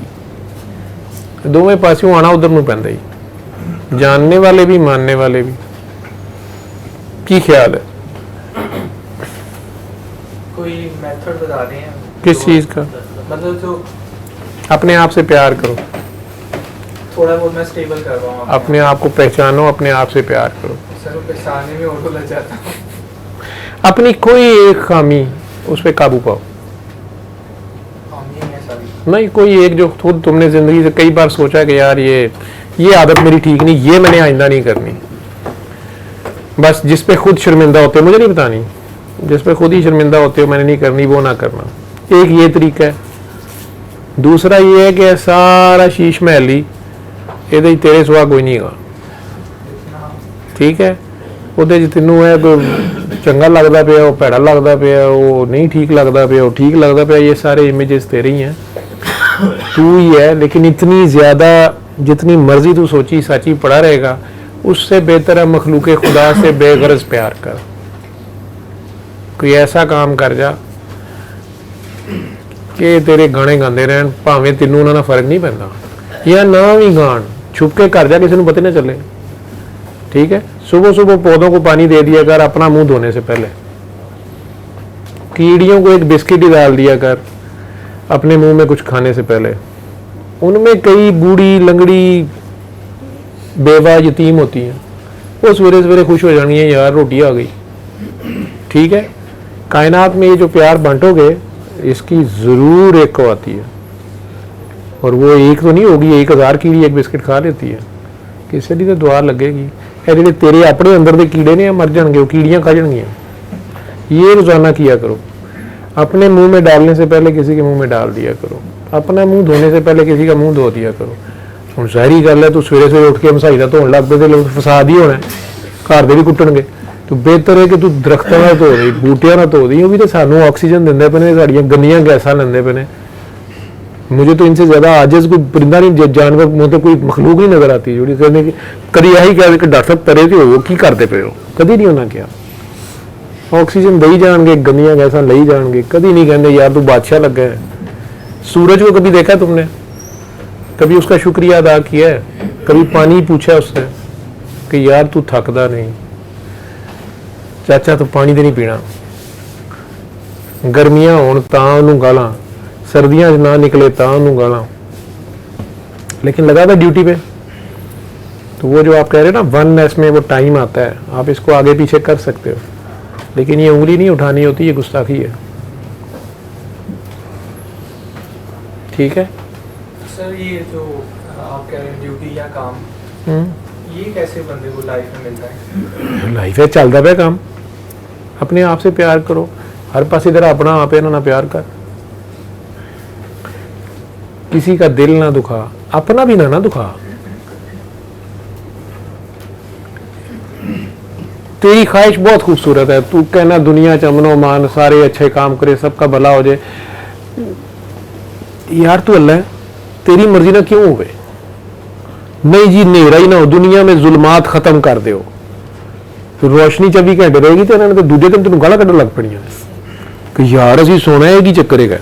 दोवें पासों आना उधर में पैंदा ही, जानने वाले भी मानने वाले भी। की ख्याल है? कोई मेथड बता रहे हैं किस चीज का? मतलब जो अपने आप से प्यार करो, थोड़ा बहुत मैं स्टेबल कर रहा हूँ अपने आप को पहचानो, अपने आप से प्यार करो। सर पहचानने में ऑटो लग जाता हूँ। अपनी कोई एक खामी उस पर काबू पाओ, नहीं कोई एक जो खुद तुमने जिंदगी से कई बार सोचा है कि यार ये आदत मेरी ठीक नहीं, ये मैंने आइंदा नहीं करनी। बस जिस पे खुद शर्मिंदा होते हो, मुझे नहीं बतानी, जिस पे खुद ही शर्मिंदा होते हो मैंने नहीं करनी, वो ना करना। एक ये तरीका है। दूसरा ये है कि सारा शीश महली ये तेरे सिवा कोई नहीं है, ठीक है। ਉਹਦੇ ਚ ਤੈਨੂੰ है कोई चंगा लगता पे, वो भैड़ा लगता पे, वो नहीं ठीक लगता पे, वो ठीक लगता पे, ये सारे इमेजेस तेरे ही हैं, तू ही है। लेकिन इतनी ज़्यादा जितनी मर्जी तू सोची साची पड़ा रहेगा, उससे बेहतर है मखलूक खुदा से बेगरज प्यार कर। कोई ऐसा काम कर जा कि तेरे गाने गाते रहन, भावें तेनों उन्होंने फर्क नहीं पैंदा, या ना भी गान, छुप के कर जा, किसी को पता ना चले, ठीक है। सुबह सुबह पौधों को पानी दे दिया कर अपना मुंह धोने से पहले, कीड़ियों को एक बिस्किट ही डाल दिया कर अपने मुंह में कुछ खाने से पहले। उनमें कई बूढ़ी लंगड़ी बेवा यतीम होती हैं, वो सवेरे सवेरे खुश हो जानी है यार रोटी आ गई, ठीक है। कायनात में ये जो प्यार बांटोगे इसकी ज़रूर एक को आती है, और वो एक तो नहीं होगी, 1000 कीड़ी एक बिस्किट खा लेती है, किसी दी तो दुआ लगेगी। ये जेडे तेरे अपने अंदर के कीड़े ने मर जाएंगे, वो कीड़ियाँ खा जाएंगियाँ। ये रोज़ाना किया करो, अपने मुंह में डालने से पहले किसी के मुंह में डाल दिया करो, अपना मुंह धोने से पहले किसी का मुंह धो दिया करो। ਹੁਣ ਜ਼ਾਹਰੀ ਗੱਲ ਹੈ, ਤੂੰ ਸਵੇਰੇ ਸਵੇਰੇ ਉੱਠ ਕੇ ਮਸਾਈ ਦਾ ਧੋਣ ਲੱਗ ਪਏ ਤੇ ਲੋਕ ਫਸਾਦ ਹੀ ਹੋਣਾ, ਘਰ ਦੇ ਵੀ ਕੁੱਟਣਗੇ। ਤੂੰ ਬਿਹਤਰ ਹੈ ਕਿ ਤੂੰ ਦਰਖਤਾਂ ਨਾਲ ਧੋ ਦੇ, ਬੂਟਿਆਂ ਨਾਲ ਧੋ ਦੇ, ਉਹ ਵੀ ਤਾਂ ਸਾਨੂੰ ਆਕਸੀਜਨ ਦਿੰਦੇ ਪਏ ਨੇ, ਸਾਡੀਆਂ ਗੰਦੀਆਂ ਗੈਸਾਂ ਲੈਂਦੇ ਪਏ ਨੇ। मुझे तो इनसे ज़्यादा आजिज़ कोई परिंदा नहीं, जानवर मतलब कोई मखलूक नहीं नज़र आती जो कहने की कभी यही कह कि डॉक्टर साहब परे तो हो की करते पे हो, कभी नहीं होना क्या। ऑक्सीजन दई जाएंगे, गंदियां गैसां लई जाएंगे, कभी नहीं कहते यार तू बादशाह लगा है। सूरज को कभी देखा तुमने, कभी उसका शुक्रिया अदा किया है, कभी पानी पूछा उससे कि यार तू थकदा नहीं चाचा, तो पानी तो नहीं पीना। गर्मियां होण तां उहनूं गालां, सर्दियां ना निकले तां उहनूं गालां, लेकिन लगा था ड्यूटी पे। तो वो जो आप कह रहे हैं ना वननेस में वो टाइम आता है, आप इसको आगे पीछे कर सकते हो, लेकिन ये उंगली नहीं उठानी होती, ये गुस्ताखी है। ठीक है सर, ये जो आप कह रहे हैं ड्यूटी या काम, ये कैसे बंदे को लाइफ में मिलता है? लाइफ है, चलता पे काम। अपने आप से प्यार करो, हर पास इधर अपना आप है ना प्यार कर, किसी का दिल ना दुखा, अपना भी ना दुखा। तेरी ख्वाहिश बहुत खूबसूरत है, तू कहना दुनिया च अमनो मान, सारे अच्छे काम करे, सबका भला हो जाए। यार तू अल्लाह है, तेरी मर्जी ना क्यों होवे? नहीं जी, नेरा ही ना हो, दुनिया में जुल्मात खत्म कर दो, तो रोशनी 24 घंटे रहेगी, तो इन्होंने तो दूजे दिन तेन गाला कढ़न लग पड़ियां कि यार असी सोना है, की चक्कर है,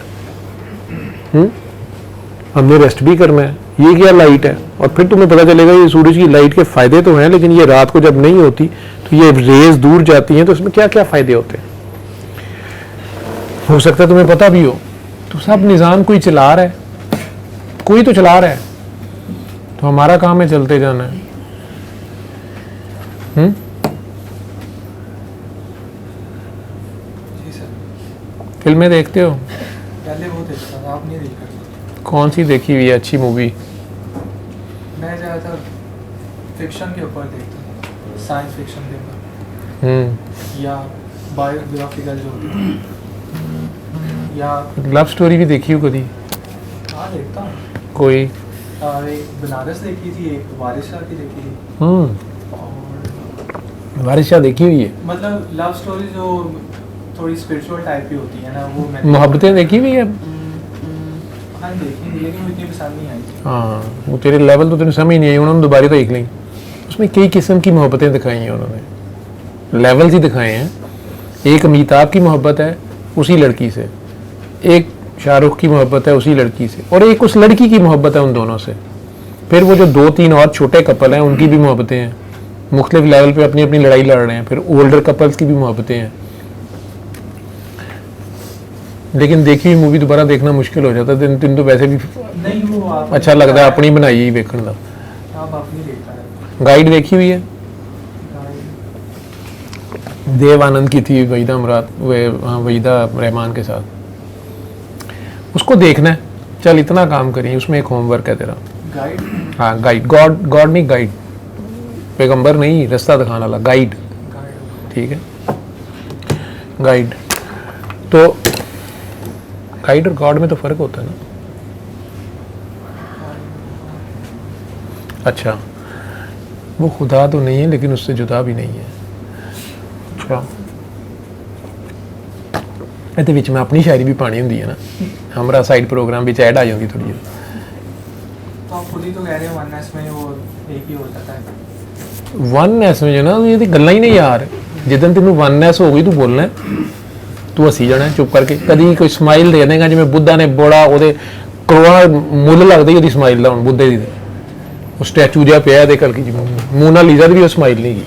हमने रेस्ट भी करना है, ये क्या लाइट है। और फिर तुम्हें पता चलेगा ये सूरज की लाइट के फायदे तो हैं, लेकिन ये रात को जब नहीं होती तो ये रेज दूर जाती हैं, तो इसमें क्या क्या फायदे होते हैं, हो सकता है तुम्हें पता भी हो। तो सब निज़ाम कोई चला रहा है, कोई तो चला रहा है, तो हमारा काम है चलते जाना है। जी सर। फिल्में देखते हो? पहले वो देखता था, आप नहीं देखा? कौन सी देखी हुई है अच्छी मूवी? मैं ज़्यादातर फिक्शन के ऊपर देखता हूँ, साइंस फिक्शन के ऊपर, या बायोग्राफिकल जो होती है, या लव स्टोरी भी देखी हो कभी? हाँ देखता हूँ। कोई एक बनारस देखी थी, एक वारिस शाह की देखी थी, और वारिस शाह देखी हुई है। मतलब लव स्टोरी जो थोड़ी स्पिरिचुअल टाइप की होती है ना, वो मैंने मोहब्बतें देखी हुई है? हाँ देखी थी, लेकिन वो इतनी पसंद नहीं आई थी। हाँ, वो तेरे लेवल तो तेरे समझ नहीं आई, उन्होंने दोबारा तो देख ली। उसमें कई किस्म की मोहब्बतें दिखाई हैं उन्होंने, लेवल्स ही दिखाए हैं। एक अमिताभ की मोहब्बत है उसी लड़की से, एक शाहरुख की मोहब्बत है उसी लड़की से, और एक उस लड़की की मोहब्बत है उन दोनों से। फिर वो जो 2-3 और छोटे कपल हैं उनकी भी मोहब्बतें हैं, मुख्तलिफ लेवल पे अपनी अपनी लड़ाई लड़ रहे हैं। फिर ओल्डर कपल्स की भी मोहब्बतें हैं। लेकिन देखी हुई मूवी दोबारा देखना मुश्किल हो जाता है, तीन तो वैसे भी नहीं, वो आप अच्छा लगता है अपनी बनाई ही देखने का। आप अपनी देखता है। गाइड देखी हुई है? देव आनंद की थी, वहीदा मुराद, वहीदा रहमान के साथ, उसको देखना है। चल इतना काम करिए, उसमें एक होमवर्क है तेरा। गाइड? हाँ गाइड, गॉड नहीं, गाइड, पैगंबर नहीं, रास्ता दिखाने वाला गाइड, ठीक है। गाइड तो गाइड और गॉड में तो फर्क होता है ना। अच्छा, वो खुदा तो नहीं है लेकिन उससे जुदा भी नहीं है। अच्छा, ਇਹਦੇ ਵਿੱਚ ਮੈਂ ਆਪਣੀ ਸ਼ਾਇਰੀ ਵੀ ਪਾਣੀ ਹੁੰਦੀ ਹੈ ਨਾ, ਹਮਾਰਾ ਸਾਈਡ ਪ੍ਰੋਗਰਾਮ ਵਿੱਚ ਐਡ ਆ ਜਾਂਦੀ ਥੋੜੀ ਜਿਹੀ। तो आप खुद ही तो कह रहे हो वननेस में वो एक ही हो जाता है। वननेस में जो ना ये तो गल्ला ही नहीं यार, जिदन तेन वननेस हो गई तू बोलना तू हसी जाना चुप करके। कभी कोई स्माइल दे देगा, जिवें बुद्धा ने बड़ा वो करोड़ा मुੱਲ लगਦਾ ही ਉਹਦੀ स्माइल ਦਾ। ਹੁਣ बुद्धे ਦੀ ਉਹ स्टैचू ਜਿਹਾ ਪਿਆ ਇਹਦੇ ਕਰਕੇ, मोनालिसा ਦੀ भी ਉਹ स्माइल नहीं की,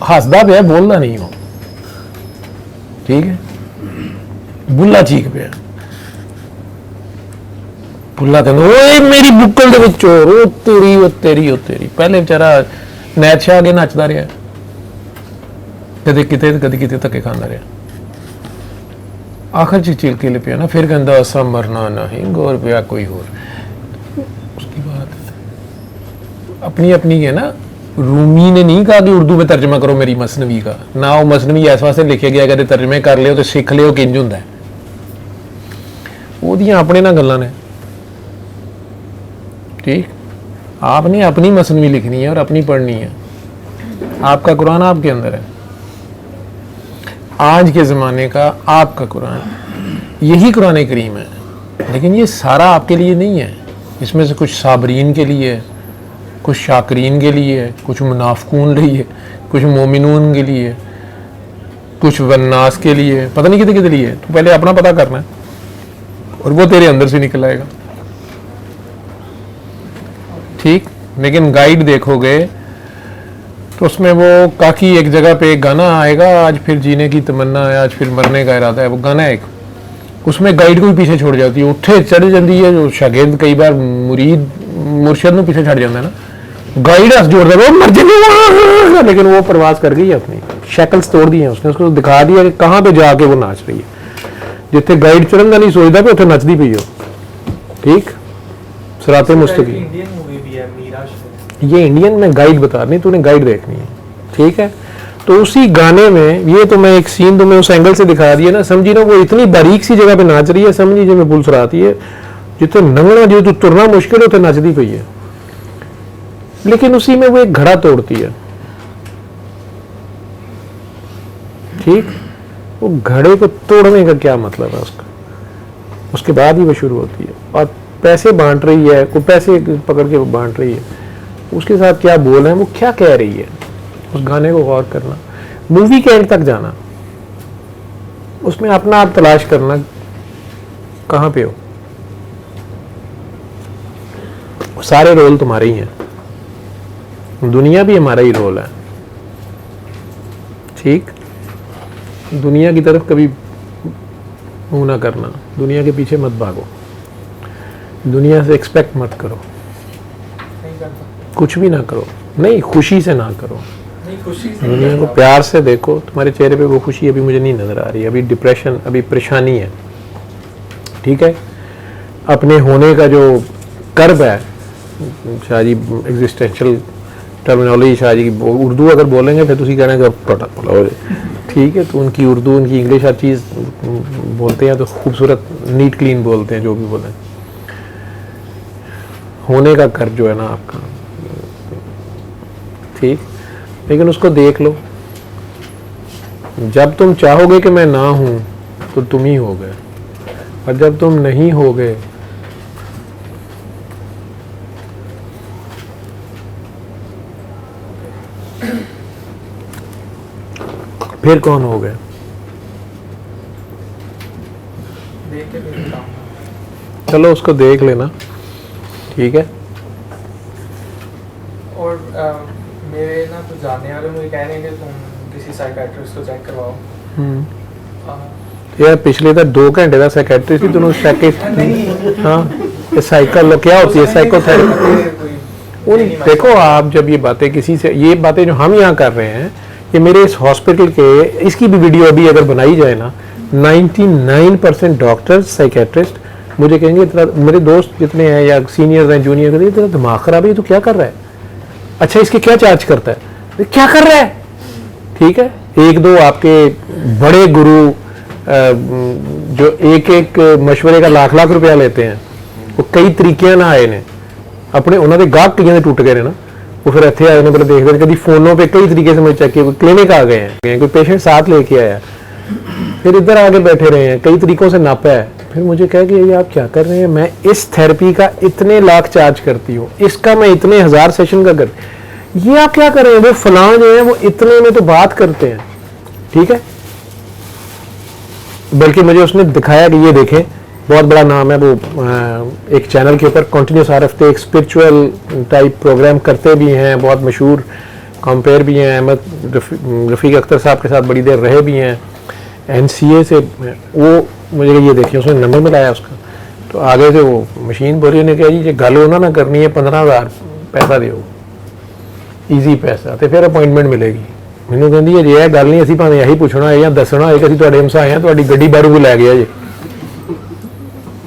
हसदा ਪਿਆ, बोलता नहीं वो, ठीक है। बुला चीक पे बुला तेन ओए मेरी बुक्कल दे विच चोर, ओ तेरी ओ तेरी ओ तेरी। पहले बेचारा नैत शाह अगे नचदा रहा, कदे किते धक्के खांदा रहा। आखिर च चिलकिल पिया ना, फिर कहता असा मरना नहीं गौर पिया कोई होर। उसकी बात अपनी अपनी है ना। रूमी ने नहीं कहा कि उर्दू में तर्जमा करो मेरी मसनवी का, ना वो मसनवी इस वास्ते लिखे गया अगर तर्जमे कर लियो तो सीख लियो किंज हुंदा है। ओदियां अपने ना गल्लां ने, ठीक। आपने अपनी मसनवी लिखनी है और अपनी पढ़नी है। आपका कुरान आपके अंदर है, आज के ज़माने का आपका कुरान, यही कुरान करीम है। लेकिन ये सारा आपके लिए नहीं है, इसमें से कुछ साबरीन के लिए है, कुछ शाकरीन के लिए है, कुछ मुनाफिकून के लिए, कुछ मोमिनून के लिए, कुछ वन्नास के लिए, पता नहीं कितने लिए। तो पहले अपना पता करना है और वो तेरे अंदर से निकल आएगा, ठीक। लेकिन गाइड देखोगे तो उसमें वो काकी एक जगह पे एक गाना आएगा, आज फिर जीने की तमन्ना है, आज फिर मरने का इरादा है, वो गाना है एक, उसमें गाइड को भी पीछे छोड़ जाती है, उत्थे चढ़ जाती है। जो शागिर्द कई बार मुरीद मुर्शद में पीछे छड़ जाता है ना, गाइड हस जोड़ दे मर जाएगी, लेकिन वो प्रवास कर गई अपनी शक्ल्स तोड़ दी है उसने, उसको दिखा दिया कि कहाँ पे जाके वो नाच रही है। जिथे गाइड चढ़न का नहीं सोचता पे उथे नचदी पई हो, ठीक। सिराते मुस्तकीम इंडियन मूवी भी है मीरा शो, ये इंडियन में गाइड बता रही, तूने गाइड देखनी है, ठीक है। तो उसी गाने में ये तो मैं एक सीन तुम्हें उस एंगल से दिखा दिया ना, समझी ना वो इतनी बारीक सी जगह पे नाच रही है, समझी जो मैं पुलिस राती है जितने नंगना जो तुरना मुश्किल है उसे नचदी पई है। लेकिन उसी में वो एक घड़ा तोड़ती है, ठीक। वो घड़े को तोड़ने का क्या मतलब है उसका, उसके बाद ही वो शुरू होती है और पैसे बांट रही है, कोई पैसे पकड़ के वो बांट रही है, उसके साथ क्या बोल रहे हैं, वो क्या कह रही है, उस गाने को गौर करना, मूवी के एंड तक जाना, उसमें अपना आप तलाश करना कहाँ पे हो। सारे रोल तुम्हारे ही हैं, दुनिया भी हमारा ही रोल है, ठीक। दुनिया की तरफ कभी मुंह ना करना, दुनिया के पीछे मत भागो, दुनिया से एक्सपेक्ट मत करो, नहीं करता, कुछ भी ना करो, नहीं खुशी से ना करो, नहीं खुशी से दुनिया को प्यार से देखो। तुम्हारे चेहरे पे वो खुशी अभी मुझे नहीं नजर आ रही, अभी डिप्रेशन, अभी परेशानी है, ठीक है। अपने होने का जो कर्ब है, शाहजी एग्जिस्टेंशियल टर्मिनोलॉजी शाहजी की उर्दू अगर बोलेंगे फिर तुसी कहना कि ठीक है। तो उनकी उर्दू उनकी इंग्लिश हर चीज़ बोलते हैं तो खूबसूरत नीट क्लीन बोलते हैं, जो भी बोलें। होने का कर्ब जो है ना आपका, ठीक। लेकिन उसको देख लो, जब तुम चाहोगे कि मैं ना हूं तो तुम ही हो गए, और जब तुम नहीं होगे फिर कौन हो गए। देख के फिर बताऊंगा। चलो उसको देख लेना, ठीक है। और मेरे ना तो जानने वाले मुझे कह रहे हैं कि तुम किसी साइकियाट्रिस्ट को चेक करवाओ। यार पिछले तो 2 घंटे का साइकियाट्रिस्ट ही दोनों नहीं हाँ, ये साइकिल क्या होती है, साइकोथेरेपी। देखो आप जब ये बातें किसी से, ये बातें जो हम यहाँ कर रहे हैं, ये मेरे इस हॉस्पिटल के, इसकी भी वीडियो अभी अगर बनाई जाए ना, 99% डॉक्टर्स साइकियाट्रिस्ट मुझे कहेंगे तेरा, मेरे दोस्त जितने हैं या सीनियर्स हैं जूनियर हैं, तेरा दिमाग खराब है, तो क्या कर रहा है, अच्छा इसके क्या चार्ज करता है, क्या कर रहा है, ठीक है। 1-2 आपके बड़े गुरु जो एक मशवरे का लाख रुपया लेते हैं, वो कई तरीके ना आए ने अपने, उन्होंने गाहक कई टूट गए ना, वो फिर इतने आए ने, पहले देखते कभी फोनों पे कई तरीके से मुझे चेक किया, क्लिनिक आ गए हैं, कोई पेशेंट साथ लेके आया, फिर इधर आके बैठे रहे हैं, कई तरीकों से नापा है, फिर मुझे कहा कि ये आप क्या कर रहे हैं, मैं इस थेरेपी का इतने लाख चार्ज करती हूँ, इसका मैं इतने 1000 सेशन का कर, ये आप क्या कर रहे हैं, वो फलां जो है वो इतने में तो बात करते हैं, ठीक है। बल्कि मुझे उसने दिखाया कि ये देखें, बहुत बड़ा नाम है वो, एक चैनल के ऊपर कंटिन्यूस RFT एक स्पिरिचुअल टाइप प्रोग्राम करते भी हैं, बहुत मशहूर कंपेयर भी हैं, अहमद रफ़ीक अख्तर साहब के साथ बड़ी देर रहे भी हैं, NCA से। वो मुझे ये देखिए उसने नंबर मिलाया उसका, तो आगे से वो मशीन बोली, ने कहा जी गल उन्होंने करनी है 15,000 पैसा दो, ईजी पैसा, तो फिर अपॉइंटमेंट मिलेगी। ਮੈਨੂੰ ਕਹਿੰਦੀ ਅਜੇ ਇਹ ਗੱਲ ਨਹੀਂ, ਅਸੀਂ ਭਾਵੇਂ ਇਹੀ ਪੁੱਛਣਾ ਹੈ ਜਾਂ ਦੱਸਣਾ है कि ਅਸੀਂ ਤੁਹਾਡੇ ਹਮਸਾਏ ਹਾਂ, ਤੁਹਾਡੀ ਗੱਡੀ ਬਾਹਰੋਂ को लै गया जी।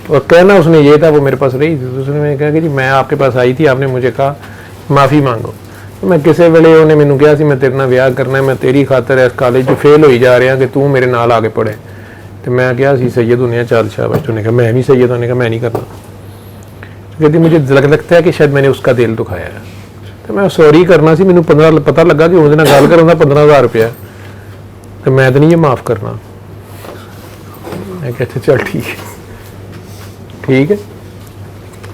और कहना उसने ये था, वो मेरे पास रही थी, तो उसने मैंने कहा कि जी मैं आपके पास आई थी, आपने मुझे कहा माफ़ी मांगो। तो मैं किसी वेले उन्हें मैनू कहा मैं तेरे नाल विआह करना है, मैं तेरी खातर इस कॉलेज फेल होई जा रहा कि तू मेरे नाल आके पढ़े। तो मैं क्या सैयद होने चल शाबाश। तो उन्हें कहा मैं भी सैयद होने का, मैं नहीं करना। कहती मुझे लगता है कि शायद मैंने उसका दिल दुखाया है। तो मैं सॉरी करना सी, मैनू 15 पता लगा कि उस दिन गल करन दा 15,000 रुपया, तो मैं तो नहीं ये माफ़ करना। मैं कहते चल ठीक है, ठीक है।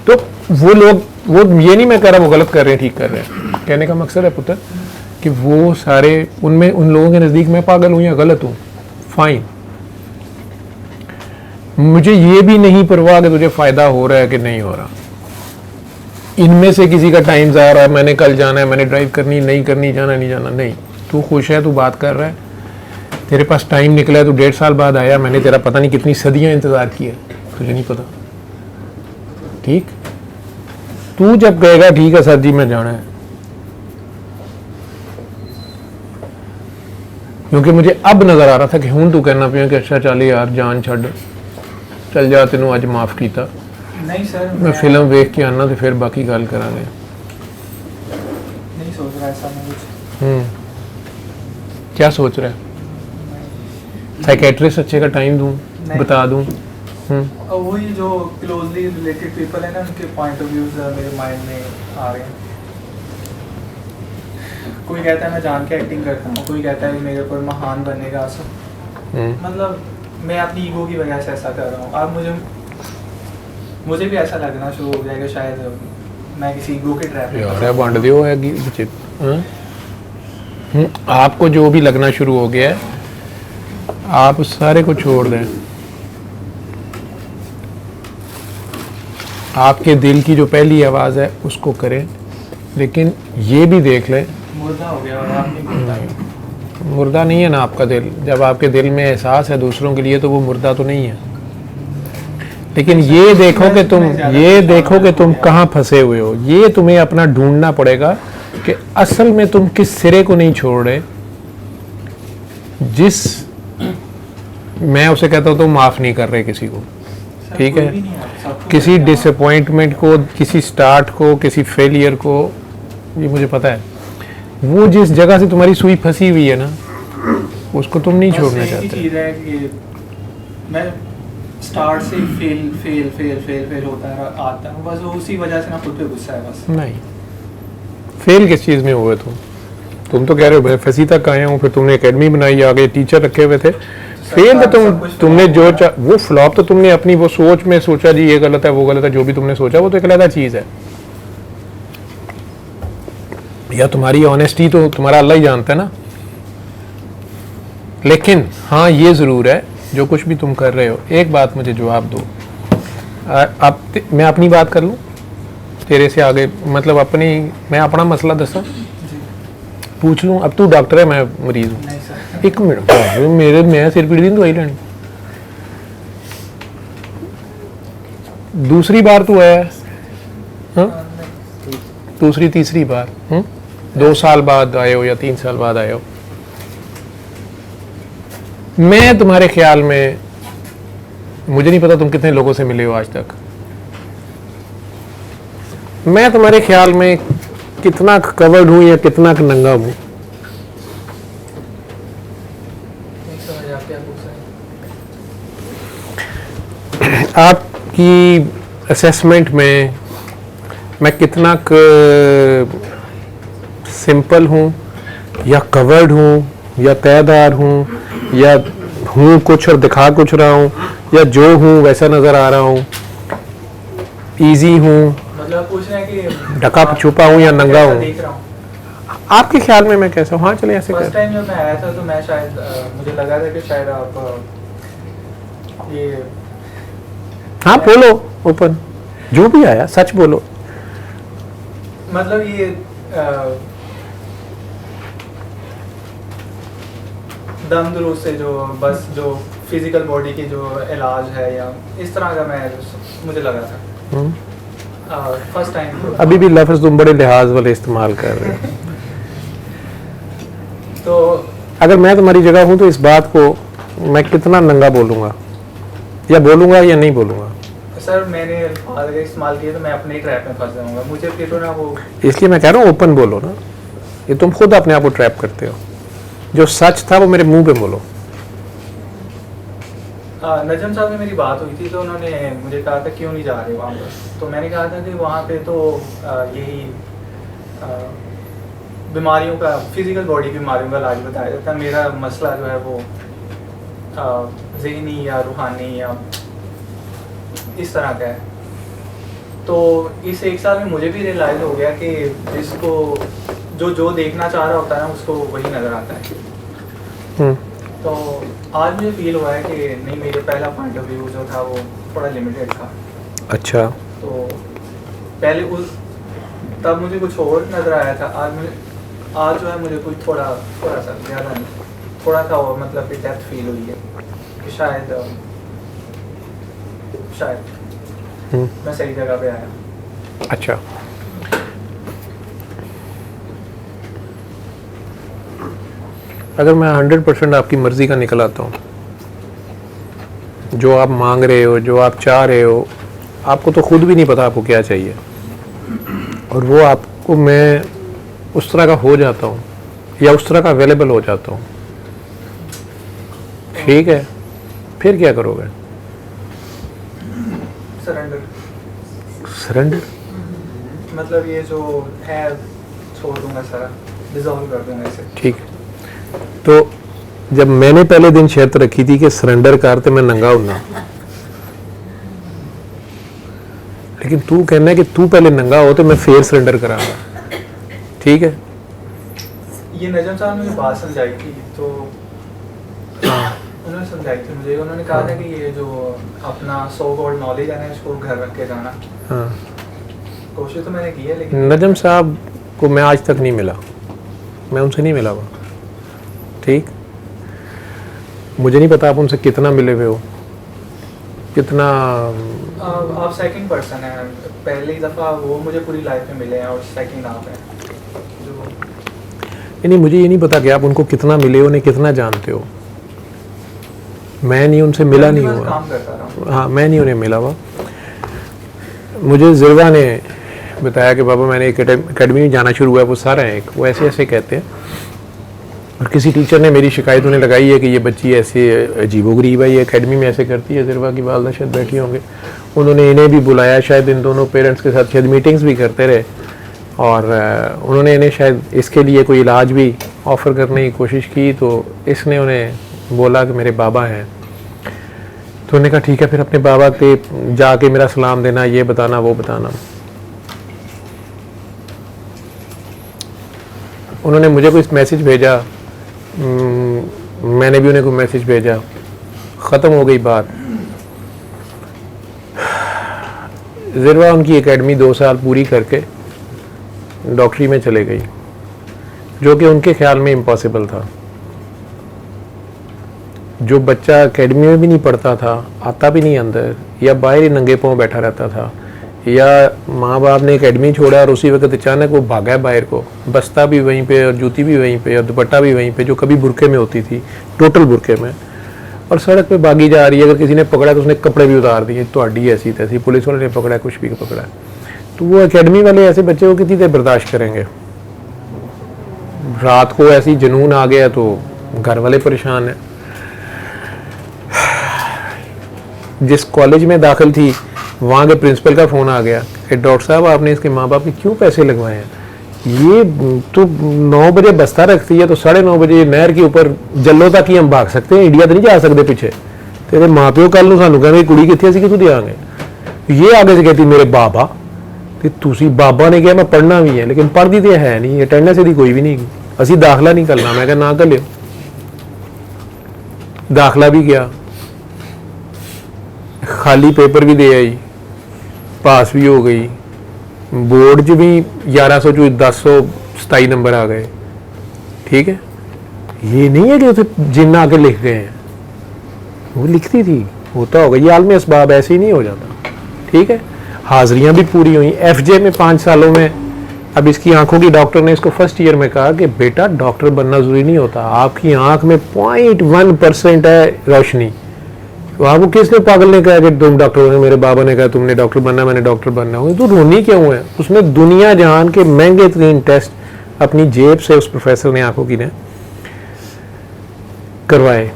तो वो लोग, वो ये नहीं मैं कह रहा वो गलत कर रहे हैं, ठीक कर रहे हैं। कहने का मकसद है पुत्र कि वो सारे उनमें, उन लोगों के नज़दीक मैं पागल हूँ या गलत हूँ, फाइन। मुझे ये भी नहीं परवाह कि तुझे फ़ायदा हो रहा है कि नहीं हो रहा। इनमें से किसी का टाइम जा रहा है, मैंने कल जाना है, मैंने ड्राइव करनी नहीं करनी, जाना नहीं जाना, नहीं। तू खुश है, तू बात कर रहा है, तेरे पास टाइम निकला है, तू 1.5 साल बाद आया, मैंने तेरा पता नहीं कितनी सदियाँ इंतज़ार किया, तुझे नहीं पता, ठीक। तू जब कहेगा ठीक है सर जी मैं जाना है, क्योंकि मुझे अब नज़र आ रहा था कि हूँ तू कहना पिया कि अच्छा चल यार जान छड़, चल जा, तेनू अज माफ़ किया। नहीं सर, मैं फिल्म वेख के आना तो फिर बाकी गल करांगे। नहीं सोच रहा ऐसा मैं कुछ। क्या सोच रहा है? साइकेट्रिस्ट अच्छे का टाइम दूं, बता दूं? और वही जो क्लोजली रिलेटेड पीपल है ना, उनके पॉइंट ऑफ व्यूज मेरे माइंड में आ रहे हैं। कोई कहता है मैं जान के एक्टिंग करता हूँ, कोई कहता है मेरे ऊपर महान बनेगा सब। मतलब मैं अपनी ईगो की वजह से ऐसा कर रहा हूँ। अब मुझे भी ऐसा लगना शुरू हो जाएगा शायद मैं किसी ईगो के ट्रैप में यार बांट दियो है कि आपको जो भी लगना शुरू हो गया है, आप सारे को छोड़ दें। आपके दिल की जो पहली आवाज़ है उसको करें, लेकिन ये भी देख लें मुर्दा हो गया और आप नहीं मुर्दा। मुर्दा नहीं है ना आपका दिल। जब आपके दिल में एहसास है दूसरों के लिए तो वो मुर्दा तो नहीं है। लेकिन ये देखो कि तुम कहाँ फंसे हुए हो। ये तुम्हें अपना ढूंढना पड़ेगा कि असल में तुम किस सिरे को नहीं छोड़ रहे। जिस मैं उसे कहता हूँ तुम माफ़ नहीं कर रहे किसी को, ठीक है, किसी डिसअपॉइंटमेंट को, किसी स्टार्ट को, किसी फेलियर को, ये मुझे पता है। वो जिस जगह से तुम्हारी सुई फंसी हुई है ना, उसको तुम नहीं छोड़ना चाहते। चीज़ है कि मैं स्टार्ट से फेल होता है आता है, बस उसी वजह से ना खुद पे गुस्सा है बस। नहीं, फेल किस चीज़ में हुए तुम तो कह रहे हो मैं फंसी तक आया हूँ, फिर तुमने एकेडमी बनाई, आगे टीचर रखे हुए थे। फेल तो तुमने जो वो फ्लॉप तो तुमने अपनी वो सोच में सोचा जी ये गलत है वो गलत है, जो भी तुमने सोचा वो तो एक अलग चीज़ है। या तुम्हारी ऑनेस्टी तो तुम्हारा अल्लाह ही जानता है ना। लेकिन हाँ ये ज़रूर है, जो कुछ भी तुम कर रहे हो, एक बात मुझे जवाब दो। अब मैं अपनी बात कर लूँ तेरे से आगे, मतलब मैं अपना मसला दसा पूछ लूँ। अब तू डॉक्टर है, मैं मरीज हूँ। एक मिनट, मैं सिर पीड़ दी दवाई लेनी। दूसरी बार तू आया, दूसरी तीसरी बार, 2 साल बाद आए हो या 3 साल बाद आए हो। मैं तुम्हारे ख्याल में, मुझे नहीं पता तुम कितने लोगों से मिले हो आज तक, मैं तुम्हारे ख्याल में कितना कवर्ड हूं या कितना नंगा हूं? आपकी असेसमेंट में मैं कितना सिंपल हूं या कवर्ड हूं या तयदार हूं या हूं कुछ और दिखा कुछ रहा हूं, या जो हूं वैसा नजर आ रहा हूं, इजी हूं, मतलब पूछ रहे हैं कि ढका छुपा हूं या नंगा हूं? देख रहा हूं आपके ख्याल में मैं कैसा हूं? हाँ चले ऐसे फर्स्ट कर। टाइम जब मैं आया था तो मैं शायद मुझे लगा था कि शायद आप ये हाँ बोलो ओपन, जो भी आया सच बोलो। मतलब ये दम दुरुस्त से जो बस जो फिजिकल बॉडी की जो इलाज है या इस तरह का मुझे लगा था फर्स्ट टाइम। अभी भी लफ्ज़ तुम बड़े लिहाज वाले इस्तेमाल कर रहे हो। तो अगर मैं तुम्हारी जगह हूँ तो इस बात को मैं कितना नंगा बोलूँगा, या बोलूँगा या नहीं बोलूँगा? सर मैंने अल्फाज अगर इस्तेमाल किए तो मैं अपने एक ट्रैप में फंस जाऊंगा, मुझे फिर तो ना वो। इसलिए मैं कह रहा हूँ ओपन बोलो ना, ये तुम खुद अपने आप को ट्रैप करते हो। जो सच था वो मेरे मुंह पे बोलो। नजम साहब से मेरी बात हुई थी तो उन्होंने मुझे कहा था क्यों नहीं जा रहे वहाँ पर, तो मैंने कहा था कि वहाँ पे तो यही बीमारियों का, फिजिकल बॉडी बीमारियों का इलाज बताया जाता है। मेरा मसला जो है वो ज़हनी या रूहानी या इस तरह का है। तो इस 1 साल में मुझे भी रियलाइज़ हो गया कि जिसको जो देखना चाह रहा होता है ना उसको वही नज़र आता है। तो आज मुझे फील हुआ है कि नहीं, मेरे पहला पॉइंट ऑफ व्यू जो था वो थोड़ा लिमिटेड था। अच्छा। तो पहले तब मुझे कुछ और नज़र आया था, आज जो है मुझे कुछ थोड़ा सा ज़्यादा नहीं, थोड़ा सा और मतलब कि डेप्थ फील हुई है कि शायद मैं सही जगह पे आया। अच्छा, अगर मैं 100% आपकी मर्जी का निकल आता हूँ, जो आप मांग रहे हो, जो आप चाह रहे हो, आपको तो खुद भी नहीं पता आपको क्या चाहिए, और वो आपको मैं उस तरह का हो जाता हूँ या उस तरह का अवेलेबल हो जाता हूँ, ठीक है, फिर क्या करोगे? सरेंडर मतलब ये जो है छोड़ दूंगा सारा, डिसॉल्व कर दूंगा इसे। ठीक है, तो जब मैंने पहले दिन शर्त रखी थी कि सरेंडर करते मैं नंगा हूं, लेकिन तू कहना है कि तू पहले नंगा हो तो मैं फिर सरेंडर करांगा, ठीक है? ये नजम साहब ने बात समझाई थी, तो उन्होंने समझाई थी मुझे, उन्होंने कहा था कि ये जो अपना सो कॉल्ड नॉलेज है ना, इसको घर रख के जाना। हाँ, कोशिश तो मैंने की है, लेकिन नजम साहब को मैं आज तक नहीं मिला, मैं उनसे नहीं मिला हुआ, ठीक? मुझे नहीं पता आप उनसे कितना मिले हुए हो, कितना। आप सेकंड पर्सन हैं, पहली दफ़ा वो मुझे पूरी लाइफ में मिले हैं और सेकंड आप हैं जो। नहीं, मुझे ये नहीं पता कि आप उनको कितना मिले हो, उन्हें कितना जानते हो। मैं नहीं, उनसे मिला नहीं हुआ। काम करता रहा। हाँ, मैं नहीं उन्हें मिला हुआ। मुझे ज़िरवा ने बताया कि बाबा मैंने एक अकेडमी में जाना शुरू हुआ है, वो सारा है, वो ऐसे ऐसे कहते हैं, और किसी टीचर ने मेरी शिकायत उन्हें लगाई है कि ये बच्ची ऐसे अजीबोगरीब है, ये एकेडमी में ऐसे करती है। ज़िरवा की वालदा शायद बैठी होंगे, उन्होंने इन्हें भी बुलाया, शायद इन दोनों पेरेंट्स के साथ शायद मीटिंग्स भी करते रहे, और उन्होंने इन्हें शायद इसके लिए कोई इलाज भी ऑफ़र करने की कोशिश की। तो इसने उन्हें बोला कि मेरे बाबा हैं, तो उन्होंने कहा ठीक है, फिर अपने बाबा के जाके मेरा सलाम देना, ये बताना वो बताना। उन्होंने मुझे कोई मैसेज भेजा, मैंने भी उन्हें कोई मैसेज भेजा, ख़त्म हो गई बात। ज़िरवा उनकी एकेडमी 2 साल पूरी करके डॉक्टरी में चले गई, जो कि उनके ख्याल में इम्पॉसिबल था। जो बच्चा एकेडमी में भी नहीं पढ़ता था, आता भी नहीं अंदर, या बाहर ही नंगे पाँव बैठा रहता था, या माँ बाप ने एकेडमी छोड़ा और उसी वक्त अचानक वो भागा है बाहर को, बस्ता भी वहीं पे और जूती भी वहीं पे और दुपट्टा भी वहीं पे, जो कभी बुरके में होती थी, टोटल बुरके में, और सड़क पे भागी जा रही है। अगर किसी ने पकड़ा तो उसने कपड़े भी उतार दिए, तो हड्डी ऐसी तैसी, पुलिस वाले ने पकड़ा, कुछ भी पकड़ा। तो वो एकेडमी वाले ऐसे बच्चे को कितनी देर बर्दाश्त करेंगे? रात को ऐसी जुनून आ गया तो घर वाले परेशान हैं। जिस कॉलेज में दाखिल थी वहाँ के प्रिंसिपल का फ़ोन आ गया कि डॉक्टर साहब आपने इसके माँ बाप के क्यों पैसे लगवाए हैं? ये तो 9 बजे बस्ता रखती है तो 9:30 बजे नहर के ऊपर जल्लो तक ही हम भाग सकते हैं, इंडिया तो नहीं जा सकते पीछे। तेरे माँ प्यो कल नूं सानू कहंदे कुड़ी कित्थे असीं कित्थों देंगे? ये आगे से कहती मेरे बाबा, तो तुसी बाबा ने कहा मैं पढ़ना भी है, लेकिन पढ़ती तो है नहीं, अटेंडेंस यदि कोई भी नहीं, असीं दाखला नहीं करना। मैं कहा ना कर लियो, दाखला भी गया, खाली पेपर भी दे आई, पास भी हो गई, बोर्ड च भी 1100 चो 1027 नंबर आ गए, ठीक है। ये नहीं है कि उसे जिन आके लिख गए हैं, वो लिखती थी, होता होगा, ये आलमी असबाब, ऐसे ही नहीं हो जाता, ठीक है। हाजिरियाँ भी पूरी हुई, FJ में 5 सालों में अब इसकी आंखों की डॉक्टर ने इसको फर्स्ट ईयर में कहा कि बेटा डॉक्टर बनना ज़रूरी नहीं होता, आपकी आंख में 0.1% है रोशनी। तो आपको किसने पागल ने कहा कि तुम डॉक्टर होने, मेरे बाबा ने कहा तुमने डॉक्टर बनना, मैंने डॉक्टर बनना होगा। तो रोनी क्यों है? उसने दुनिया जहान के महंगे तरीन टेस्ट अपनी जेब से उस प्रोफेसर ने आंखों की ने करवाए।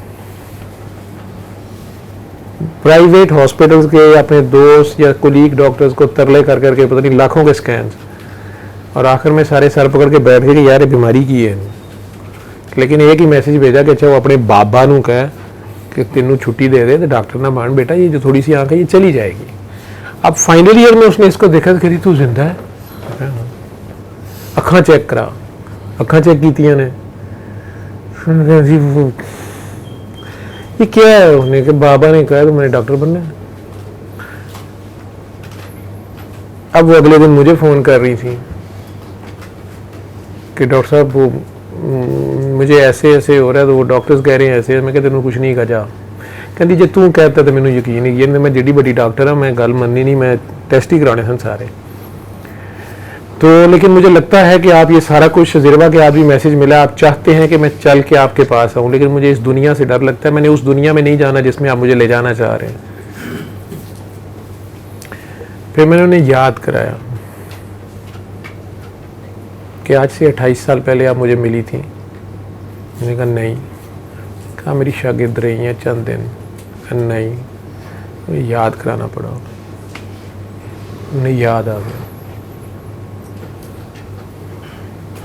प्राइवेट हॉस्पिटल्स के अपने दोस्त या कुलीग डॉक्टर्स को तरले कर करके पता नहीं लाखों के स्कैन, और आखिर में सारे सर पकड़ के बैठ गए कि यार ये बीमारी की है। लेकिन एक ही मैसेज भेजा कि अच्छा वो अपने बाबा नू कहे कि तेनू छुट्टी दे दे तो डॉक्टर ना मान बेटा, ये जो थोड़ी सी आंख है ये चली जाएगी। अब फाइनल ईयर में उसने इसको देखा तो कही तू जिंदा है, अखा चेक करा, अखा चेक की ने, ये क्या है? उन्हें कि बाबा ने कहा तो मैंने डॉक्टर बनना है। अब वो अगले दिन मुझे फ़ोन कर रही थी कि डॉक्टर साहब वो मुझे ऐसे ऐसे हो रहा है, तो वो डॉक्टर्स कह रहे हैं ऐसे। मैं कहते कुछ नहीं कहा जा, कहती जे तू कहता तो मैंने यकीन नहीं किया, मैं जिड्डी बड़ी डॉक्टर हाँ, मैं गल मननी नहीं, मैं टेस्ट ही कराने सन सारे। तो लेकिन मुझे लगता है कि आप ये सारा कुछ तजुर्बा के आप भी मैसेज मिला, आप चाहते हैं कि मैं चल के आपके पास आऊँ, लेकिन मुझे इस दुनिया से डर लगता है। मैंने उस दुनिया में नहीं जाना जिसमें आप मुझे ले जाना चाह रहे हैं। फिर मैंने उन्हें याद कराया कि आज से 28 साल पहले आप मुझे मिली थी। मैंने कहा नहीं, कहा मेरी शागिर्द रही हैं चंद दिन। नहीं, मुझे याद कराना पड़ा, उन्हें याद आ गया।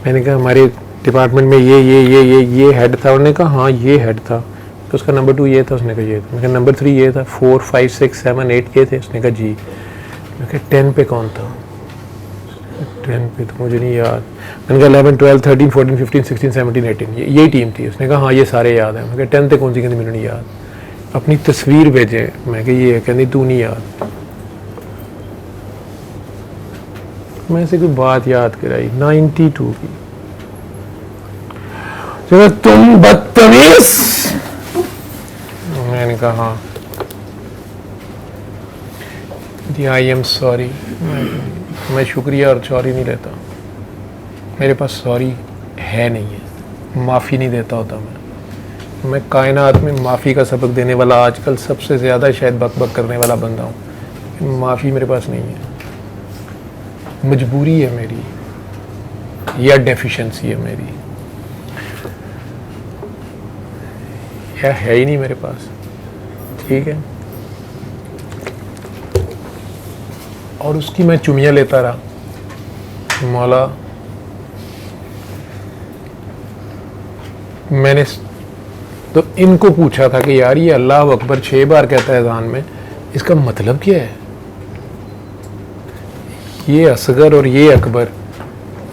मैंने कहा हमारे डिपार्टमेंट में ये हेड था। उन्होंने कहा हाँ ये हेड था। तो उसका नंबर 2 ये था, उसने कहा ये था। मैं कहा नंबर 3 ये था, 4, 5, 6, 7, 8 ये थे। उसने कहा जी। मैं कहा 10 पे कौन था? 10 पे तो मुझे नहीं याद। मैंने कहा 11, 12, 13, 14, 15, 16, 17, 18 यही टीम थी। उसने कहा हाँ ये सारे याद हैं। मैं कहा 10 पे कौन सी? कहती मैंने नहीं याद। अपनी तस्वीर भेजे। मैं कहा ये है। कहती तू नहीं याद। मैं से कोई बात याद कराई 92 की। चलो तुम बदतमीज। मैंने कहा हाँ जी, आई एम सॉरी। मैं शुक्रिया और सॉरी नहीं लेता, मेरे पास सॉरी है नहीं है, माफ़ी नहीं देता होता। मैं कायनात में माफ़ी का सबक देने वाला आजकल सबसे ज़्यादा शायद बक करने वाला बंदा हूँ। माफ़ी मेरे पास नहीं है, मजबूरी है मेरी या डेफिशिएंसी है मेरी, या है ही नहीं मेरे पास। ठीक है, और उसकी मैं चुमियाँ लेता रहा। मौला मैंने तो इनको पूछा था कि यार ये अल्लाह अकबर 6 बार कहता है अज़ान में, इसका मतलब क्या है? ये असगर और ये अकबर,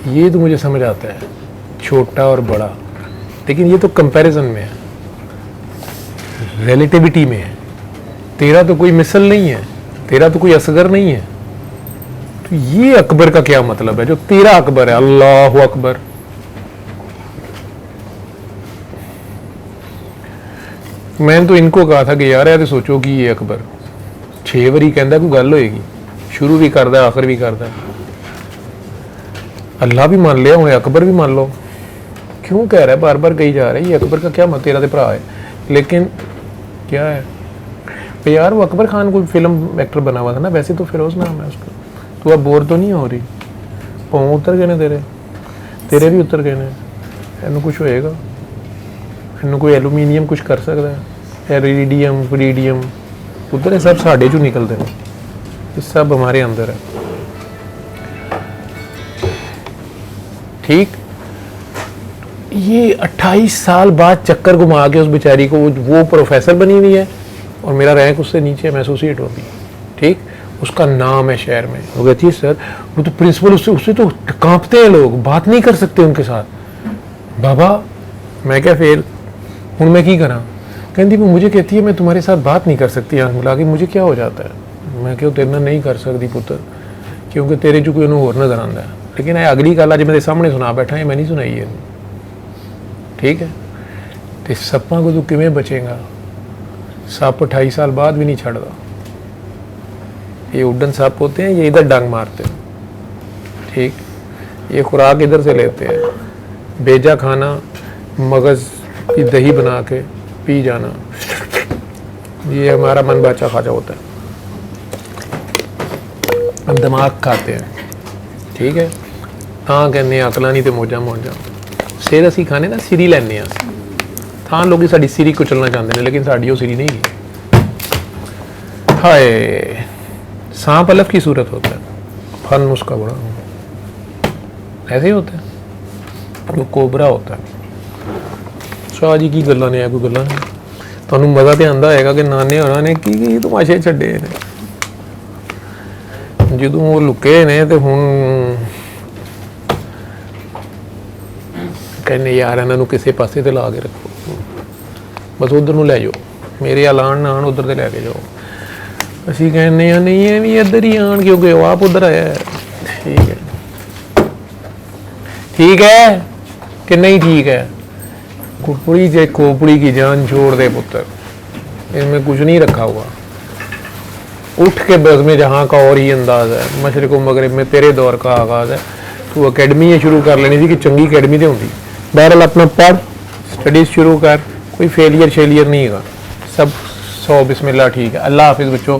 ये तो मुझे समझ आता है, छोटा और बड़ा, लेकिन ये तो कंपैरिजन में है, रिलेटिविटी में है। तेरा तो कोई मिसल नहीं है, तेरा तो कोई असगर नहीं है, तो ये अकबर का क्या मतलब है जो तेरा अकबर है? अल्लाह अकबर। मैंने तो इनको कहा था कि यार ऐसे सोचो कि ये अकबर 6 बारी कहता कोई गल होएगी, शुरू भी करता आखिर भी करता। अल्लाह भी मान लिया, उन्हें अकबर भी मान लो, क्यों कह रहा है बार बार कही जा रहा है ये अकबर का क्या मत, तेरा तो भरा है। लेकिन क्या है तो यार वो अकबर खान कोई फिल्म एक्टर बना हुआ था ना, वैसे तो फिरोज नाम है उसका। तू अब बोर तो नहीं हो रही? पाँव उतर गए ने तेरे भी उतर गए ने। इनू कुछ होएगा, इनू कोई एलूमीनियम कुछ कर सकता है, इरिडियम फ्रीडियम उधर है, सब साढ़े चो निकलते हैं, ये सब हमारे अंदर है। ठीक, ये 28 साल बाद चक्कर घुमा के उस बेचारी को वो प्रोफेसर बनी हुई है और मेरा रैंक उससे नीचे है, एसोसिएट होती। ठीक, उसका नाम है शहर में। वो कहती है सर वो तो प्रिंसिपल, उससे तो कांपते हैं लोग, बात नहीं कर सकते उनके साथ। बाबा मैं क्या फिर हूँ मैं की करा? कहती वो मुझे कहती है मैं तुम्हारे साथ बात नहीं कर सकती आंख मिला के, मुझे क्या हो जाता है? मैं क्यों तेरे नहीं कर सकती पुत्र, क्योंकि तेरे चो कोई होर नजर आता है। लेकिन अगली गल अज मेरे सामने सुना बैठा है, मैं नहीं सुनाई है। ठीक है, तो सप्पां को तू किवें बचेगा? सप 28 साल बाद भी नहीं छड़ता। ये उड्डन सप होते हैं, ये इधर डंग मारते हैं। ठीक, ये खुराक इधर से लेते हैं, भेजा खाना, मगज़ की दही बना के पी जाना, ये हमारा मन बाचा खाजा होता है। हम दिमाग खाते हैं, ठीक है। हाँ कहने अकला नहीं तो मौजा मौजा, सिर असी खाने ना सिरी लैने थां लोग साड़ी सिरी कुचलना चाहते हैं, लेकिन साड़ी वो सिरी नहीं है। हाय, सांप अलफ की सूरत होता है, फन उसका बड़ा ऐसे ही होता है, वो कोबरा होता है। शाह जी की गल्लां ने, कोई गल्लां नहीं। तुहानू मज़ा तो आंदा होएगा कि नाने होना ने की तमाशे छड्डे ने, ਜਦੋਂ ਉਹ ਲੁਕੇ ਨੇ ਤੇ ਹੁਣ ਕਹਿੰਦੇ ਯਾਰ ਇਹਨਾਂ ਨੂੰ ਕਿਸੇ ਪਾਸੇ ਤੇ ਲਾ ਕੇ ਰੱਖੋ, ਬਸ ਉਧਰ ਨੂੰ ਲੈ ਜਾਓ, ਮੇਰੇ ਐਲਾਨ ਨਾ ਆਣ ਉਧਰ ਤੇ ਲੈ ਕੇ ਜਾਓ। ਅਸੀਂ ਕਹਿੰਦੇ ਆ ਨਹੀਂ ਇਹ ਵੀ ਇੱਧਰ ਹੀ ਆਣ, ਕਿਉਂਕਿ ਉਹ ਆਪ ਉਧਰ ਆਇਆ ਹੈ। ठीक है कि नहीं ठीक है? कुपड़ी से खोपड़ी की जान छोड़ दे पुत्र, इसमें कुछ नहीं रखा हुआ। उठ के बस में जहाँ का और ही अंदाज है, मशरक़ व मगरिब में तेरे दौर का आगाज़ है। तू अकेडमी शुरू कर लेनी थी कि चंगी अकेडमी तो होंगी। बहरहाल अपना पढ़, स्टडीज़ शुरू कर, कोई फेलियर शेलियर नहीं है, सब 100 बिस्मिल्लाह ठीक है। अल्लाह हाफिज़ बच्चों।